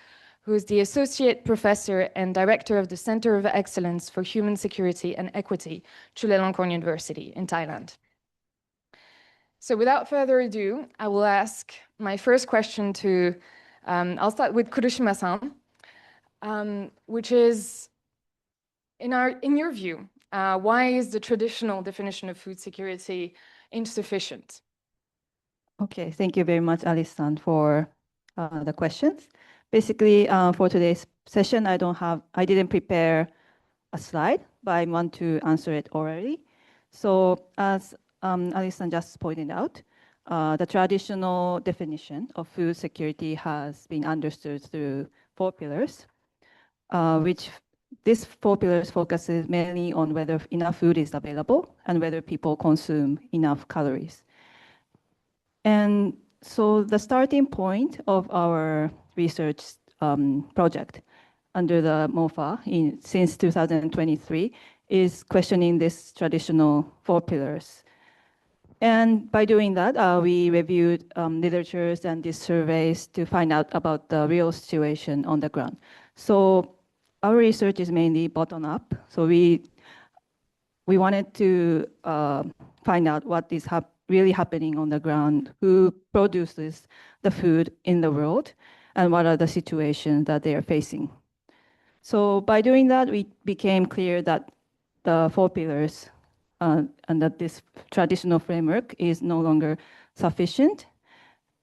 Speaker 13: who is the Associate Professor and Director of the Center of Excellence for Human Security and Equity, Chulalongkorn University in Thailand. So without further ado, I will ask my first question to, I'll start with Kurushima-san, which is, in your view, why is the traditional definition of food security insufficient?
Speaker 14: Okay, thank you very much, Alice-san, for the questions. Basically, for today's session, I didn't prepare a slide, but I want to answer it orally. So as Alice-san just pointed out, the traditional definition of food security has been understood through 4 pillars, which this 4 pillars focuses mainly on whether enough food is available and whether people consume enough calories. And So the starting point of our research project under the MOFA since 2023 is questioning this traditional 4 pillars. And by doing that, we reviewed literatures and these surveys to find out about the real situation on the ground. So our research is mainly bottom up. So we wanted to find out what is really happening on the ground, who produces the food in the world, and what are the situations that they are facing. So by doing that, we became clear that the 4 pillars and that this traditional framework is no longer sufficient,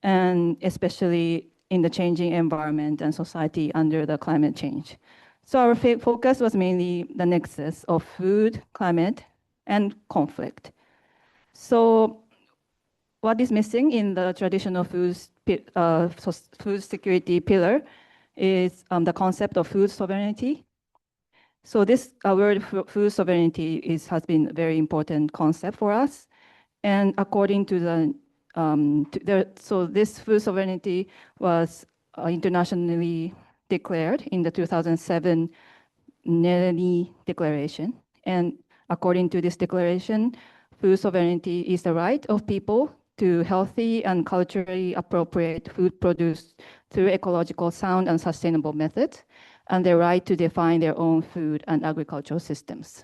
Speaker 14: and especially in the changing environment and society under the climate change. So our focus was mainly the nexus of food, climate, and conflict. So what is missing in the traditional food security pillar is the concept of food sovereignty. So this word food sovereignty has been a very important concept for us. And according to so this food sovereignty was internationally declared in the 2007 Nelly Declaration. And according to this declaration, food sovereignty is the right of people to healthy and culturally appropriate food produced through ecological sound and sustainable methods, and their right to define their own food and agricultural systems.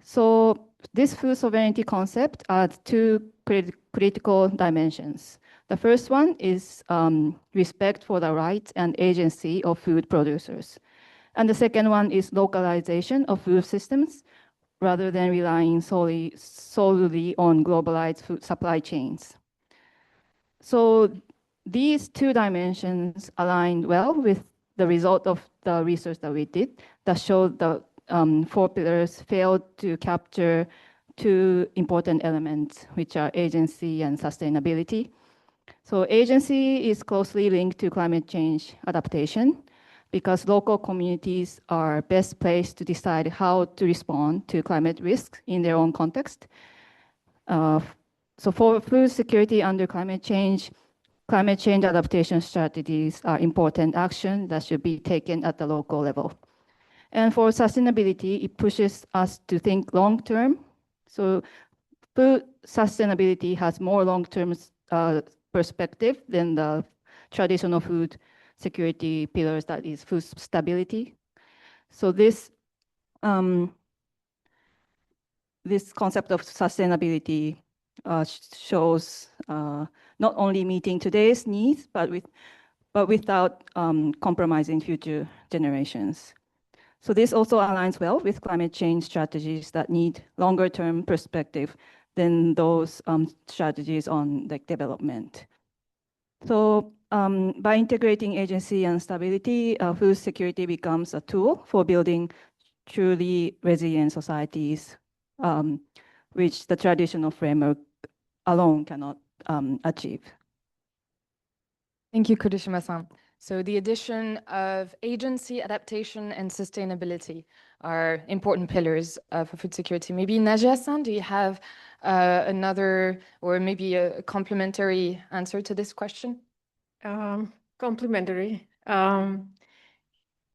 Speaker 14: So this food sovereignty concept adds 2 critical dimensions. The first one is respect for the rights and agency of food producers. And the second one is localization of food systems rather than relying solely on globalized food supply chains. So these 2 dimensions aligned well with the result of the research that we did that showed the 4 pillars failed to capture 2 important elements, which are agency and sustainability. So agency is closely linked to climate change adaptation because local communities are best placed to decide how to respond to climate risks in their own context. So for food security under climate change adaptation strategies are important action that should be taken at the local level. And for sustainability, it pushes us to think long-term. So food sustainability has more long-term perspective than the traditional food security pillars, that is food stability. So this concept of sustainability shows not only meeting today's needs, but without compromising future generations. So this also aligns well with climate change strategies that need longer term perspective than those strategies on like development. So by integrating agency and stability, food security becomes a tool for building truly resilient societies, which the traditional framework alone cannot achieve.
Speaker 13: Thank you, Kurishima-san. So the addition of agency, adaptation, and sustainability are important pillars for food security. Maybe Najia-san, do you have another or maybe a complementary answer to this question?
Speaker 15: Complementary.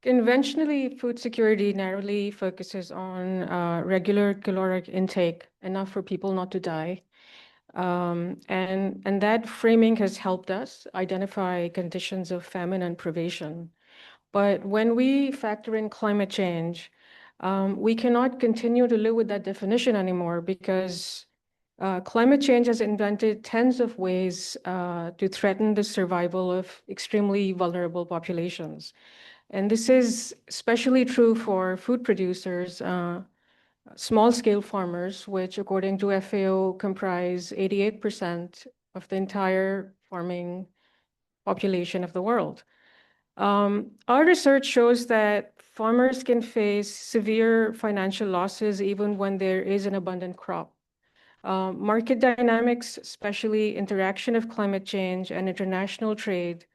Speaker 15: Conventionally, food security narrowly focuses on regular caloric intake, enough for people not to die. And that framing has helped us identify conditions of famine and privation. But when we factor in climate change, we cannot continue to live with that definition anymore because climate change has invented tens of ways to threaten the survival of extremely vulnerable populations. And this is especially true for food producers, small-scale farmers, which according to FAO comprise 88% of the entire farming population of the world. Our research shows that farmers can face severe financial losses even when there is an abundant crop. Market dynamics, especially interaction of climate change and international trade,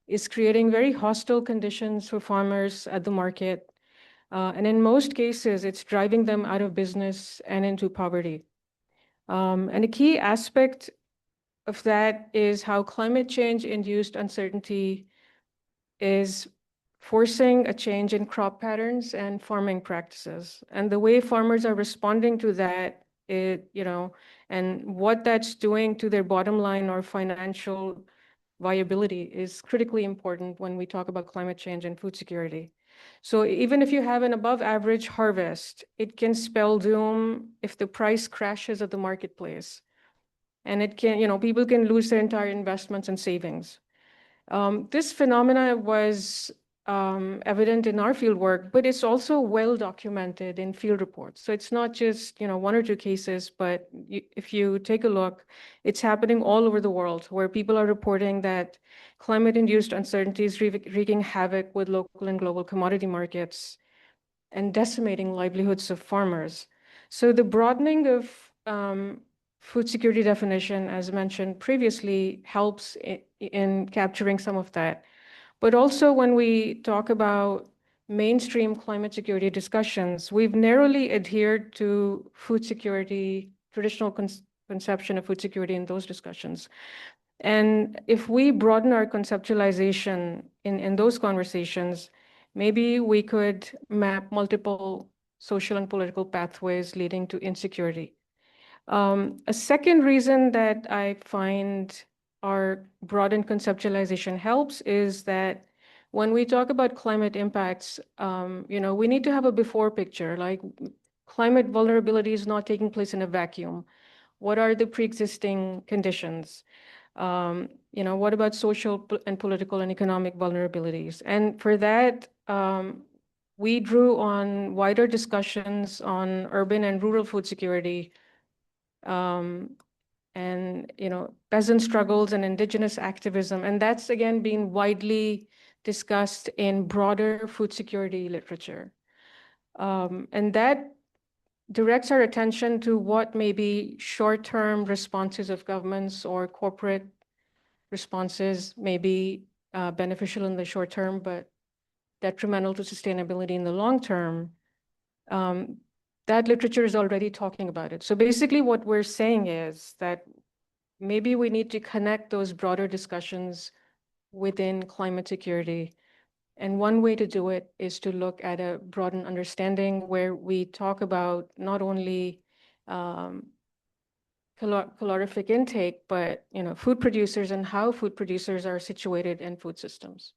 Speaker 15: is creating very hostile conditions for farmers at the market. And in most cases, it's driving them out of business and into poverty. And a key aspect of that is how climate change-induced uncertainty is forcing a change in crop patterns and farming practices. And the way farmers are responding to that, and what that's doing to their bottom line or financial viability is critically important when we talk about climate change and food security. So even if you have an above average harvest, it can spell doom if the price crashes at the marketplace. And it can, people can lose their entire investments and savings. This phenomena was evident in our field work, but it's also well documented in field reports. So it's not just, one or two cases, but if you take a look, it's happening all over the world where people are reporting that climate-induced uncertainty is wreaking havoc with local and global commodity markets and decimating livelihoods of farmers. So the broadening of food security definition, as mentioned previously, helps in capturing some of that. But also when we talk about mainstream climate security discussions, we've narrowly adhered to food security, traditional conception of food security in those discussions. And if we broaden our conceptualization in those conversations, maybe we could map multiple social and political pathways leading to insecurity. A second reason that I find our broadened conceptualization helps is that when we talk about climate impacts, we need to have a before picture, like climate vulnerability is not taking place in a vacuum. What are the pre-existing conditions? What about social and political and economic vulnerabilities? And for that, we drew on wider discussions on urban and rural food security, and peasant struggles and indigenous activism. And that's, again, been widely discussed in broader food security literature. And that directs our attention to what may be short-term responses of governments or corporate responses may be beneficial in the short term, but detrimental to sustainability in the long term. That literature is already talking about it. So basically what we're saying is that maybe we need to connect those broader discussions within climate security. And one way to do it is to look at a broadened understanding where we talk about not only calorific intake, but food producers and how food producers are situated in food systems.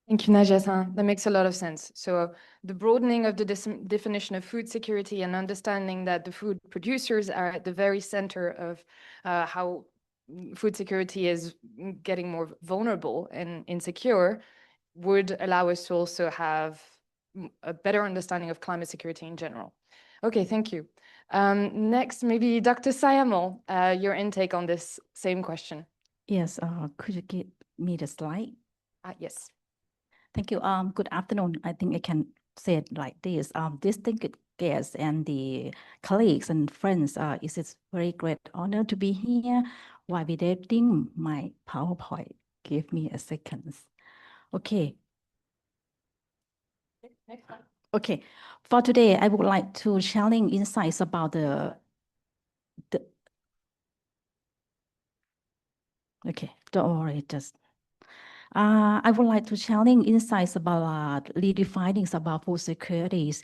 Speaker 13: Thank you, Nadia-san. That makes a lot of sense. So the broadening of the definition of food security and understanding that the food producers are at the very center of how food security is getting more vulnerable and insecure would allow us to also have a better understanding of climate security in general. Okay, thank you. Next, maybe Dr. Sayamo, your intake on this same question.
Speaker 16: Yes, could you give me the slide?
Speaker 13: Yes.
Speaker 16: Thank you. Good afternoon. I think I can say it like this. Distinguished guests and the colleagues and friends, it's a very great honor to be here while validating my PowerPoint. Give me a second. Okay.
Speaker 13: Next one.
Speaker 16: Okay. For today, I would like to sharing insights about okay, don't worry, just I would like to sharing insights about redefining about food securities,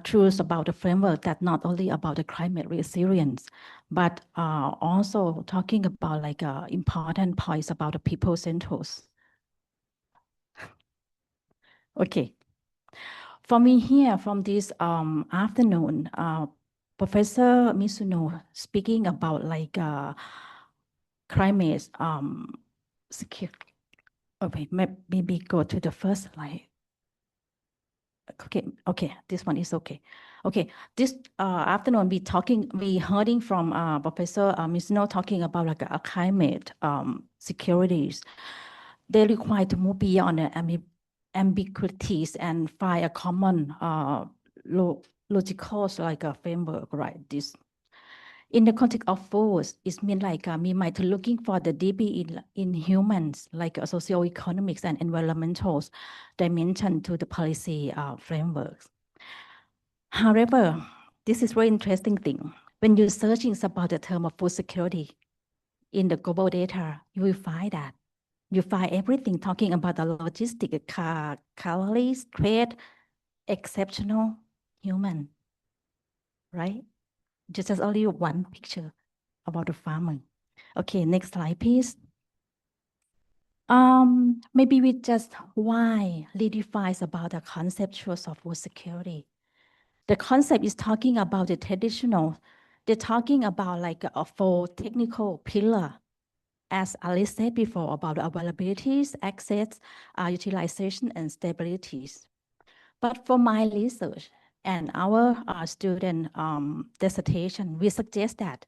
Speaker 16: truths about the framework that not only about the climate resilience, but also talking about like important points about the people centers. Okay. For me here from this afternoon, Professor Mizuno speaking about like climate security. Okay, maybe go to the first slide. Okay, this one is okay. Okay, this afternoon we hearing from Professor Mizuno talking about like a climate securities. They require to move beyond the ambiguities and find a common logical like a framework, right? This. In the context of force, it means like we might looking for the DB in humans, like socioeconomics and environmental dimension to the policy frameworks. However, this is very interesting thing. When you're searching about the term of food security in the global data, you will find that. You find everything talking about the logistic, calories, trade, exceptional, human, right? Just as only one picture about the farmer. Okay, next slide, please. Maybe we just why redefine about the conceptuals of food security. The concept is talking about the traditional. They're talking about like a four technical pillar, as Alice said before, about the availabilities, access, utilization, and stabilities. But for my research and our student dissertation, we suggest that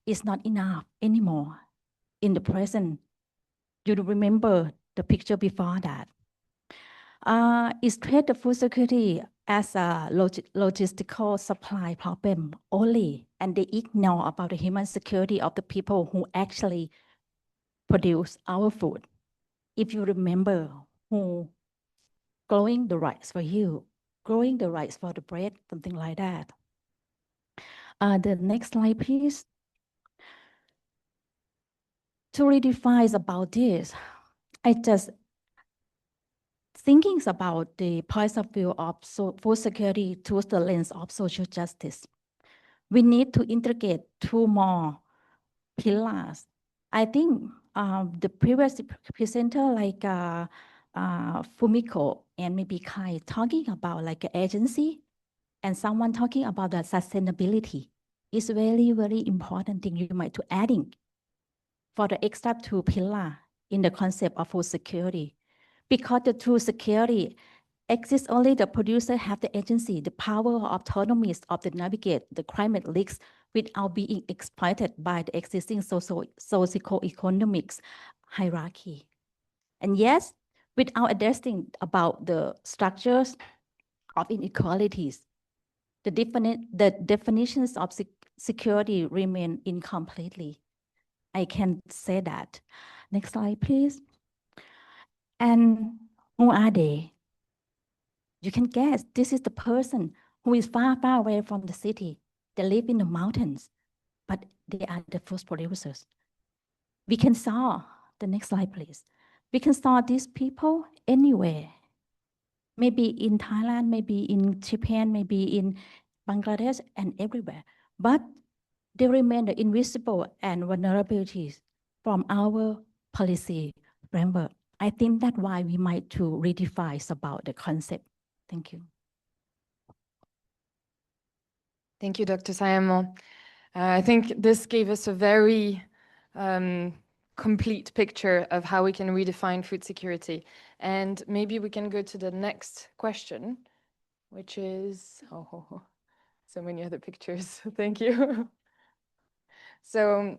Speaker 16: it's not enough anymore in the present. You remember the picture before that. It's treat the food security as a logistical supply problem only, and they ignore about the human security of the people who actually produce our food. If you remember who growing the rice for you, growing the rice for the bread, something like that. The next slide, please. To redefine about this, I just thinking about the points of view of food security through the lens of social justice. We need to integrate two more pillars. I think the previous presenter like Fumiko and maybe Kai talking about like an agency and someone talking about the sustainability is very, very important thing you might to adding for the extra two pillar in the concept of food security. Because the true security exists only the producer have the agency, the power or autonomy of the navigate the climate risks without being exploited by the existing socio-economics hierarchy. And yes, without addressing about the structures of inequalities, the definitions of security remain incompletely. I can say that. Next slide, please. And who are they? You can guess this is the person who is far, far away from the city. They live in the mountains, but they are the food producers. We can saw, the next slide, please. We can saw these people anywhere. Maybe in Thailand, maybe in Japan, maybe in Bangladesh, and everywhere. But they remain the invisible and vulnerabilities from our policy framework. I think that's why we might to redefine about the concept. Thank you.
Speaker 13: Thank you, Dr. Sayamo. I think this gave us a very complete picture of how we can redefine food security. And maybe we can go to the next question, which is, so many other pictures. Thank you. So,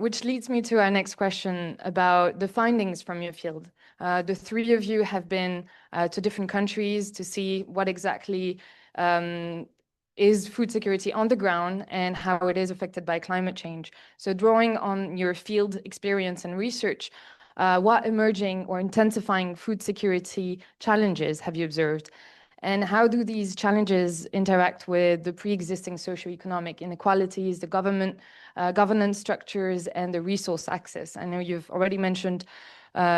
Speaker 13: which leads me to our next question about the findings from your field. The three of you have been to different countries to see what exactly is food security on the ground and how it is affected by climate change. So drawing on your field experience and research, what emerging or intensifying food security challenges have you observed? And how do these challenges interact with the pre-existing socioeconomic inequalities, the governance structures, and the resource access? I know you've already mentioned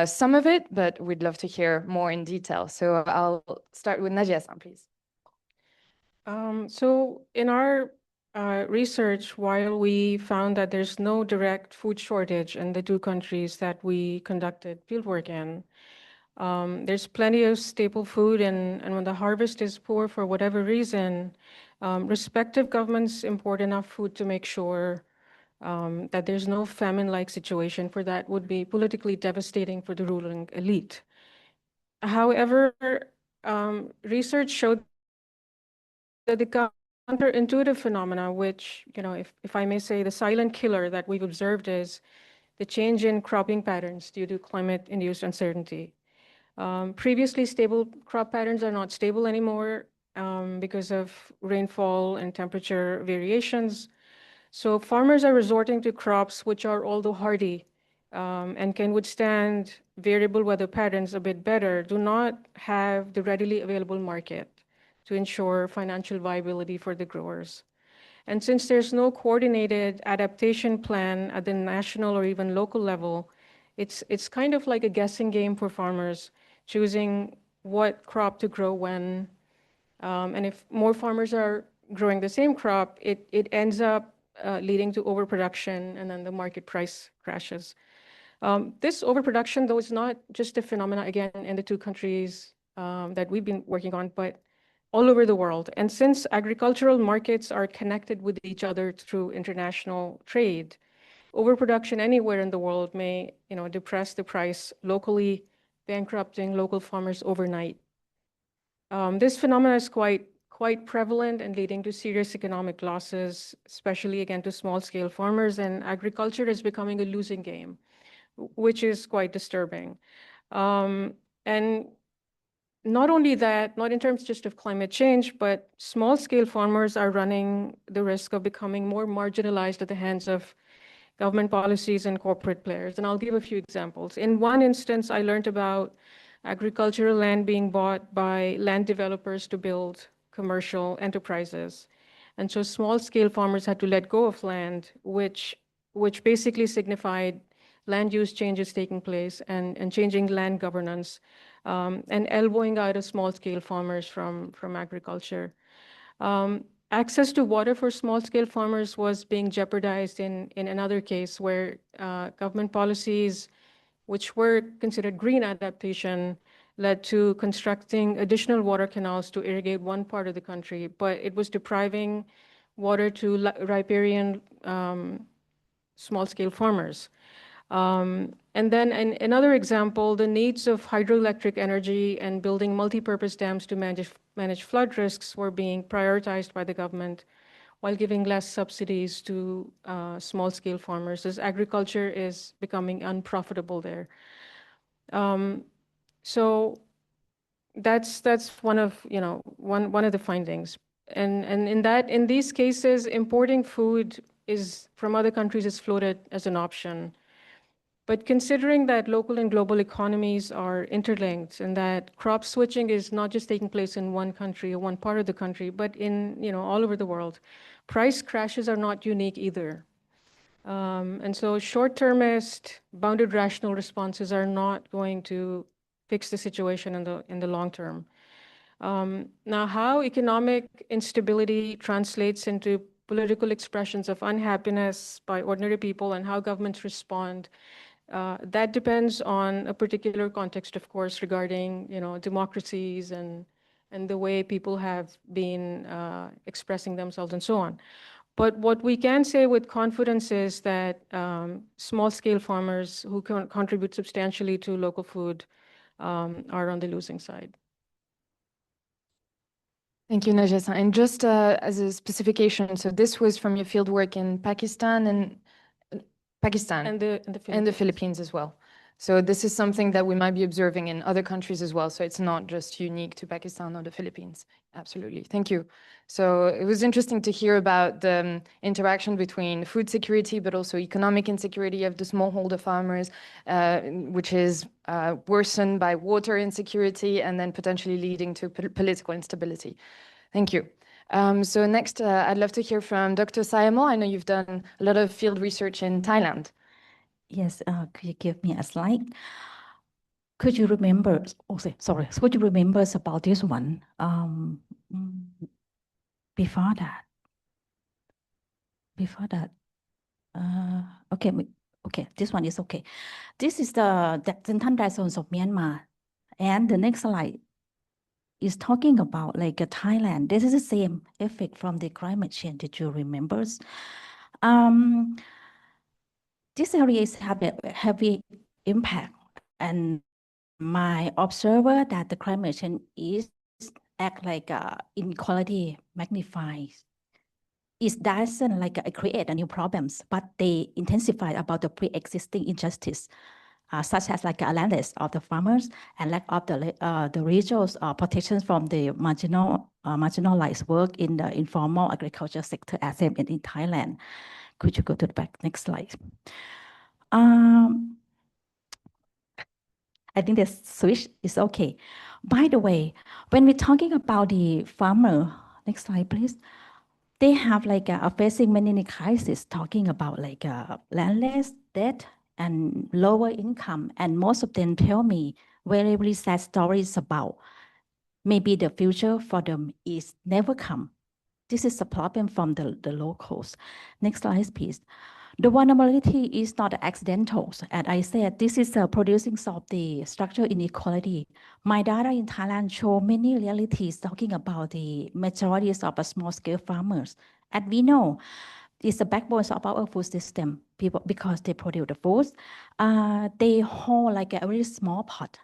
Speaker 13: some of it, but we'd love to hear more in detail. So I'll start with Nadia-san, please.
Speaker 15: So in our research, while we found that there's no direct food shortage in the two countries that we conducted fieldwork in, there's plenty of staple food, and when the harvest is poor for whatever reason, respective governments import enough food to make sure that there's no famine-like situation, for that would be politically devastating for the ruling elite. However, research showed that the counterintuitive phenomena, which, if I may say, the silent killer that we've observed is the change in cropping patterns due to climate-induced uncertainty. Previously stable crop patterns are not stable anymore because of rainfall and temperature variations. So farmers are resorting to crops which are although hardy and can withstand variable weather patterns a bit better, do not have the readily available market to ensure financial viability for the growers. And since there's no coordinated adaptation plan at the national or even local level, it's kind of like a guessing game for farmers, choosing what crop to grow when. And if more farmers are growing the same crop, it ends up leading to overproduction, and then the market price crashes. This overproduction, though, is not just a phenomenon, again, in the two countries that we've been working on, but all over the world. And since agricultural markets are connected with each other through international trade, overproduction anywhere in the world may, depress the price locally, bankrupting local farmers overnight. This phenomenon is quite prevalent and leading to serious economic losses, especially again to small-scale farmers, and agriculture is becoming a losing game, which is quite disturbing. And not only that, not in terms just of climate change, but small-scale farmers are running the risk of becoming more marginalized at the hands of government policies and corporate players. And I'll give a few examples. In one instance, I learned about agricultural land being bought by land developers to build commercial enterprises. And so small-scale farmers had to let go of land, which basically signified land use changes taking place and changing land governance, and elbowing out of small-scale farmers from agriculture. Access to water for small-scale farmers was being jeopardized in another case where government policies, which were considered green adaptation, led to constructing additional water canals to irrigate one part of the country, but it was depriving water to riparian small-scale farmers. And then in another example, the needs of hydroelectric energy and building multi-purpose dams to manage flood risks were being prioritized by the government while giving less subsidies to small-scale farmers, as agriculture is becoming unprofitable there. So that's one of one of the findings. And in these cases, importing food from other countries is floated as an option. But considering that local and global economies are interlinked and that crop switching is not just taking place in one country or one part of the country, but in all over the world, price crashes are not unique either. And so short-termist, bounded rational responses are not going to fix the situation in the long term. Now, how economic instability translates into political expressions of unhappiness by ordinary people and how governments respond, that depends on a particular context, of course, regarding democracies and the way people have been expressing themselves and so on. But what we can say with confidence is that small-scale farmers who can contribute substantially to local food are on the losing side.
Speaker 13: Thank you, Najesa. And just as a specification, so this was from your fieldwork in Pakistan and the Philippines as well. So this is something that we might be observing in other countries as well. So it's not just unique to Pakistan or the Philippines. Absolutely. Thank you. So it was interesting to hear about the interaction between food security, but also economic insecurity of the smallholder farmers, which is worsened by water insecurity and then potentially leading to political instability. Thank you. So next, I'd love to hear from Dr. Sayamo. I know you've done a lot of field research in Thailand.
Speaker 16: Yes, could you give me a slide? Could you remember, sorry, could you remember about this one? Before that, okay, this one is okay. This is the Thundra zones of Myanmar. And the next slide is talking about like Thailand. This is the same effect from the climate change that you remember. This area have a heavy impact, and my observer that the climate change is act like inequality magnifies. It doesn't like create a new problems, but they intensify about the pre-existing injustice, such as like a landless of the farmers and lack of the regional protections from the marginalized work in the informal agriculture sector as in Thailand. Could you go to the back next slide? I think the switch is okay. By the way, when we're talking about the farmer, next slide, please. they have like facing many crises, talking about like landless, debt, and lower income. And most of them tell me very, very sad stories about maybe the future for them is never come. This is a problem from the locals. Next slide, please. The vulnerability is not accidental. As I said, this is producing of the structural inequality. My data in Thailand show many realities talking about the majorities of small-scale farmers. And we know it's the backbone of our food system. People, because they produce the foods, they hold like a very small pot.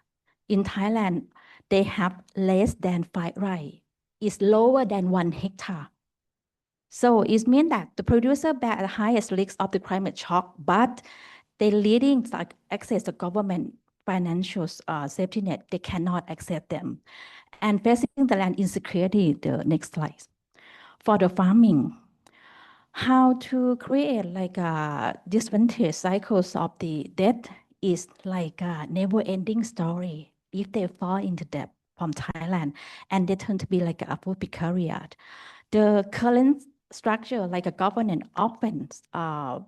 Speaker 16: In Thailand, they have less than 5 rai. It's lower than 1 hectare. So it means that the producer bear the highest risk of the climate shock, but they leading like access to government financial safety net, they cannot accept them. And facing the land insecurity, the next slide. For the farming, how to create like a disadvantage cycles of the debt is like a never-ending story. If they fall into debt from Thailand and they turn to be like a food precariat, the current structure like a government often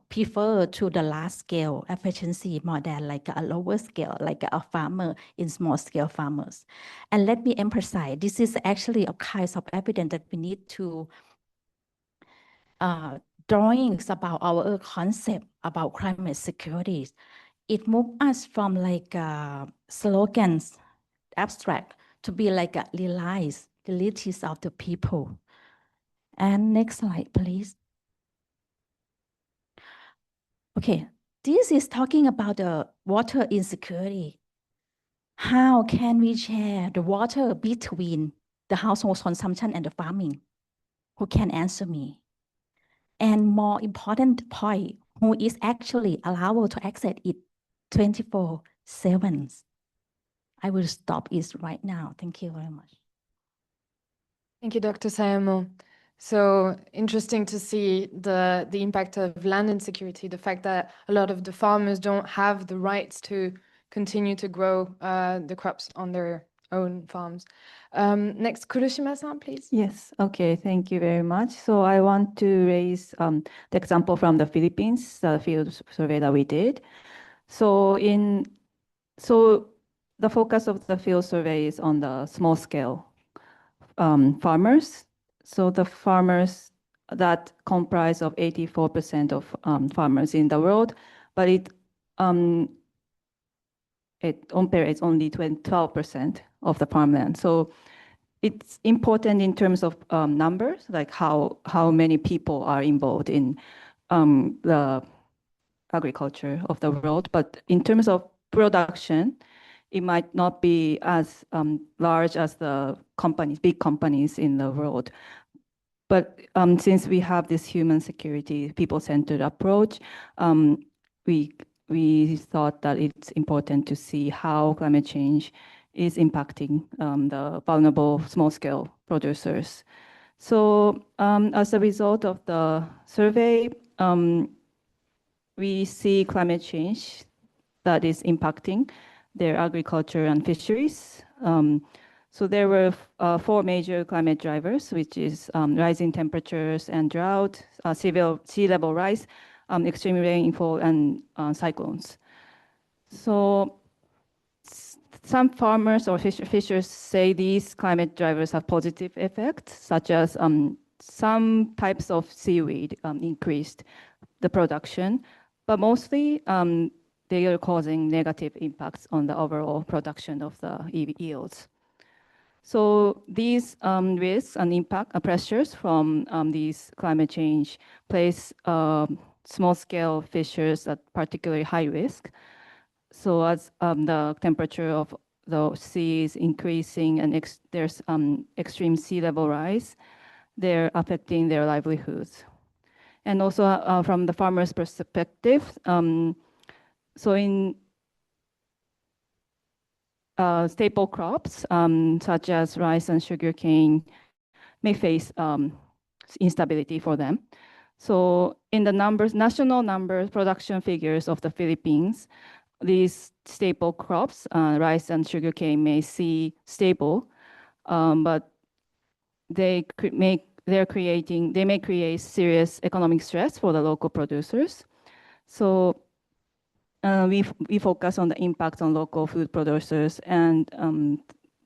Speaker 16: prefer to the large scale efficiency more than like a lower scale, like a farmer in small scale farmers. And let me emphasize, this is actually a kind of evidence that we need to drawings about our concept about climate security. It moved us from like slogans, abstract, to be like a realize the realities of the people. And next slide, please. Okay, this is talking about the water insecurity. How can we share the water between the household consumption and the farming? Who can answer me? And more important point, who is actually allowed to access it 24/7? I will stop it right now. Thank you very much.
Speaker 13: Thank you, Dr. Sayamo. So interesting to see the impact of land insecurity, the fact that a lot of the farmers don't have the rights to continue to grow the crops on their own farms. Next, Kurushima-san, please.
Speaker 14: Yes, okay, thank you very much. So I want to raise the example from the Philippines, the field survey that we did. So the focus of the field survey is on the small scale farmers. So the farmers that comprise of 84% of farmers in the world, but it operates only 12% of the farmland. So it's important in terms of numbers, like how many people are involved in the agriculture of the world. But in terms of production, it might not be as large as the companies, big companies in the world. But since we have this human security, people-centered approach, we thought that it's important to see how climate change is impacting the vulnerable small-scale producers. So as a result of the survey, we see climate change that is impacting their agriculture and fisheries. So there were 4 major climate drivers, which is rising temperatures and drought, sea level rise, extreme rainfall, and cyclones. So some farmers or fishers say these climate drivers have positive effects, such as some types of seaweed increased the production, but mostly they are causing negative impacts on the overall production of the yields. So these risks and impact pressures from these climate change place small-scale fishers at particularly high risk. So as the temperature of the sea is increasing and there's extreme sea level rise, they're affecting their livelihoods. And also from the farmer's perspective, so in staple crops, such as rice and sugarcane, may face instability for them. So in the national numbers, production figures of the Philippines, these staple crops, rice and sugarcane, may see stable, but they may they may create serious economic stress for the local producers. So we focus on the impact on local food producers and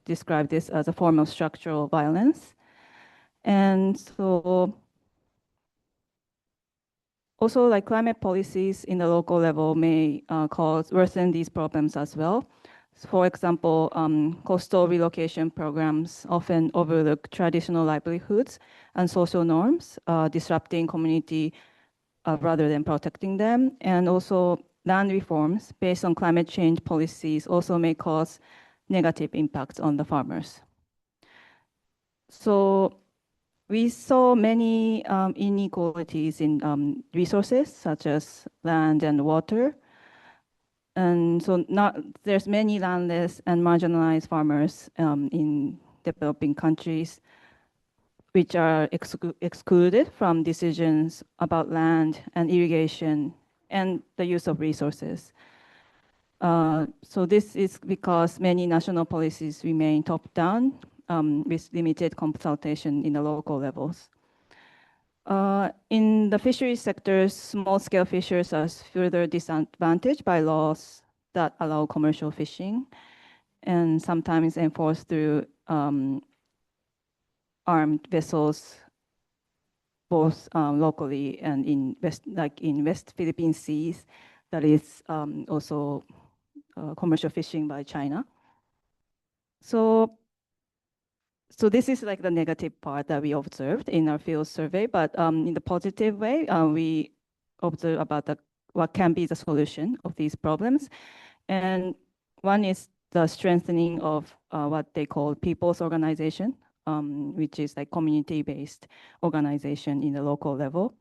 Speaker 14: describe this as a form of structural violence. And so also, like climate policies in the local level may worsen these problems as well. So for example, coastal relocation programs often overlook traditional livelihoods and social norms, disrupting community rather than protecting them. And also land reforms based on climate change policies also may cause negative impacts on the farmers. So we saw many inequalities in resources such as land and water. And so there's many landless and marginalized farmers in developing countries which are excluded from decisions about land and irrigation and the use of resources. So this is because many national policies remain top-down with limited consultation in the local levels. In the fisheries sectors, small-scale fishers are further disadvantaged by laws that allow commercial fishing and sometimes enforced through armed vessels, both locally and in West Philippine seas, that is also commercial fishing by China. So this is like the negative part that we observed in our field survey, but in the positive way, we observe about what can be the solution of these problems. And one is the strengthening of what they call people's organization, which is like community-based organization in the local level.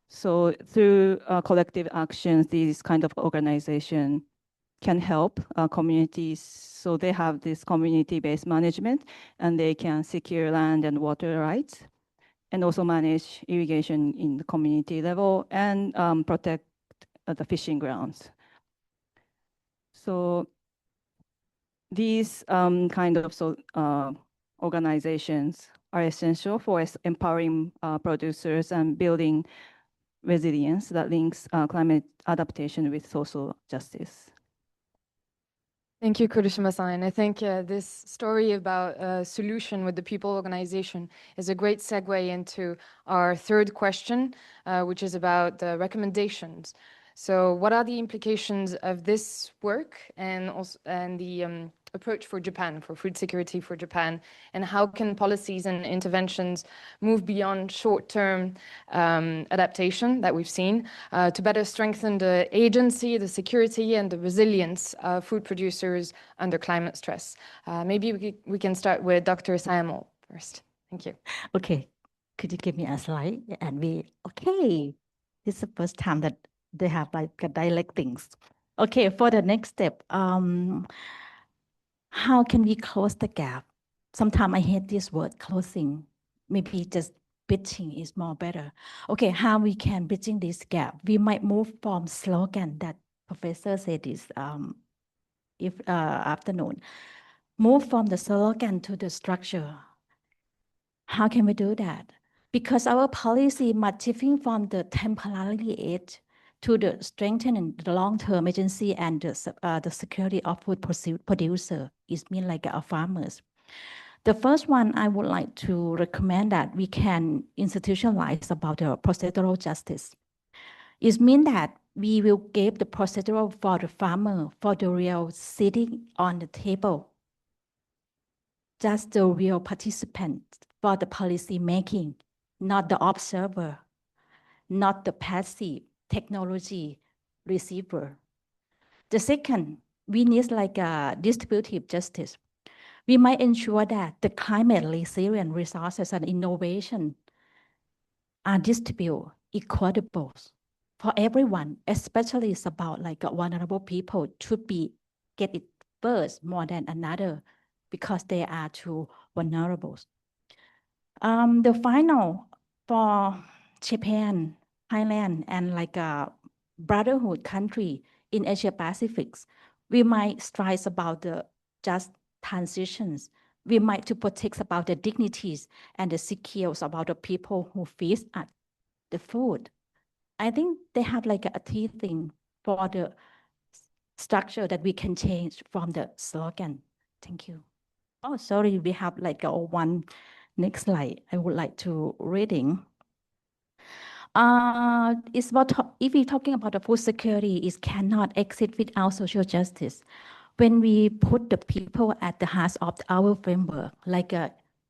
Speaker 14: So through collective actions, these kind of organization can help communities. So they have this community-based management and they can secure land and water rights and also manage irrigation in the community level and protect the fishing grounds. So these kind of organizations are essential for empowering producers and building resilience that links climate adaptation with social justice.
Speaker 13: Thank you, Kurishima-san. And I think this story about a solution with the people organization is a great segue into our third question, which is about the recommendations. So what are the implications of this work and the approach for Japan, for food security for Japan, and how can policies and interventions move beyond short-term adaptation that we've seen to better strengthen the agency, the security, and the resilience of food producers under climate stress? Maybe we can start with Dr. Sayamo first. Thank you.
Speaker 16: Okay, could you give me a slide? And okay, this is the first time that they have like dialect things. Okay, for the next step, how can we close the gap? Sometimes I hate this word, closing. Maybe just bridging is more better. Okay, how we can bridging this gap? We might move from slogan that Professor said this afternoon. Move from the slogan to the structure. How can we do that? Because our policy might shifting from the temporary aid to the strengthening the long-term agency and the security of food producer. It means like our farmers. The first one, I would like to recommend that we can institutionalize about the procedural justice. It means that we will give the procedural for the farmer, for the real sitting on the table, just the real participant for the policy making, not the observer, not the passive technology receiver. The second, we need like a distributive justice. We might ensure that the climate resilient resources and innovation are distributed equitable for everyone, especially it's about like vulnerable people should get it first more than another because they are too vulnerable. The final for Japan, Thailand, and like a brotherhood country in Asia Pacific, we might strive about the just transitions we might to protect about the dignities and the skills about the people who feast at the food. I think they have like a thing for the structure that we can change from the slogan. Thank you. Oh, sorry, we have like one next slide. I would like to reading. It's about if we're talking about the food security, it cannot exist without social justice. When we put the people at the heart of our framework, like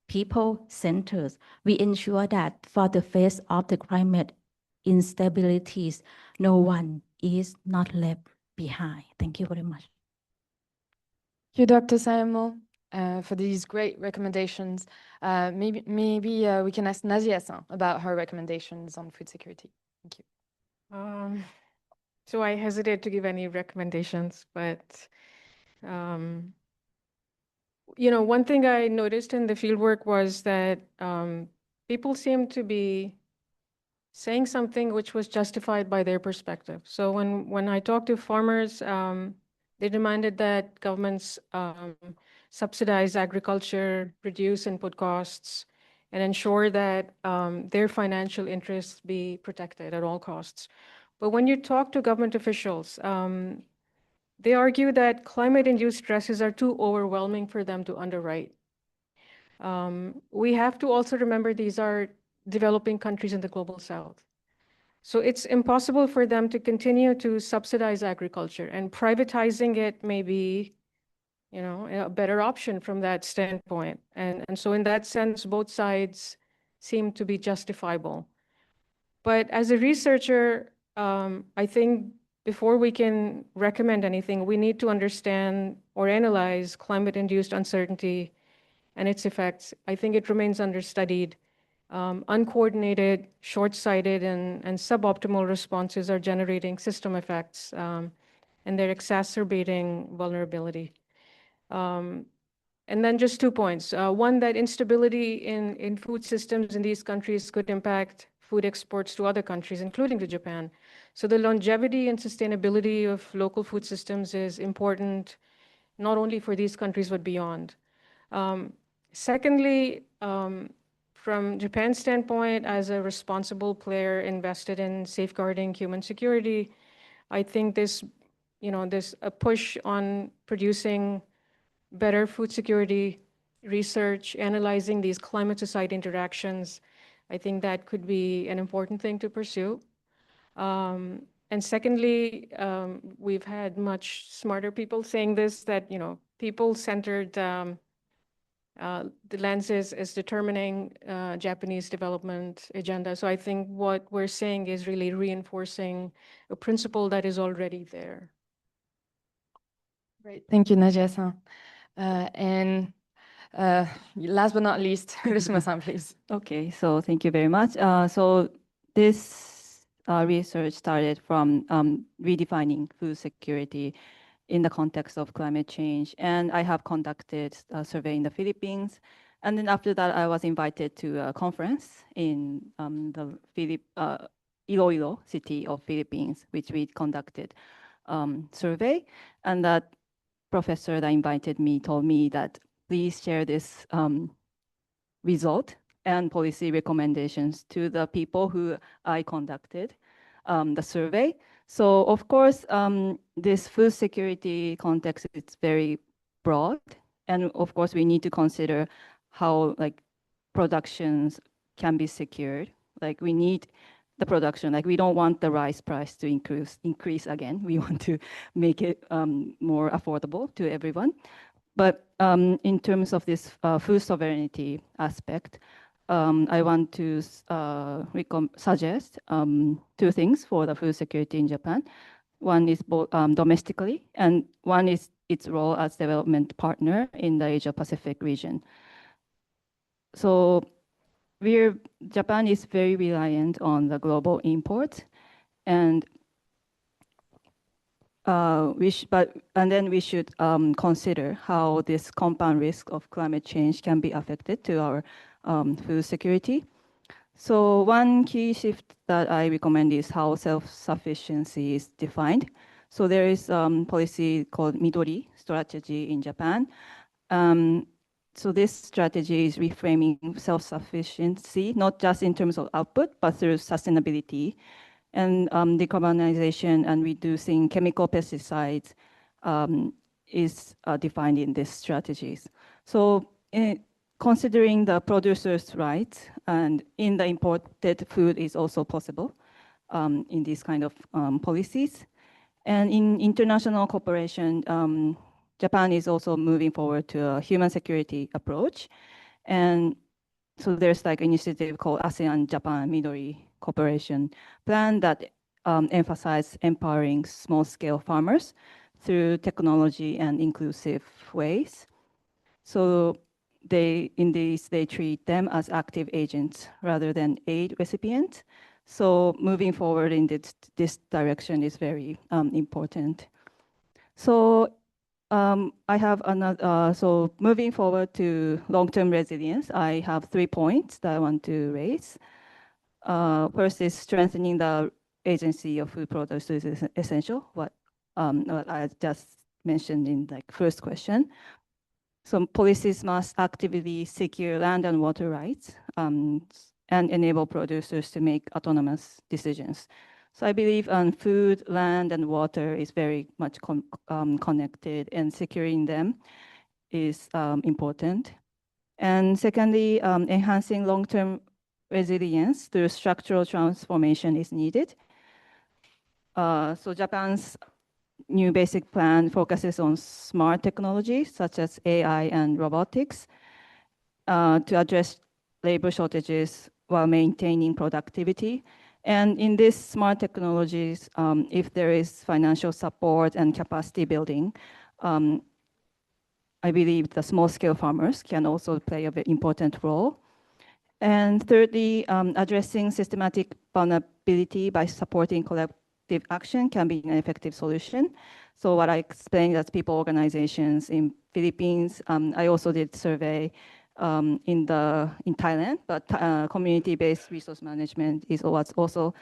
Speaker 16: people centers, we ensure that for the face of the climate instabilities, no one is not left behind. Thank you very much.
Speaker 13: Thank you, Dr. Sayamo, for these great recommendations. Maybe we can ask Nadia-san about her recommendations on food security. Thank you.
Speaker 15: So I hesitate to give any recommendations, but one thing I noticed in the fieldwork was that people seem to be saying something which was justified by their perspective. So when I talked to farmers, they demanded that governments subsidize agriculture, reduce input costs, and ensure that their financial interests be protected at all costs. But when you talk to government officials, they argue that climate-induced stresses are too overwhelming for them to underwrite. We have to also remember these are developing countries in the global south. So it's impossible for them to continue to subsidize agriculture, and privatizing it may be, a better option from that standpoint. And so in that sense, both sides seem to be justifiable. But as a researcher, I think before we can recommend anything, we need to understand or analyze climate-induced uncertainty and its effects. I think it remains understudied. Uncoordinated, short-sighted, and suboptimal responses are generating system effects, and they're exacerbating vulnerability. And then just 2 points. One, that instability in food systems in these countries could impact food exports to other countries, including to Japan. So the longevity and sustainability of local food systems is important, not only for these countries, but beyond. Secondly, from Japan's standpoint, as a responsible player invested in safeguarding human security, I think this a push on producing better food security research, analyzing these climate society interactions, I think that could be an important thing to pursue. And secondly, we've had much smarter people saying this, that people-centered the lens is determining Japanese development agenda. So I think what we're saying is really reinforcing a principle that is already there.
Speaker 13: Great, thank you, Nadia-san. And last but not least, Urashima-san, please.
Speaker 14: Okay, so thank you very much. So this research started from redefining food security in the context of climate change. And I have conducted a survey in the Philippines. And then after that, I was invited to a conference in the Iloilo city of Philippines, which we conducted survey. And that professor that invited me told me that please share this result and policy recommendations to the people who I conducted the survey. So of course, this food security context is very broad. And of course, we need to consider how productions can be secured. Like we need the production, we don't want the rice price to increase again. We want to make it more affordable to everyone. But in terms of this food sovereignty aspect, I want to suggest 2 things for the food security in Japan. One is both domestically, and one is its role as development partner in the Asia-Pacific region. So Japan is very reliant on the global imports, and then we should consider how this compound risk of climate change can be affected to our food security. So one key shift that I recommend is how self-sufficiency is defined. So there is policy called Midori strategy in Japan. so this strategy is reframing self-sufficiency, not just in terms of output, but through sustainability. And decarbonization and reducing chemical pesticides is defined in these strategies. So considering the producer's rights and in the imported food is also possible in these kind of policies. And in international cooperation, Japan is also moving forward to a human security approach. And so there's like an initiative called ASEAN Japan Midori Cooperation Plan that emphasizes empowering small-scale farmers through technology and inclusive ways. So they treat them as active agents rather than aid recipients. So moving forward in this direction is very important. So I have another, so moving forward to long-term resilience, I have 3 points that I want to raise. First is strengthening the agency of food producers is essential, what I just mentioned in the first question. So policies must actively secure land and water rights and enable producers to make autonomous decisions. So I believe food, land, and water is very much connected, and securing them is important. And secondly, enhancing long-term resilience through structural transformation is needed. So Japan's new basic plan focuses on smart technologies such as AI and robotics to address labor shortages while maintaining productivity. And in these smart technologies, if there is financial support and capacity building, I believe the small-scale farmers can also play a very important role. And thirdly, addressing systematic vulnerability by supporting collective action can be an effective solution. So what I explained as people organizations in Philippines, I also did survey in Thailand, but community-based resource management is what's also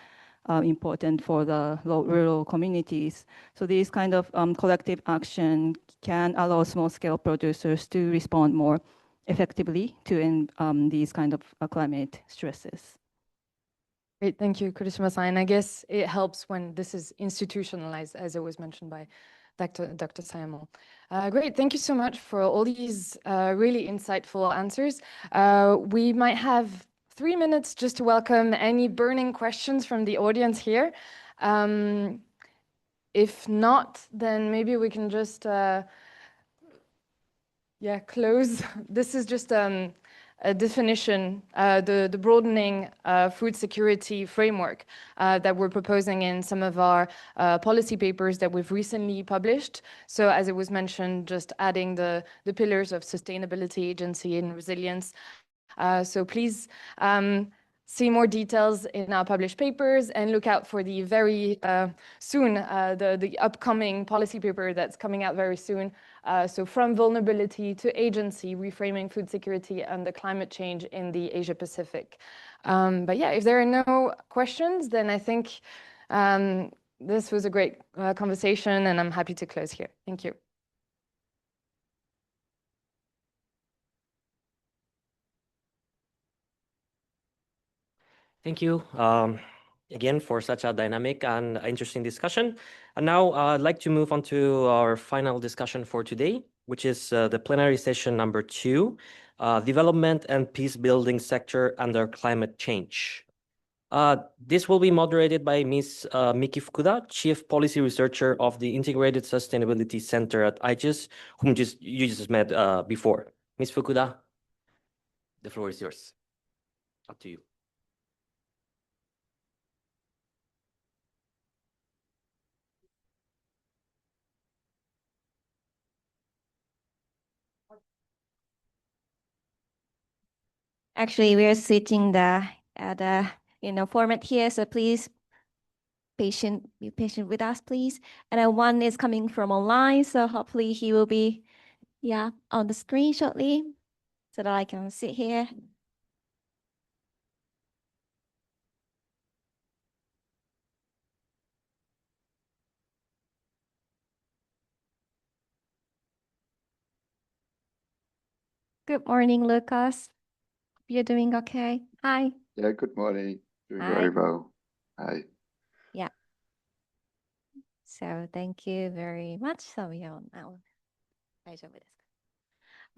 Speaker 14: important for the rural communities. So these kind of collective action can allow small-scale producers to respond more effectively to these kind of climate stresses.
Speaker 13: Great, thank you, Kurishima-san. And I guess it helps when this is institutionalized, as it was mentioned by Dr. Sayamo. Great, thank you so much for all these really insightful answers. We might have 3 minutes just to welcome any burning questions from the audience here. If not, then maybe we can just close. This is just a definition, the broadening food security framework that we're proposing in some of our policy papers that we've recently published. So as it was mentioned, just adding the pillars of sustainability, agency, and resilience. So please see more details in our published papers and look out for the very soon, the upcoming policy paper that's coming out very soon. So from vulnerability to agency, reframing food security and the climate change in the Asia Pacific. But yeah, if there are no questions, then I think this was a great conversation and I'm happy to close here. Thank you.
Speaker 1: Thank you again for such a dynamic and interesting discussion. And now I'd like to move on to our final discussion for today, which is the plenary session number 2, development and peace building sector under climate change. This will be moderated by Ms. Miki Fukuda, Chief Policy Researcher of the Integrated Sustainability Center at IGES, whom you just met before. Ms. Fukuda, the floor is yours. Up to you.
Speaker 11: Actually, we are sitting at the format here, so please be patient with us, please. And then one is coming from online, so hopefully he will be on the screen shortly, so that I can sit here. Good morning, Lucas. You're doing okay? Hi.
Speaker 17: Yeah, good morning. Doing
Speaker 11: Hi.
Speaker 17: very well. Hi.
Speaker 11: Yeah. So thank you very much. So we are now.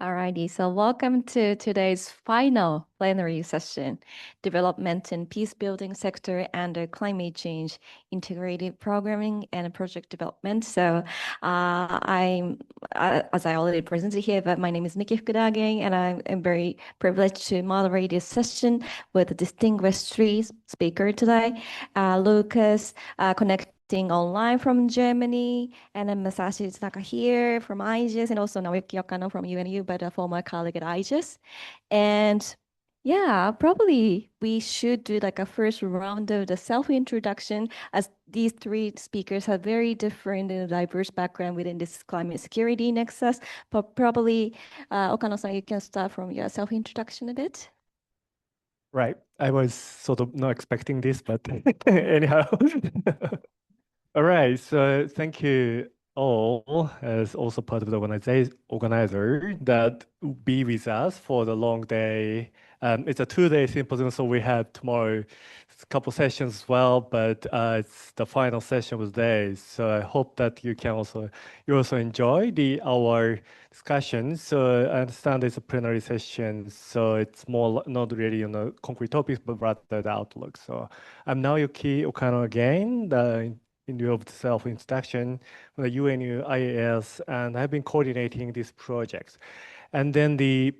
Speaker 11: Alrighty, so welcome to today's final plenary session, Development and Peace Building Sector and Climate Change, Integrated Programming and Project Development. So I'm, as I already presented here, but my name is Nikki Fukudage, and I'm very privileged to moderate this session with a distinguished three speakers today. Lucas, connecting online from Germany, and then Masashi Tsuda here from IGES, and also Naoki Okano from UNU, but a former colleague at IGES. And yeah, probably we should do like a first round of the self-introduction, as these three speakers have very different and diverse background within this climate security nexus. But probably, Okano-san, you can start from your self-introduction a bit.
Speaker 6: Right. I was sort of not expecting this, but anyhow. All right. So thank you all as also part of the organizer that will be with us for the long day. It's a 2-day symposium, so we have tomorrow a couple sessions as well, but it's the final session of the day. So I hope that you also enjoy our discussion. So I understand it's a plenary session, so it's more not really on the concrete topics, but rather the outlook. So I'm Naoki Okano again, in view of the self-introduction from the UNU IAS, and I've been coordinating these projects. And then the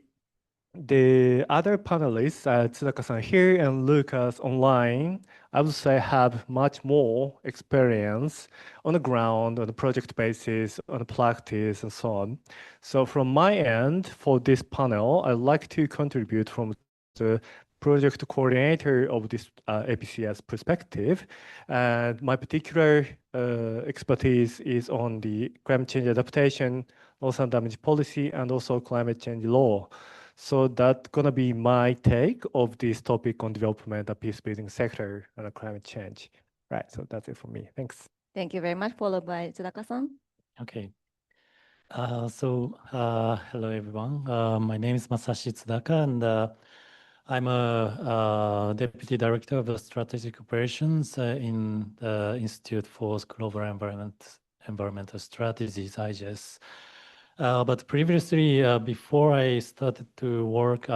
Speaker 6: other panelists, Tsunaka-san here and Lucas online, I would say have much more experience on the ground, on the project basis, on the practice, and so on. So from my end, for this panel, I'd like to contribute from the project coordinator of this APCS perspective. And my particular expertise is on the climate change adaptation, loss and damage policy, and also climate change law. So that's going to be my take of this topic on development, the peace building sector, and climate change. Right, so that's it for me. Thanks.
Speaker 11: Thank you very much, followed by Tsunaka-san.
Speaker 18: Okay. Hello, everyone. My name is Masashi Tsunaka, and I'm a Deputy Director of Strategic Operations in the Institute for Global Environmental Strategies, IGES. But previously, before I started to work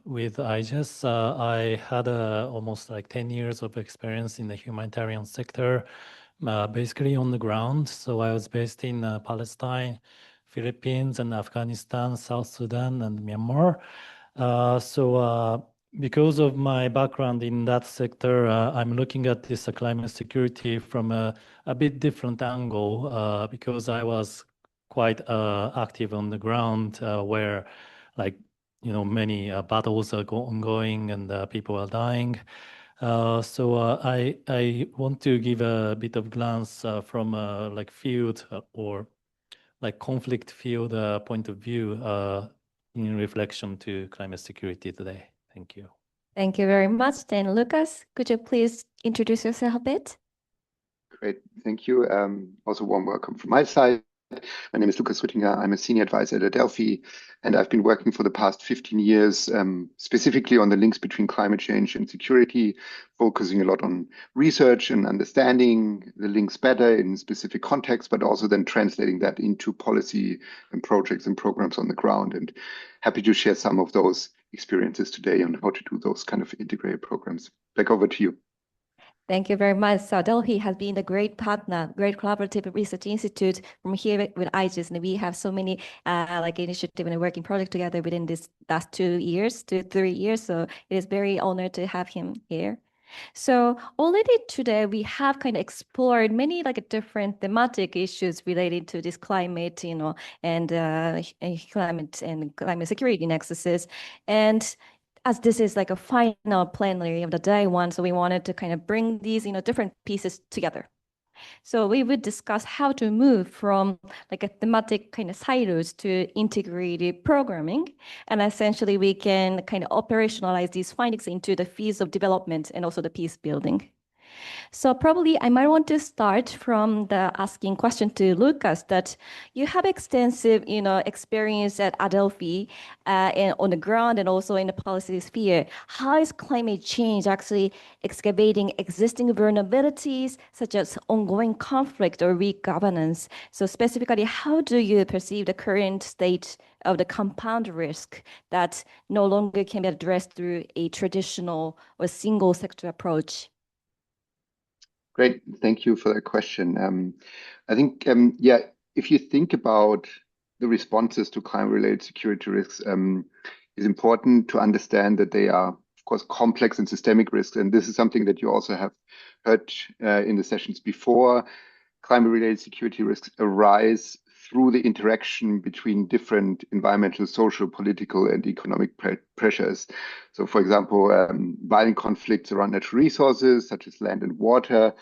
Speaker 18: with IGES, I had almost like 10 years of experience in the humanitarian sector, basically on the ground. So I was based in Palestine, Philippines, and Afghanistan, South Sudan, and Myanmar. Because of my background in that sector, I'm looking at this climate security from a bit different angle because I was quite active on the ground where, like, many battles are ongoing and people are dying. I want to give a bit of glance from like field or like conflict field point of view in reflection to climate security today. Thank you.
Speaker 11: Thank you very much. Then Lucas, could you please introduce yourself a bit?
Speaker 17: Great. Thank you. Also warm welcome from my side. My name is Lucas Rüttinger. I'm a senior advisor at Adelphi, and I've been working for the past 15 years specifically on the links between climate change and security, focusing a lot on research and understanding the links better in specific contexts, but also then translating that into policy and projects and programs on the ground. And happy to share some of those experiences today on how to do those kind of integrated programs. Back over to you.
Speaker 11: Thank you very much. So Delphi has been a great partner, great collaborative research institute from here with IGES, and we have so many like initiative and working project together within this last 3 years. So it is very honored to have him here. So already today we have kind of explored many like different thematic issues related to this climate, and climate security nexuses, and as this is like a final plenary of the day one, so we wanted to kind of bring these, different pieces together. So we would discuss how to move from like a thematic kind of silos to integrated programming. And essentially we can kind of operationalize these findings into the fields of development and also the peace building. So probably I might want to start from the asking question to Lucas that you have extensive, experience at Adelphi and on the ground and also in the policy sphere. How is climate change actually excavating existing vulnerabilities such as ongoing conflict or weak governance? So specifically, how do you perceive the current state of the compound risk that no longer can be addressed through a traditional or single sector approach?
Speaker 17: Great. Thank you for that question. I think, yeah, if you think about the responses to climate-related security risks, it's important to understand that they are, of course, complex and systemic risks. And this is something that you also have heard in the sessions before. Climate-related security risks arise through the interaction between different environmental, social, political, and economic pressures. So, for example, violent conflicts around natural resources, such as land and water,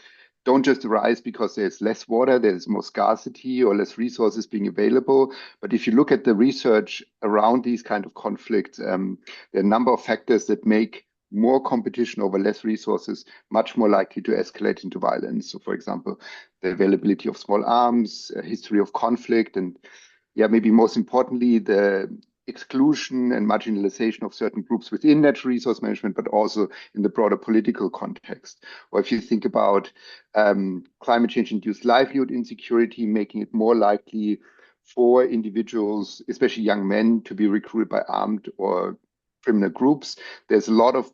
Speaker 17: don't just arise because there's less water, there's more scarcity or less resources being available. But if you look at the research around these kind of conflicts, there are a number of factors that make more competition over less resources much more likely to escalate into violence. So, for example, the availability of small arms, a history of conflict, and yeah, maybe most importantly, the exclusion and marginalization of certain groups within natural resource management, but also in the broader political context. Or if you think about climate change-induced livelihood insecurity, making it more likely for individuals, especially young men, to be recruited by armed or criminal groups. There's a lot of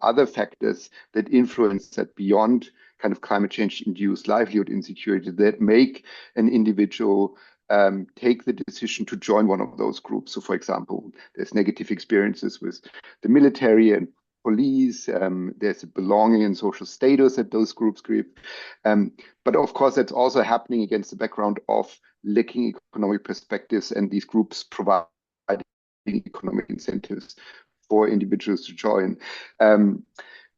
Speaker 17: other factors that influence that beyond kind of climate change-induced livelihood insecurity that make an individual take the decision to join one of those groups. So, for example, there's negative experiences with the military and police. There's a belonging and social status that those groups give. But of course, that's also happening against the background of lacking economic perspectives, and these groups provide economic incentives for individuals to join.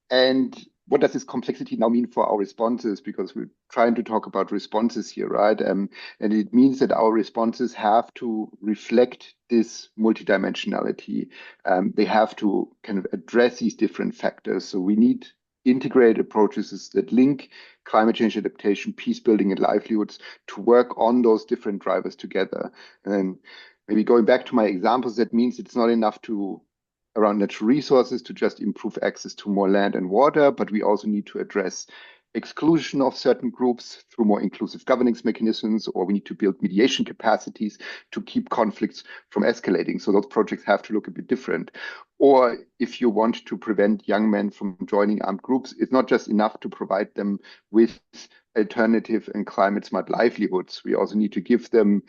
Speaker 17: And what does this complexity now mean for our responses? Because we're trying to talk about responses here, right? And it means that our responses have to reflect this multidimensionality. They have to kind of address these different factors. So we need integrated approaches that link climate change adaptation, peace building, and livelihoods to work on those different drivers together. And maybe going back to my examples, that means it's not enough to around natural resources to just improve access to more land and water, but we also need to address exclusion of certain groups through more inclusive governance mechanisms, or we need to build mediation capacities to keep conflicts from escalating. So those projects have to look a bit different. Or if you want to prevent young men from joining armed groups, it's not just enough to provide them with alternative and climate smart livelihoods. We also need to give them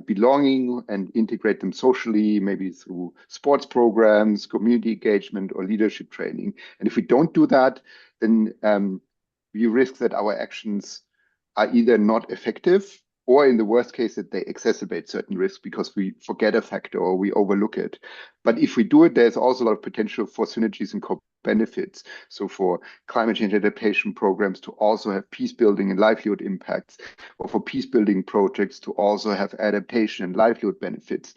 Speaker 17: belonging and integrate them socially, maybe through sports programs, community engagement, or leadership training. And if we don't do that, then we risk that our actions are either not effective, or in the worst case, that they exacerbate certain risks because we forget a factor or we overlook it. But if we do it, there's also a lot of potential for synergies and co-benefits. So for climate change adaptation programs to also have peace building and livelihood impacts, or for peace building projects to also have adaptation and livelihood benefits.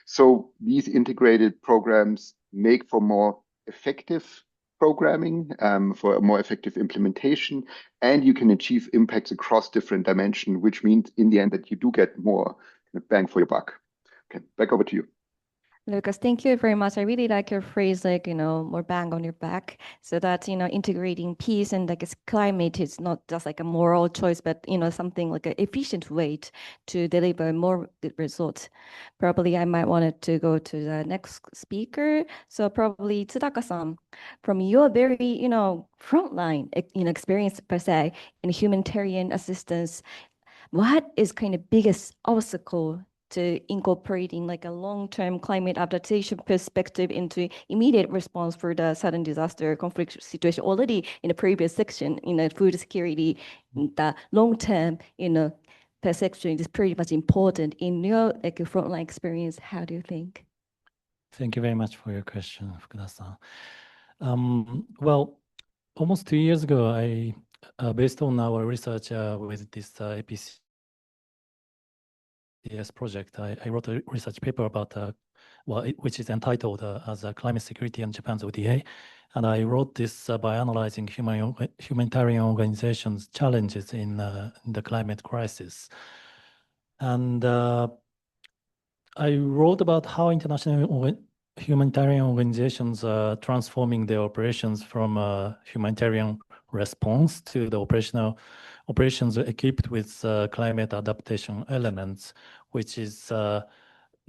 Speaker 17: So these integrated programs make for more effective programming, for a more effective implementation, and you can achieve impacts across different dimensions, which means in the end that you do get more bang for your buck. Okay, back over to you.
Speaker 11: Lucas, thank you very much. I really like your phrase, like, more bang on your back, so that, integrating peace and like climate is not just like a moral choice, but, something like an efficient way to deliver more good results. Probably I might want to go to the next speaker. So probably Tadaka-san, from your very, frontline, experience per se in humanitarian assistance, what is kind of biggest obstacle to incorporating like a long-term climate adaptation perspective into immediate response for the sudden disaster conflict situation? Already in the previous section, food security, the long-term, perception is pretty much important. In your frontline experience, how do you think?
Speaker 18: Thank you very much for your question, Fukuda-san. Well, almost 2 years ago, I, based on our research with this APCS project, I wrote a research paper about which is entitled as Climate Security and Japan's ODA. And I wrote this by analyzing humanitarian organizations' challenges in the climate crisis. And I wrote about how international humanitarian organizations are transforming their operations from a humanitarian response to the operations equipped with climate adaptation elements, which is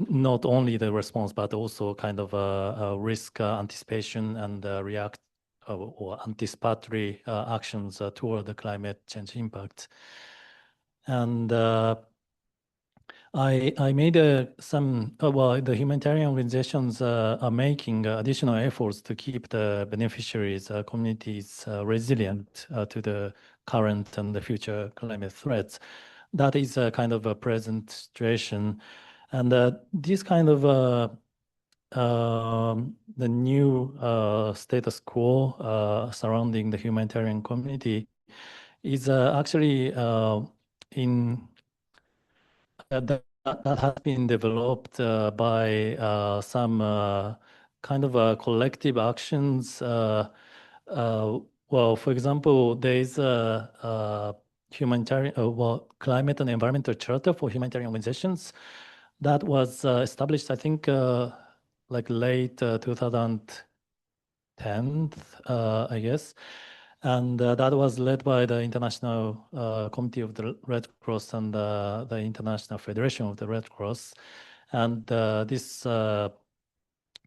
Speaker 18: not only the response, but also kind of a risk anticipation and react or anticipatory actions toward the climate change impact. And I made the humanitarian organizations are making additional efforts to keep the beneficiaries, communities resilient to the current and the future climate threats. That is a kind of a present situation. And this kind of the new status quo surrounding the humanitarian community is actually that has been developed by some kind of collective actions. Well, for example, there is a humanitarian, climate and environmental charter for humanitarian organizations that was established, I think, like late 2010, I guess. And that was led by the International Committee of the Red Cross and the International Federation of the Red Cross. And this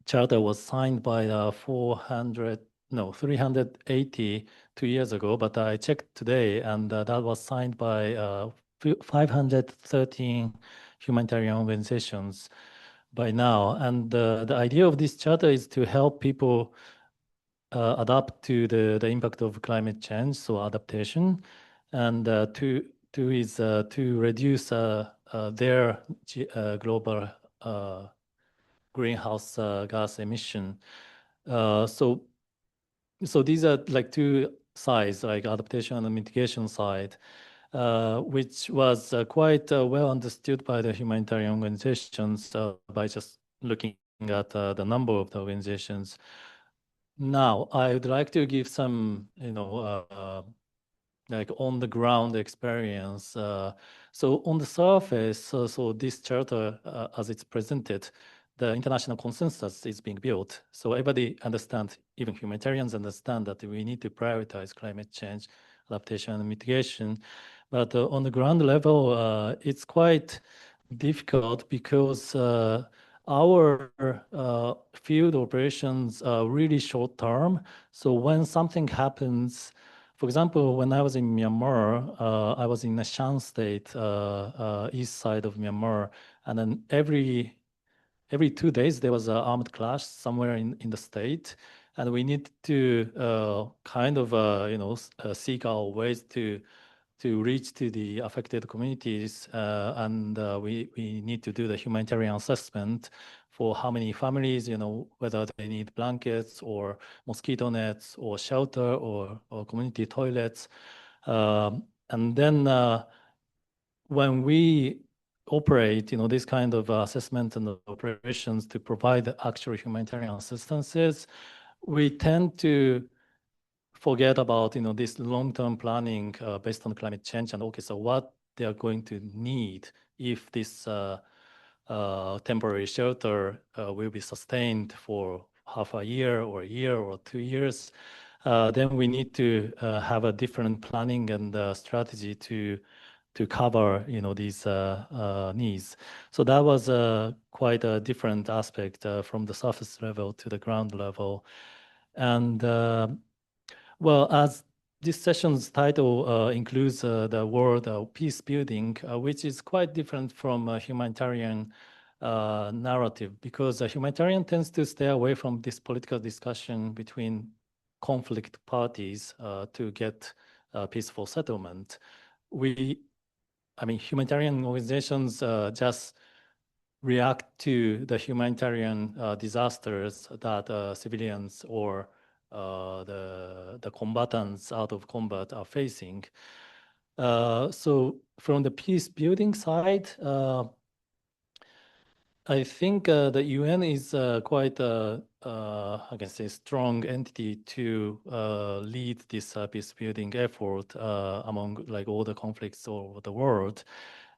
Speaker 18: charter was signed by 380 2 years ago, but I checked today, and that was signed by 513 humanitarian organizations by now. And the idea of this charter is to help people adapt to the impact of climate change, so adaptation, and to reduce their global greenhouse gas emission. So these are like two sides, like adaptation and mitigation side, which was quite well understood by the humanitarian organizations by just looking at the number of the organizations. Now, I would like to give some, like on the ground experience. So on the surface, so this charter, as it's presented, the international consensus is being built. So everybody understands, even humanitarians understand that we need to prioritize climate change, adaptation, and mitigation. But on the ground level, it's quite difficult because our field operations are really short term. So when something happens, for example, when I was in Myanmar, I was in the Shan state, east side of Myanmar, and then every 2 days there was an armed clash somewhere in the state, and we need to kind of seek our ways to reach to the affected communities, and we need to do the humanitarian assessment for how many families, whether they need blankets or mosquito nets or shelter or community toilets. And then when we operate, this kind of assessment and operations to provide the actual humanitarian assistances, we tend to forget about this long-term planning based on climate change, and okay, so what they are going to need if this temporary shelter will be sustained for half a year or 2 years. Then we need to have a different planning and strategy to cover these needs. So that was quite a different aspect from the surface level to the ground level. And well, as this session's title includes the word peace building, which is quite different from a humanitarian narrative, because a humanitarian tends to stay away from this political discussion between conflict parties to get peaceful settlement. Humanitarian organizations just react to the humanitarian disasters that civilians or the combatants out of combat are facing. So from the peace building side, I think the UN is quite I can say strong entity to lead this peace building effort among like all the conflicts all over the world.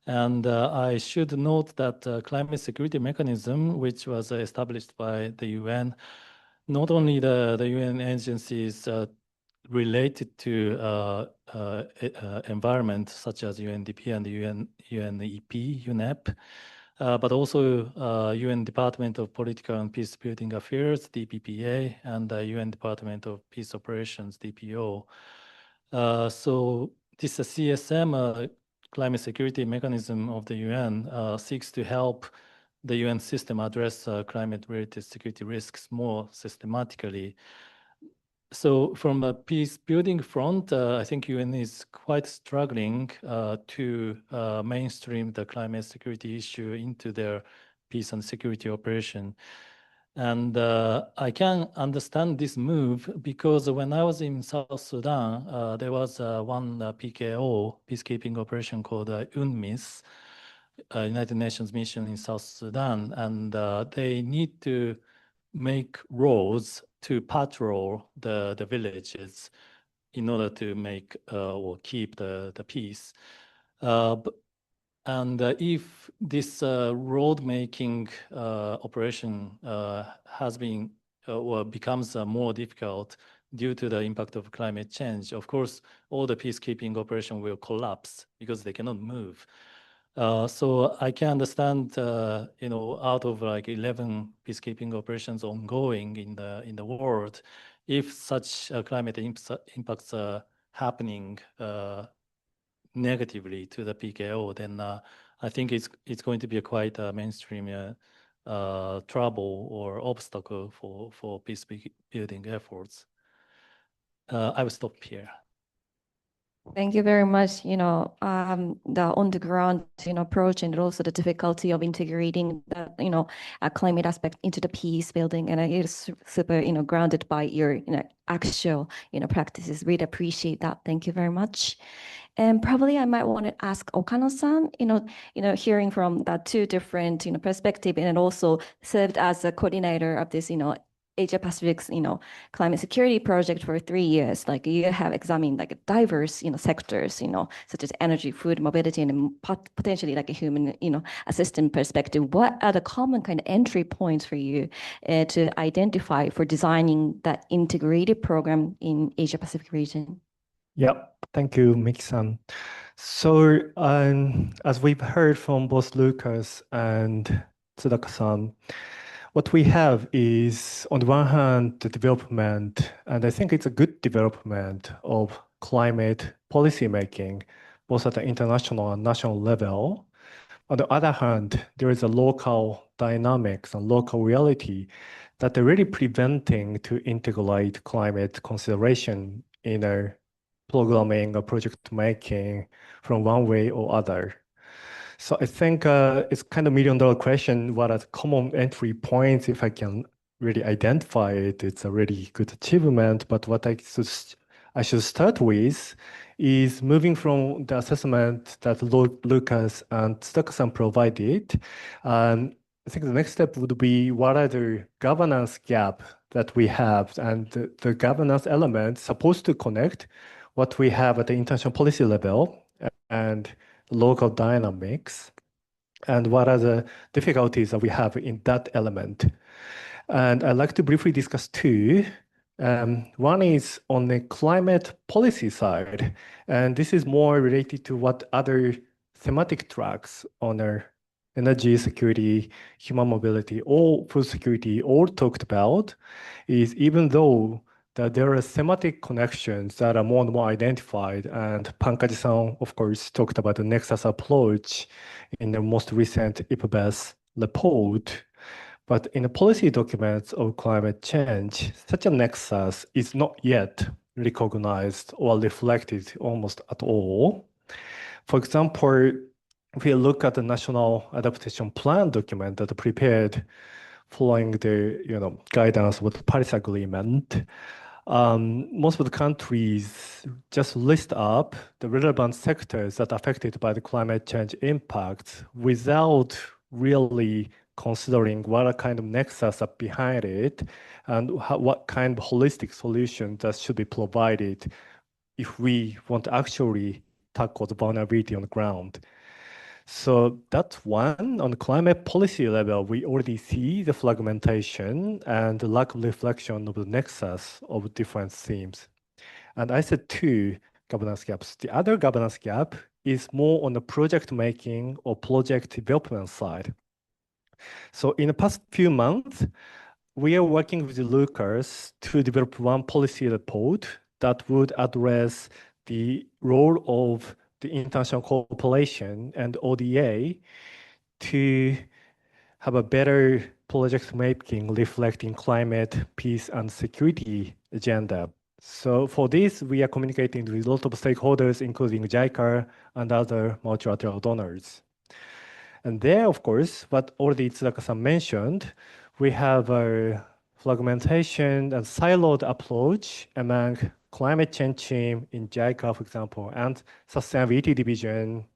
Speaker 18: And I should note that climate security mechanism, which was established by the UN, not only the UN agencies related to environment such as UNDP and UNEP, UNEP, but also UN Department of Political and Peace Building Affairs, DPPA, and the UN Department of Peace Operations, DPO. So this CSM, climate security mechanism of the UN, seeks to help the UN system address climate-related security risks more systematically. So from a peace building front, I think UN is quite struggling to mainstream the climate security issue into their peace and security operation. And I can understand this move because when I was in South Sudan, there was one PKO, peacekeeping operation called UNMISS, United Nations mission in South Sudan, and they need to make roads to patrol the villages in order to make or keep the peace. And if this road making operation has been or becomes more difficult due to the impact of climate change, of course, all the peacekeeping operation will collapse because they cannot move. So I can understand, out of like 11 peacekeeping operations ongoing in the world, if such climate impacts are happening negatively to the PKO, then I think it's going to be a quite mainstream trouble or obstacle for peace building efforts. I will stop here.
Speaker 11: Thank you very much. The on the ground, approach and also the difficulty of integrating the, climate aspect into the peace building, and it is super, grounded by your, actual, practices. Really appreciate that. Thank you very much. And probably I might want to ask Okano-san, hearing from that two different, perspective, and also served as a coordinator of this, Asia Pacific's, climate security project for 3 years. Like you have examined like diverse, sectors, such as energy, food, mobility, and potentially like a human, assistant perspective. What are the common kind of entry points for you to identify for designing that integrated program in Asia Pacific region?
Speaker 19: Yeah, thank you, Miki-san. So as we've heard from both Lucas and Tsuraka-san, what we have is, on the one hand, the development, and I think it's a good development of climate policy making, both at the international and national level. On the other hand, there is a local dynamics and local reality that are really preventing to integrate climate consideration in a programming or project making from one way or other. So I think it's kind of $1 million question. What are the common entry points? If I can really identify it, it's a really good achievement. But what I should start with is moving from the assessment that Lucas and Tsuraka-san provided. I think the next step would be what are the governance gap that we have, and the governance elements supposed to connect what we have at the international policy level and local dynamics, and what are the difficulties that we have in that element. And I'd like to briefly discuss two. One is on the climate policy side, and this is more related to what other thematic tracks on our energy security, human mobility, or food security all talked about, is even though that there are thematic connections that are more and more identified, and Pankaj-san, of course, talked about the nexus approach in the most recent IPBES report. But in the policy documents of climate change, such a nexus is not yet recognized or reflected almost at all. For example, if we look at the National Adaptation Plan document that prepared following the guidance with the Paris Agreement, most of the countries just list up the relevant sectors that are affected by the climate change impacts without really considering what kind of nexus are behind it and what kind of holistic solution that should be provided if we want to actually tackle the vulnerability on the ground. So that's one. On the climate policy level, we already see the fragmentation and the lack of reflection of the nexus of different themes. And I said two governance gaps. The other governance gap is more on the project making or project development side. So in the past few months, we are working with Lucas to develop one policy report that would address the role of the international cooperation and ODA to have a better project making reflecting climate, peace, and security agenda. So for this, we are communicating with a lot of stakeholders, including JICA and other multilateral donors. And there, of course, what already Tsuraka-san mentioned, we have a fragmentation and siloed approach among climate change team in JICA, for example, and sustainability division,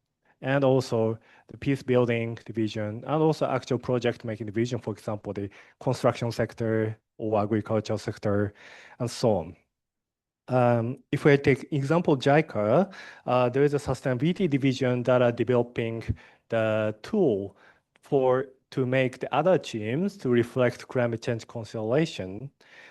Speaker 19: and also the peace building division, and also actual project making division, for example, the construction sector or agricultural sector, and so on. If we take example JICA, there is a sustainability division that are developing the tool to make the other teams to reflect climate change consideration.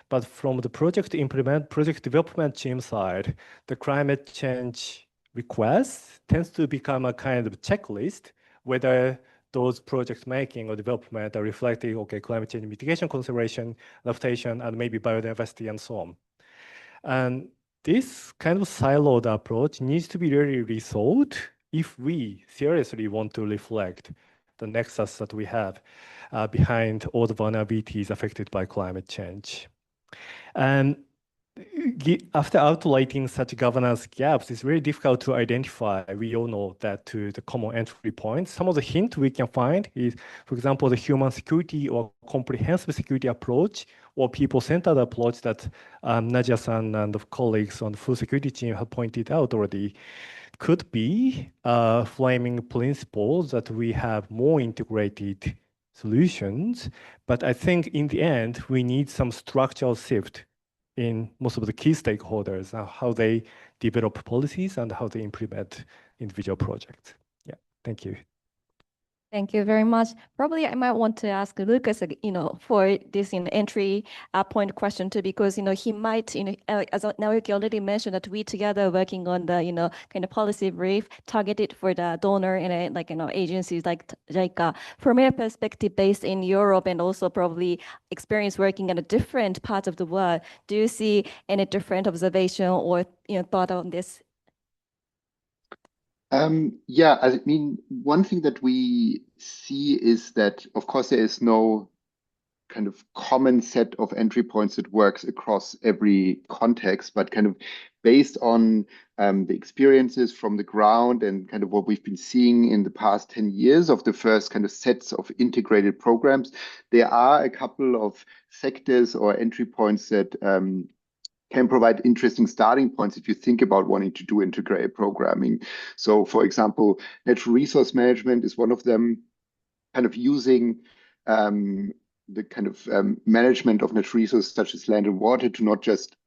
Speaker 19: But from the project development team side, the climate change request tends to become a kind of checklist, whether those project making or development are reflecting, okay, climate change mitigation consideration, adaptation, and maybe biodiversity and so on. And this kind of siloed approach needs to be really resolved if we seriously want to reflect the nexus that we have behind all the vulnerabilities affected by climate change. And after outlining such governance gaps, it's very difficult to identify. We all know that to the common entry points. Some of the hints we can find is, for example, the human security or comprehensive security approach or people-centered approach that Nadia-san and the colleagues on the food security team have pointed out already could be framing principles that we have more integrated solutions. But I think in the end, we need some structural shift in most of the key stakeholders, how they develop policies and how they implement individual projects. Yeah, thank you.
Speaker 11: Thank you very much. Probably I might want to ask Lucas, for this entry point question too, because he might, as Naoki already mentioned, that we together are working on the kind of policy brief targeted for the donor and agencies like JICA. From your perspective, based in Europe and also probably experience working in a different part of the world, do you see any different observation or thought on this?
Speaker 17: Yeah, I mean, one thing that we see is that, of course, there is no kind of common set of entry points that works across every context, but kind of based on the experiences from the ground and kind of what we've been seeing in the past 10 years of the first kind of sets of integrated programs, there are a couple of sectors or entry points that can provide interesting starting points if you think about wanting to do integrated programming. So, for example, natural resource management is one of them, kind of using the kind of management of natural resources such as land and water to not just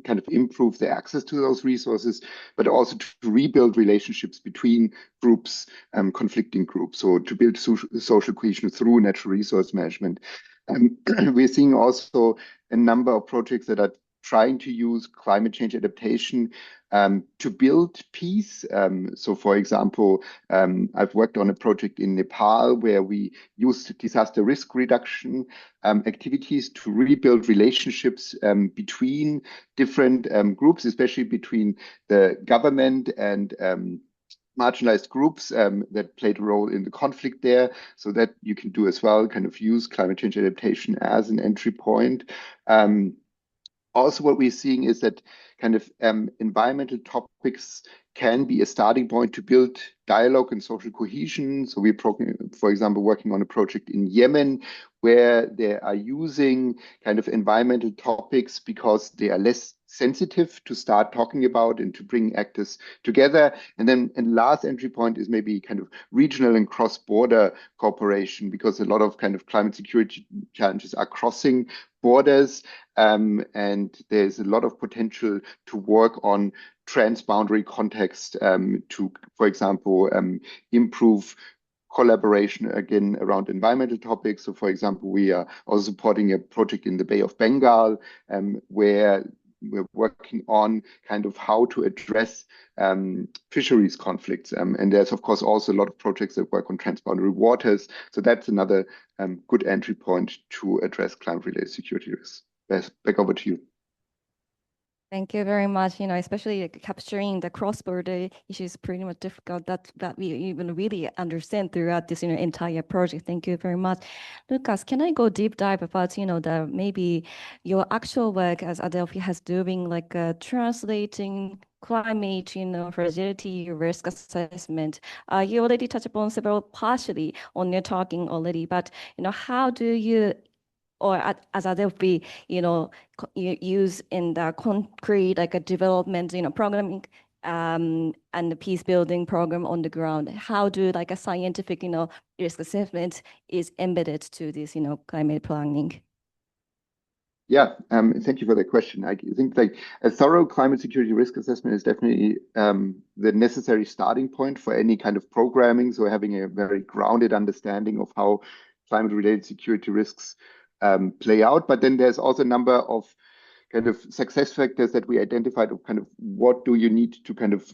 Speaker 17: kind of improve the access to those resources, but also to rebuild relationships between groups, conflicting groups, so to build social cohesion through natural resource management. We're seeing also a number of projects that are trying to use climate change adaptation to build peace. So, for example, I've worked on a project in Nepal where we used disaster risk reduction activities to rebuild relationships between different groups, especially between the government and marginalized groups that played a role in the conflict there, so that you can do as well, kind of use climate change adaptation as an entry point. Also, what we're seeing is that kind of environmental topics can be a starting point to build dialogue and social cohesion. So we're, for example, working on a project in Yemen where they are using kind of environmental topics because they are less sensitive to start talking about and to bring actors together. And then and last entry point is maybe kind of regional and cross-border cooperation, because a lot of kind of climate security challenges are crossing borders, and there's a lot of potential to work on transboundary context to, for example, improve collaboration again around environmental topics. So, for example, we are also supporting a project in the Bay of Bengal where we're working on kind of how to address fisheries conflicts. And there's, of course, also a lot of projects that work on transboundary waters. So that's another good entry point to address climate-related security risks. Back over to you.
Speaker 11: Thank you very much. Especially capturing the cross-border issues is pretty much difficult that we even really understand throughout this entire project. Thank you very much. Lucas, can I go deep dive about the maybe your actual work as Adelphi has doing, like translating climate, fragility risk assessment. You already touched upon several partially on your talking already, but how do you, or as Adelphi, use in the concrete, like a development, programming and the peace building program on the ground? How do like a scientific, risk assessment is embedded to this, climate planning?
Speaker 17: Yeah, thank you for that question. I think like a thorough climate security risk assessment is definitely the necessary starting point for any kind of programming. So having a very grounded understanding of how climate-related security risks play out. But then there's also a number of kind of success factors that we identified of kind of what do you need to kind of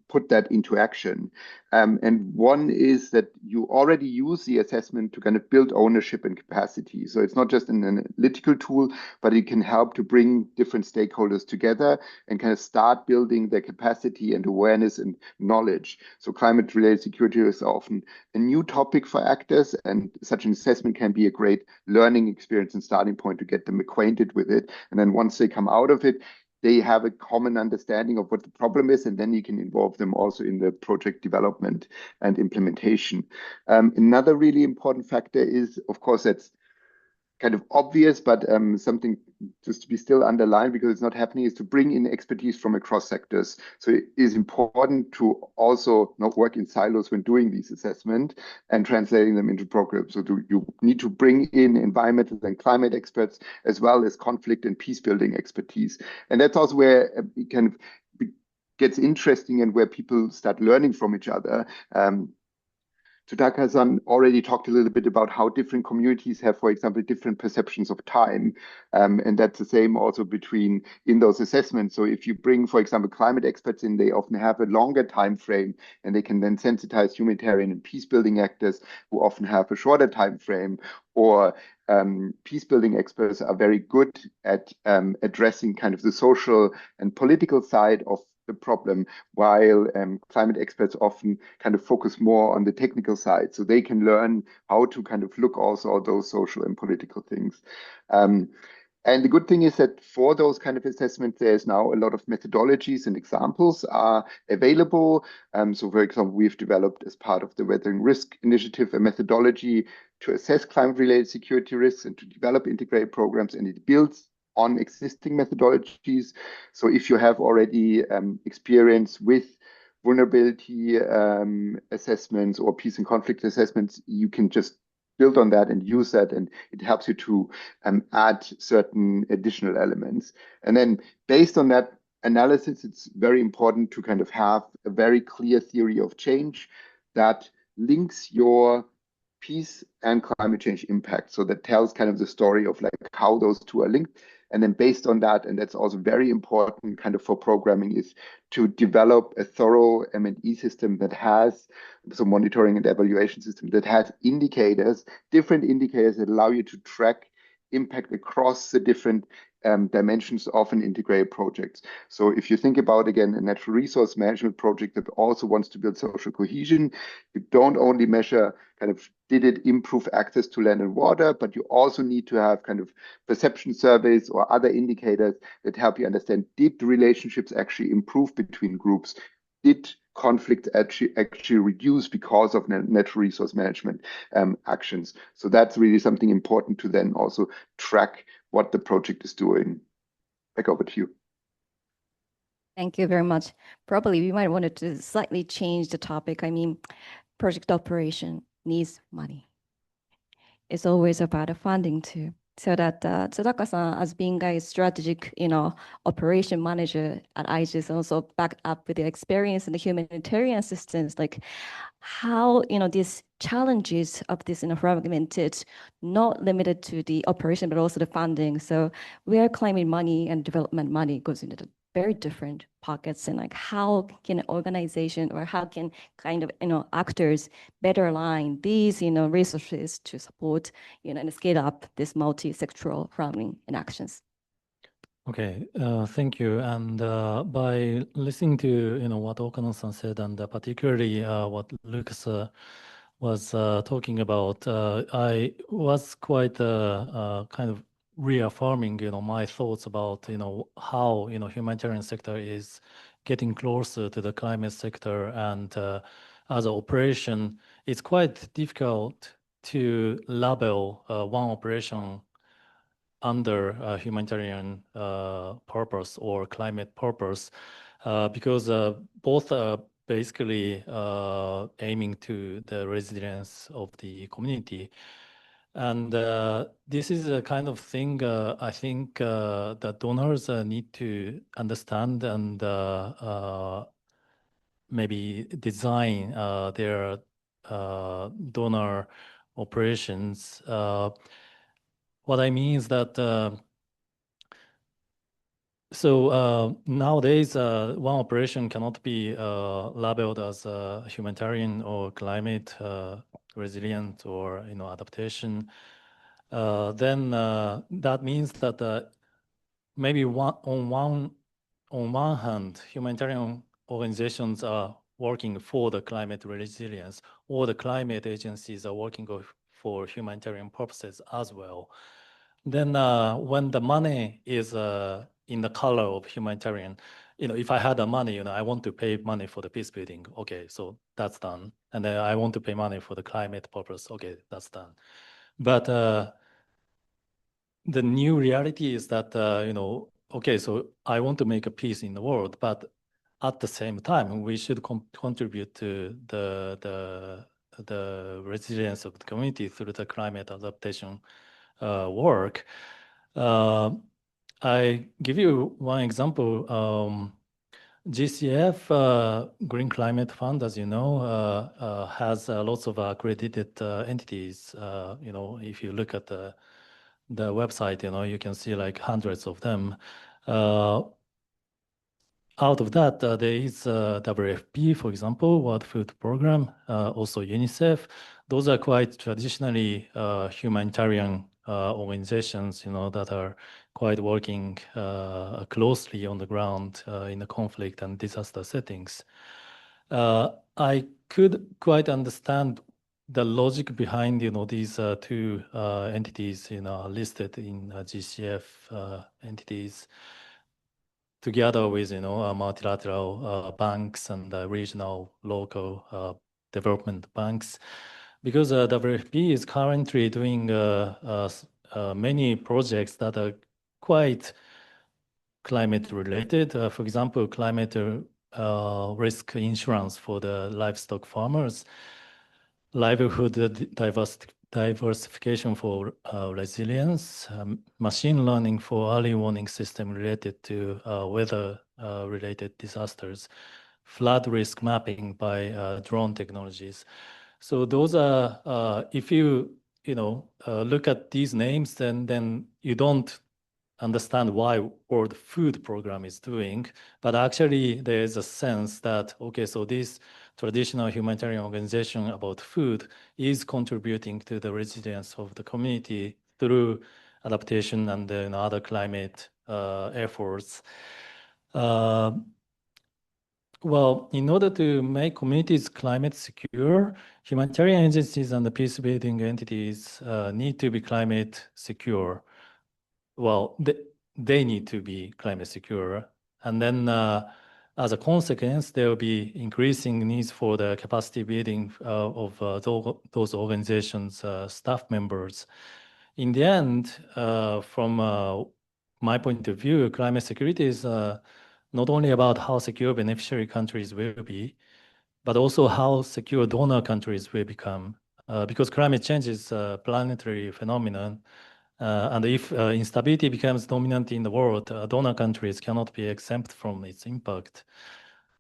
Speaker 17: put that into action. And one is that you already use the assessment to kind of build ownership and capacity. So it's not just an analytical tool, but it can help to bring different stakeholders together and kind of start building their capacity and awareness and knowledge. So climate-related security is often a new topic for actors, and such an assessment can be a great learning experience and starting point to get them acquainted with it. And then once they come out of it, they have a common understanding of what the problem is, and then you can involve them also in the project development and implementation. Another really important factor is, of course, that's kind of obvious, but something just to be still underlined because it's not happening, is to bring in expertise from across sectors. So it is important to also not work in silos when doing these assessments and translating them into programs. So you need to bring in environmental and climate experts as well as conflict and peace building expertise. And that's also where it kind of gets interesting and where people start learning from each other. Sudhakar-san already talked a little bit about how different communities have, for example, different perceptions of time. And that's the same also in those assessments. So if you bring, for example, climate experts in, they often have a longer time frame, and they can then sensitize humanitarian and peace building actors who often have a shorter time frame. Or peace building experts are very good at addressing kind of the social and political side of the problem, while climate experts often kind of focus more on the technical side, so they can learn how to kind of look also at those social and political things. And the good thing is that for those kind of assessments, there's now a lot of methodologies and examples are available. So for example, we've developed as part of the Weathering Risk Initiative a methodology to assess climate-related security risks and to develop integrated programs, and it builds on existing methodologies. So if you have already experience with vulnerability assessments or peace and conflict assessments, you can just build on that and use that, and it helps you to add certain additional elements. And then based on that analysis, it's very important to kind of have a very clear theory of change that links your peace and climate change impact. So that tells kind of the story of like how those two are linked. And then based on that, and that's also very important kind of for programming, is to develop a thorough M&E system that has some monitoring and evaluation system that has indicators, different indicators that allow you to track impact across the different dimensions of an integrated project. So if you think about, again, a natural resource management project that also wants to build social cohesion, you don't only measure kind of did it improve access to land and water, but you also need to have kind of perception surveys or other indicators that help you understand did the relationships actually improve between groups, did conflict actually reduce because of natural resource management actions? So that's really something important to then also track what the project is doing. Back over to you.
Speaker 11: Thank you very much. Probably we might want to slightly change the topic. I mean, project operation needs money. It's always about the funding too. So that Tsuraka-san, as being a strategic, operation manager at IGES, also backed up with the experience in the humanitarian assistance, like how these challenges of this fragmented, not limited to the operation but also the funding. So where climate money and development money goes into the very different pockets, and like how can an organization or how can kind of actors better align these resources to support and scale up this multi-sectoral farming and actions.
Speaker 18: Okay, thank you. And by listening to what Okano-san said, and particularly what Lucas was talking about, I was quite kind of reaffirming my thoughts about how humanitarian sector is getting closer to the climate sector, and as an operation, it's quite difficult to label one operation under humanitarian purpose or climate purpose, because both are basically aiming to the resilience of the community. And this is a kind of thing I think that donors need to understand and maybe design their donor operations. What I mean is that nowadays one operation cannot be labeled as humanitarian or climate resilient or adaptation. Then that means that maybe on one hand, humanitarian organizations are working for the climate resilience, or the climate agencies are working for humanitarian purposes as well. Then when the money is in the color of humanitarian, if I had the money, I want to pay money for the peace building. Okay, so that's done. And then I want to pay money for the climate purpose. Okay, that's done. But the new reality is that, okay, so I want to make a peace in the world, but at the same time, we should contribute to the resilience of the community through the climate adaptation work. I give you one example. GCF, Green Climate Fund, as you know, has lots of accredited entities. If you look at the website, you can see like hundreds of them. Out of that, there is WFP, for example, World Food Program, also UNICEF. Those are quite traditionally humanitarian organizations, that are quite working closely on the ground in the conflict and disaster settings. I could quite understand the logic behind, these two entities, listed in GCF entities, together with multilateral banks and regional local development banks, because WFP is currently doing many projects that are quite climate related. For example, climate risk insurance for the livestock farmers, livelihood diversification for resilience, machine learning for early warning system related to weather-related disasters, flood risk mapping by drone technologies. So those are, if you look at these names, then you don't understand why World Food Program is doing, but actually there is a sense that, okay, so this traditional humanitarian organization about food is contributing to the resilience of the community through adaptation and other climate efforts. Well, in order to make communities climate secure, humanitarian agencies and the peace building entities need to be climate secure. Well, they need to be climate secure. And then as a consequence, there will be increasing needs for the capacity building of those organizations' staff members. In the end, from my point of view, climate security is not only about how secure beneficiary countries will be, but also how secure donor countries will become. Because climate change is a planetary phenomenon, and if instability becomes dominant in the world, donor countries cannot be exempt from its impact.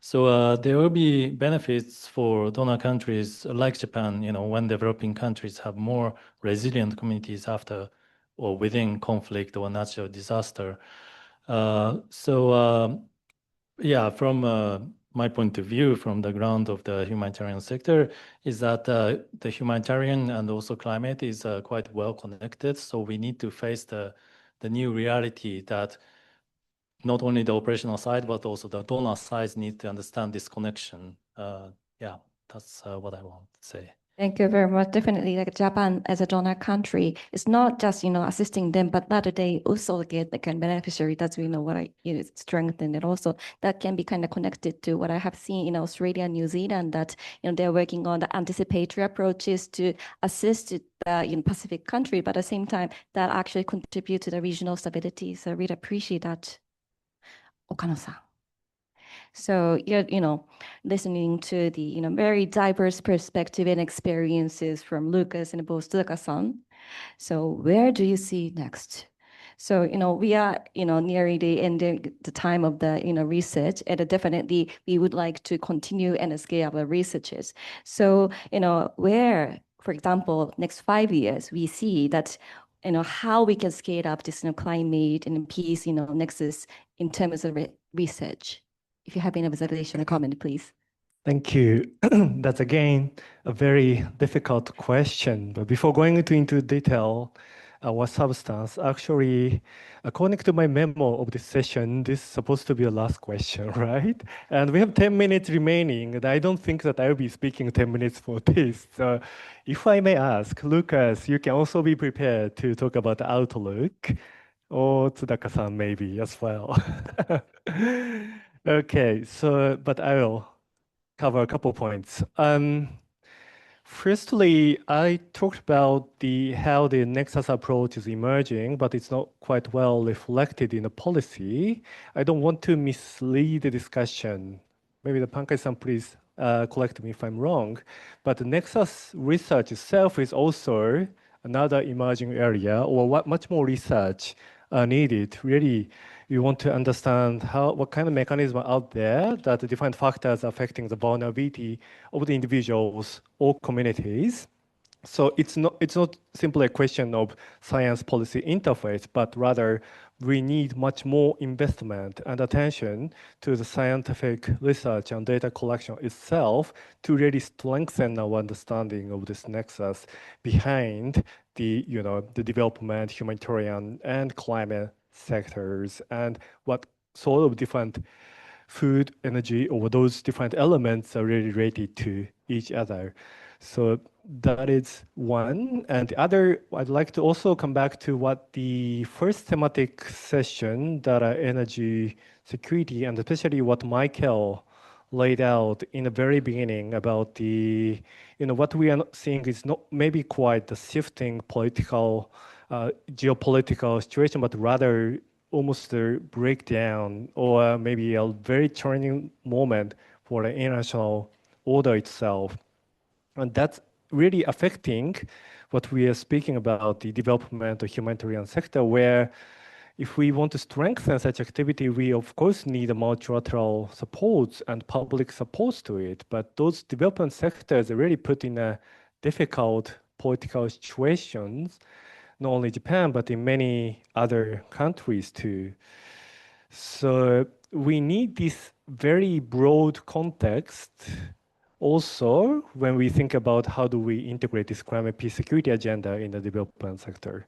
Speaker 18: So there will be benefits for donor countries like Japan, when developing countries have more resilient communities after or within conflict or natural disaster. Yeah, from my point of view, from the ground of the humanitarian sector, is that the humanitarian and also climate is quite well connected. So we need to face the new reality that not only the operational side, but also the donor side need to understand this connection. Yeah, that's what I want to say.
Speaker 11: Thank you very much. Definitely, like Japan as a donor country, it's not just assisting them, but later they also get the kind of beneficiary. That's what I strengthen it. Also, that can be kind of connected to what I have seen in Australia and New Zealand. That they're working on the anticipatory approaches to assist the Pacific country, but at the same time that actually contribute to the regional stability. So I really appreciate that, Okano-san. So listening to the very diverse perspective and experiences from Lucas and both Sudaka-san. So where do you see next? So we are nearing the end of the time of the research, and definitely we would like to continue and scale up the researches. So where, for example, next 5 years we see that how we can scale up this climate and peace nexus in terms of research. If you have any observation or comment, please.
Speaker 19: Thank you. That's again a very difficult question. But before going into detail, what substance, actually, according to my memo of this session, this is supposed to be a last question, right? And we have 10 minutes remaining, and I don't think that I will be speaking 10 minutes for this. So if I may ask, Lucas, you can also be prepared to talk about the outlook, or Tsudaka-san maybe as well. Okay, so, but I will cover a couple points. Firstly, I talked about how the Nexus approach is emerging, but it's not quite well reflected in the policy. I don't want to mislead the discussion. Maybe the Pankaj-san, please correct me if I'm wrong. But the Nexus research itself is also another emerging area, or much more research needed. Really, we want to understand what kind of mechanism are out there that the different factors affecting the vulnerability of the individuals or communities. So it's not simply a question of science policy interface, but rather we need much more investment and attention to the scientific research and data collection itself to really strengthen our understanding of this nexus behind the development, humanitarian, and climate sectors, and what sort of different food, energy, or those different elements are really related to each other. So that is one. And the other, I'd like to also come back to what the first thematic session, data, energy, security, and especially what Michael laid out in the very beginning about the, what we are seeing is not maybe quite the shifting political, geopolitical situation, but rather almost a breakdown or maybe a very turning moment for the international order itself. And that's really affecting what we are speaking about, the development of humanitarian sector, where if we want to strengthen such activity, we of course need a multilateral support and public supports to it. But those development sectors are really put in a difficult political situations, not only Japan, but in many other countries too. So we need this very broad context also when we think about how do we integrate this climate peace security agenda in the development sector.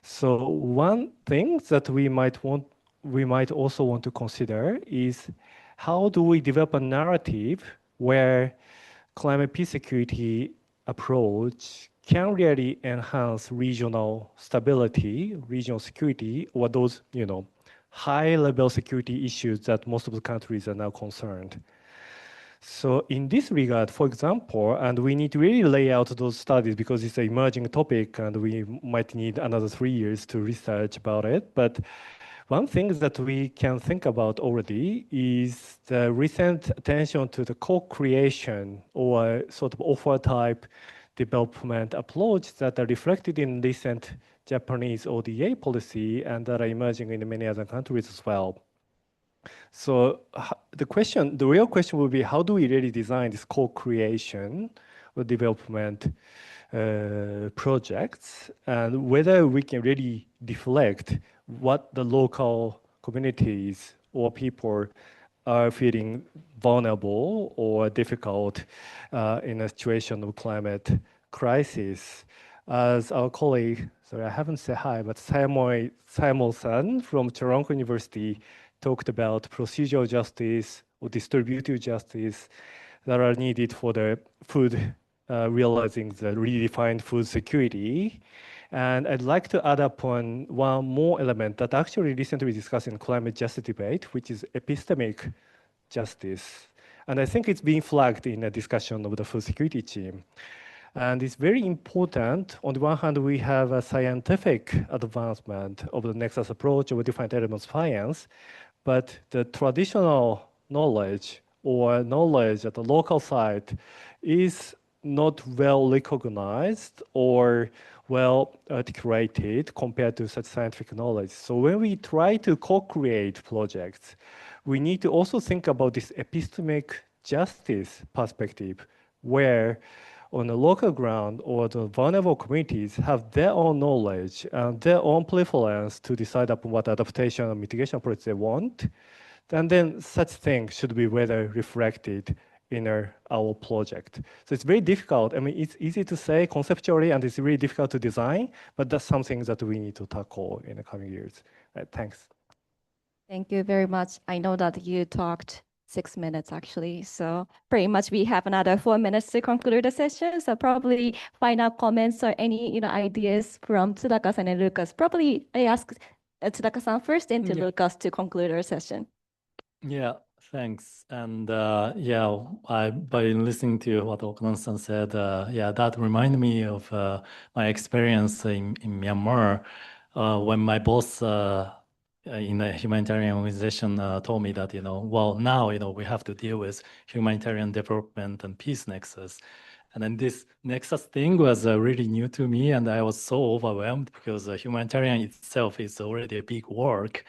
Speaker 19: So one thing that we might also want to consider is how do we develop a narrative where climate peace security approach can really enhance regional stability, regional security, or those, high-level security issues that most of the countries are now concerned. So in this regard, for example, and we need to really lay out those studies because it's an emerging topic and we might need another 3 years to research about it. But one thing that we can think about already is the recent attention to the co-creation or sort of offer type development approach that are reflected in recent Japanese ODA policy and that are emerging in many other countries as well. So the real question will be, how do we really design this co-creation or development projects, and whether we can really reflect what the local communities or people are feeling vulnerable or difficult in a situation of climate crisis. As our colleague, sorry, I haven't said hi, but Simon-san from Toronto University talked about procedural justice or distributive justice that are needed for the food, realizing the redefined food security. And I'd like to add upon one more element that actually recently discussed in climate justice debate, which is epistemic justice. And I think it's being flagged in a discussion of the food security team. And it's very important. On the one hand, we have a scientific advancement of the Nexus approach of defined elements science, but the traditional knowledge or knowledge at the local site is not well recognized or well articulated compared to such scientific knowledge. So when we try to co-create projects, we need to also think about this epistemic justice perspective, where on the local ground or the vulnerable communities have their own knowledge and their own preference to decide upon what adaptation and mitigation approach they want. And then such things should be whether reflected in our project. So it's very difficult. I mean, it's easy to say conceptually, and it's really difficult to design, but that's something that we need to tackle in the coming years. Thanks.
Speaker 11: Thank you very much. I know that you talked 6 minutes actually, so pretty much we have another 4 minutes to conclude the session. So probably final comments or any ideas from Tsuraka-san and Lucas. Probably I ask Tsuraka-san first and to Lucas to conclude our session.
Speaker 18: Yeah, thanks. And by listening to what Okanon-san said, that reminded me of my experience in Myanmar when my boss in a humanitarian organization told me that, now, we have to deal with humanitarian development and peace nexus. And then this nexus thing was really new to me, and I was so overwhelmed because humanitarian itself is already a big work.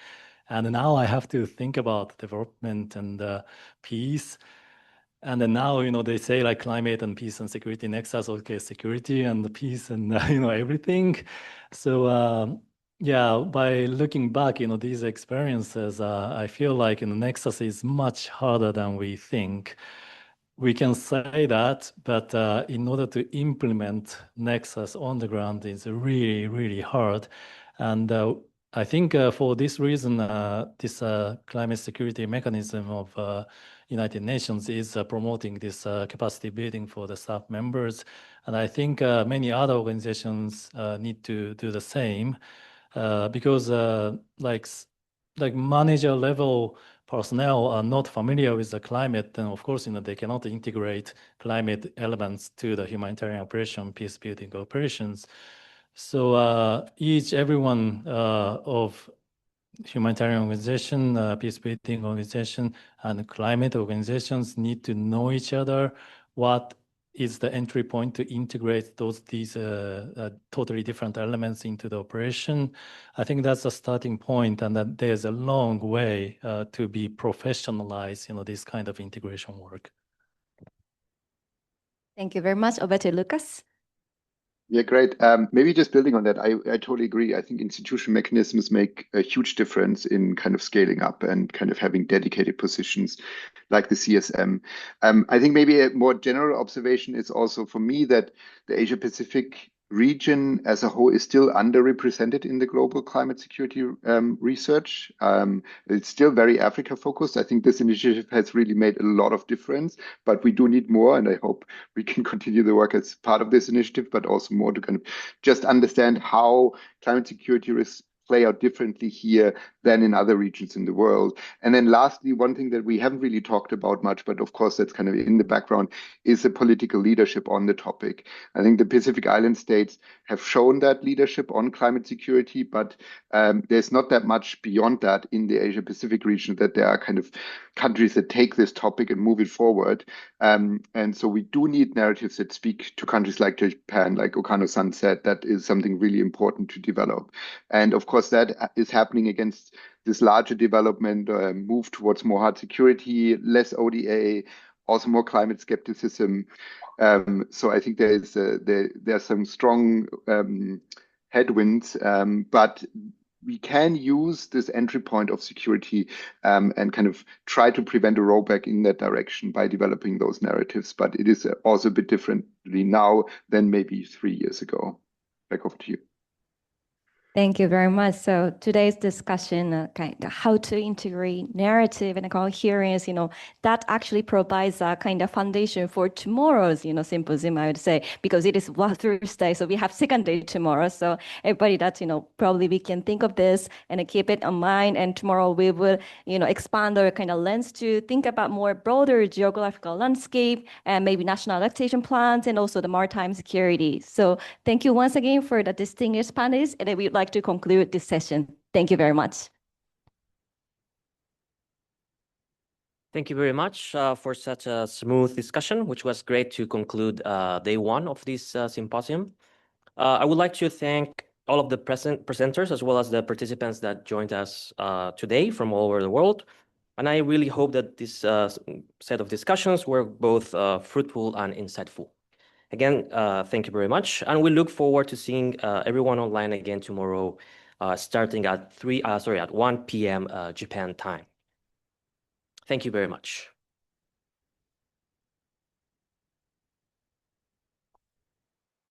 Speaker 18: And now I have to think about development and peace. And then now, they say like climate and peace and security nexus, okay, security and the peace and, everything. So, by looking back, these experiences, I feel like nexus is much harder than we think. We can say that, but in order to implement nexus on the ground is really, really hard. And I think for this reason, this climate security mechanism of United Nations is promoting this capacity building for the staff members. And I think many other organizations need to do the same because like manager level personnel are not familiar with the climate, then of course, they cannot integrate climate elements to the humanitarian operation, peace building operations. So everyone of humanitarian organization, peace building organization, and climate organizations need to know each other. What is the entry point to integrate these totally different elements into the operation? I think that's a starting point, and that there's a long way to be professionalized, this kind of integration work.
Speaker 11: Thank you very much. Over to Lucas.
Speaker 17: Yeah, great. Maybe just building on that, I totally agree. I think institutional mechanisms make a huge difference in kind of scaling up and kind of having dedicated positions like the CSM. I think maybe a more general observation is also for me that the Asia Pacific region as a whole is still underrepresented in the global climate security research. It's still very Africa focused. I think this initiative has really made a lot of difference, but we do need more, and I hope we can continue the work as part of this initiative, but also more to kind of just understand how climate security risks play out differently here than in other regions in the world. And then lastly, one thing that we haven't really talked about much, but of course that's kind of in the background, is the political leadership on the topic. I think the Pacific Island states have shown that leadership on climate security, but there's not that much beyond that in the Asia Pacific region, that there are kind of countries that take this topic and move it forward. And so we do need narratives that speak to countries like Japan, like Okano-san said. That is something really important to develop. And of course, that is happening against this larger development, move towards more hard security, less ODA, also more climate skepticism. So I think there's some strong headwinds, but we can use this entry point of security and kind of try to prevent a rollback in that direction by developing those narratives. But it is also a bit differently now than maybe 3 years ago. Back over to you.
Speaker 11: Thank you very much. So today's discussion, kind of how to integrate narrative and coherence, that actually provides a kind of foundation for tomorrow's, symposium, I would say, because it is Thursday, so we have second day tomorrow. So everybody that's, probably we can think of this and keep it in mind. And tomorrow we will, expand our kind of lens to think about more broader geographical landscape and maybe national adaptation plans and also the maritime security. So thank you once again for the distinguished panelists, and we'd like to conclude this session. Thank you very much.
Speaker 1: Thank you very much for such a smooth discussion, which was great to conclude day one of this symposium. I would like to thank all of the presenters as well as the participants that joined us today from all over the world. And I really hope that this set of discussions were both fruitful and insightful. Again, thank you very much. And we look forward to seeing everyone online again tomorrow, starting at 1 p.m. Japan time. Thank you very much.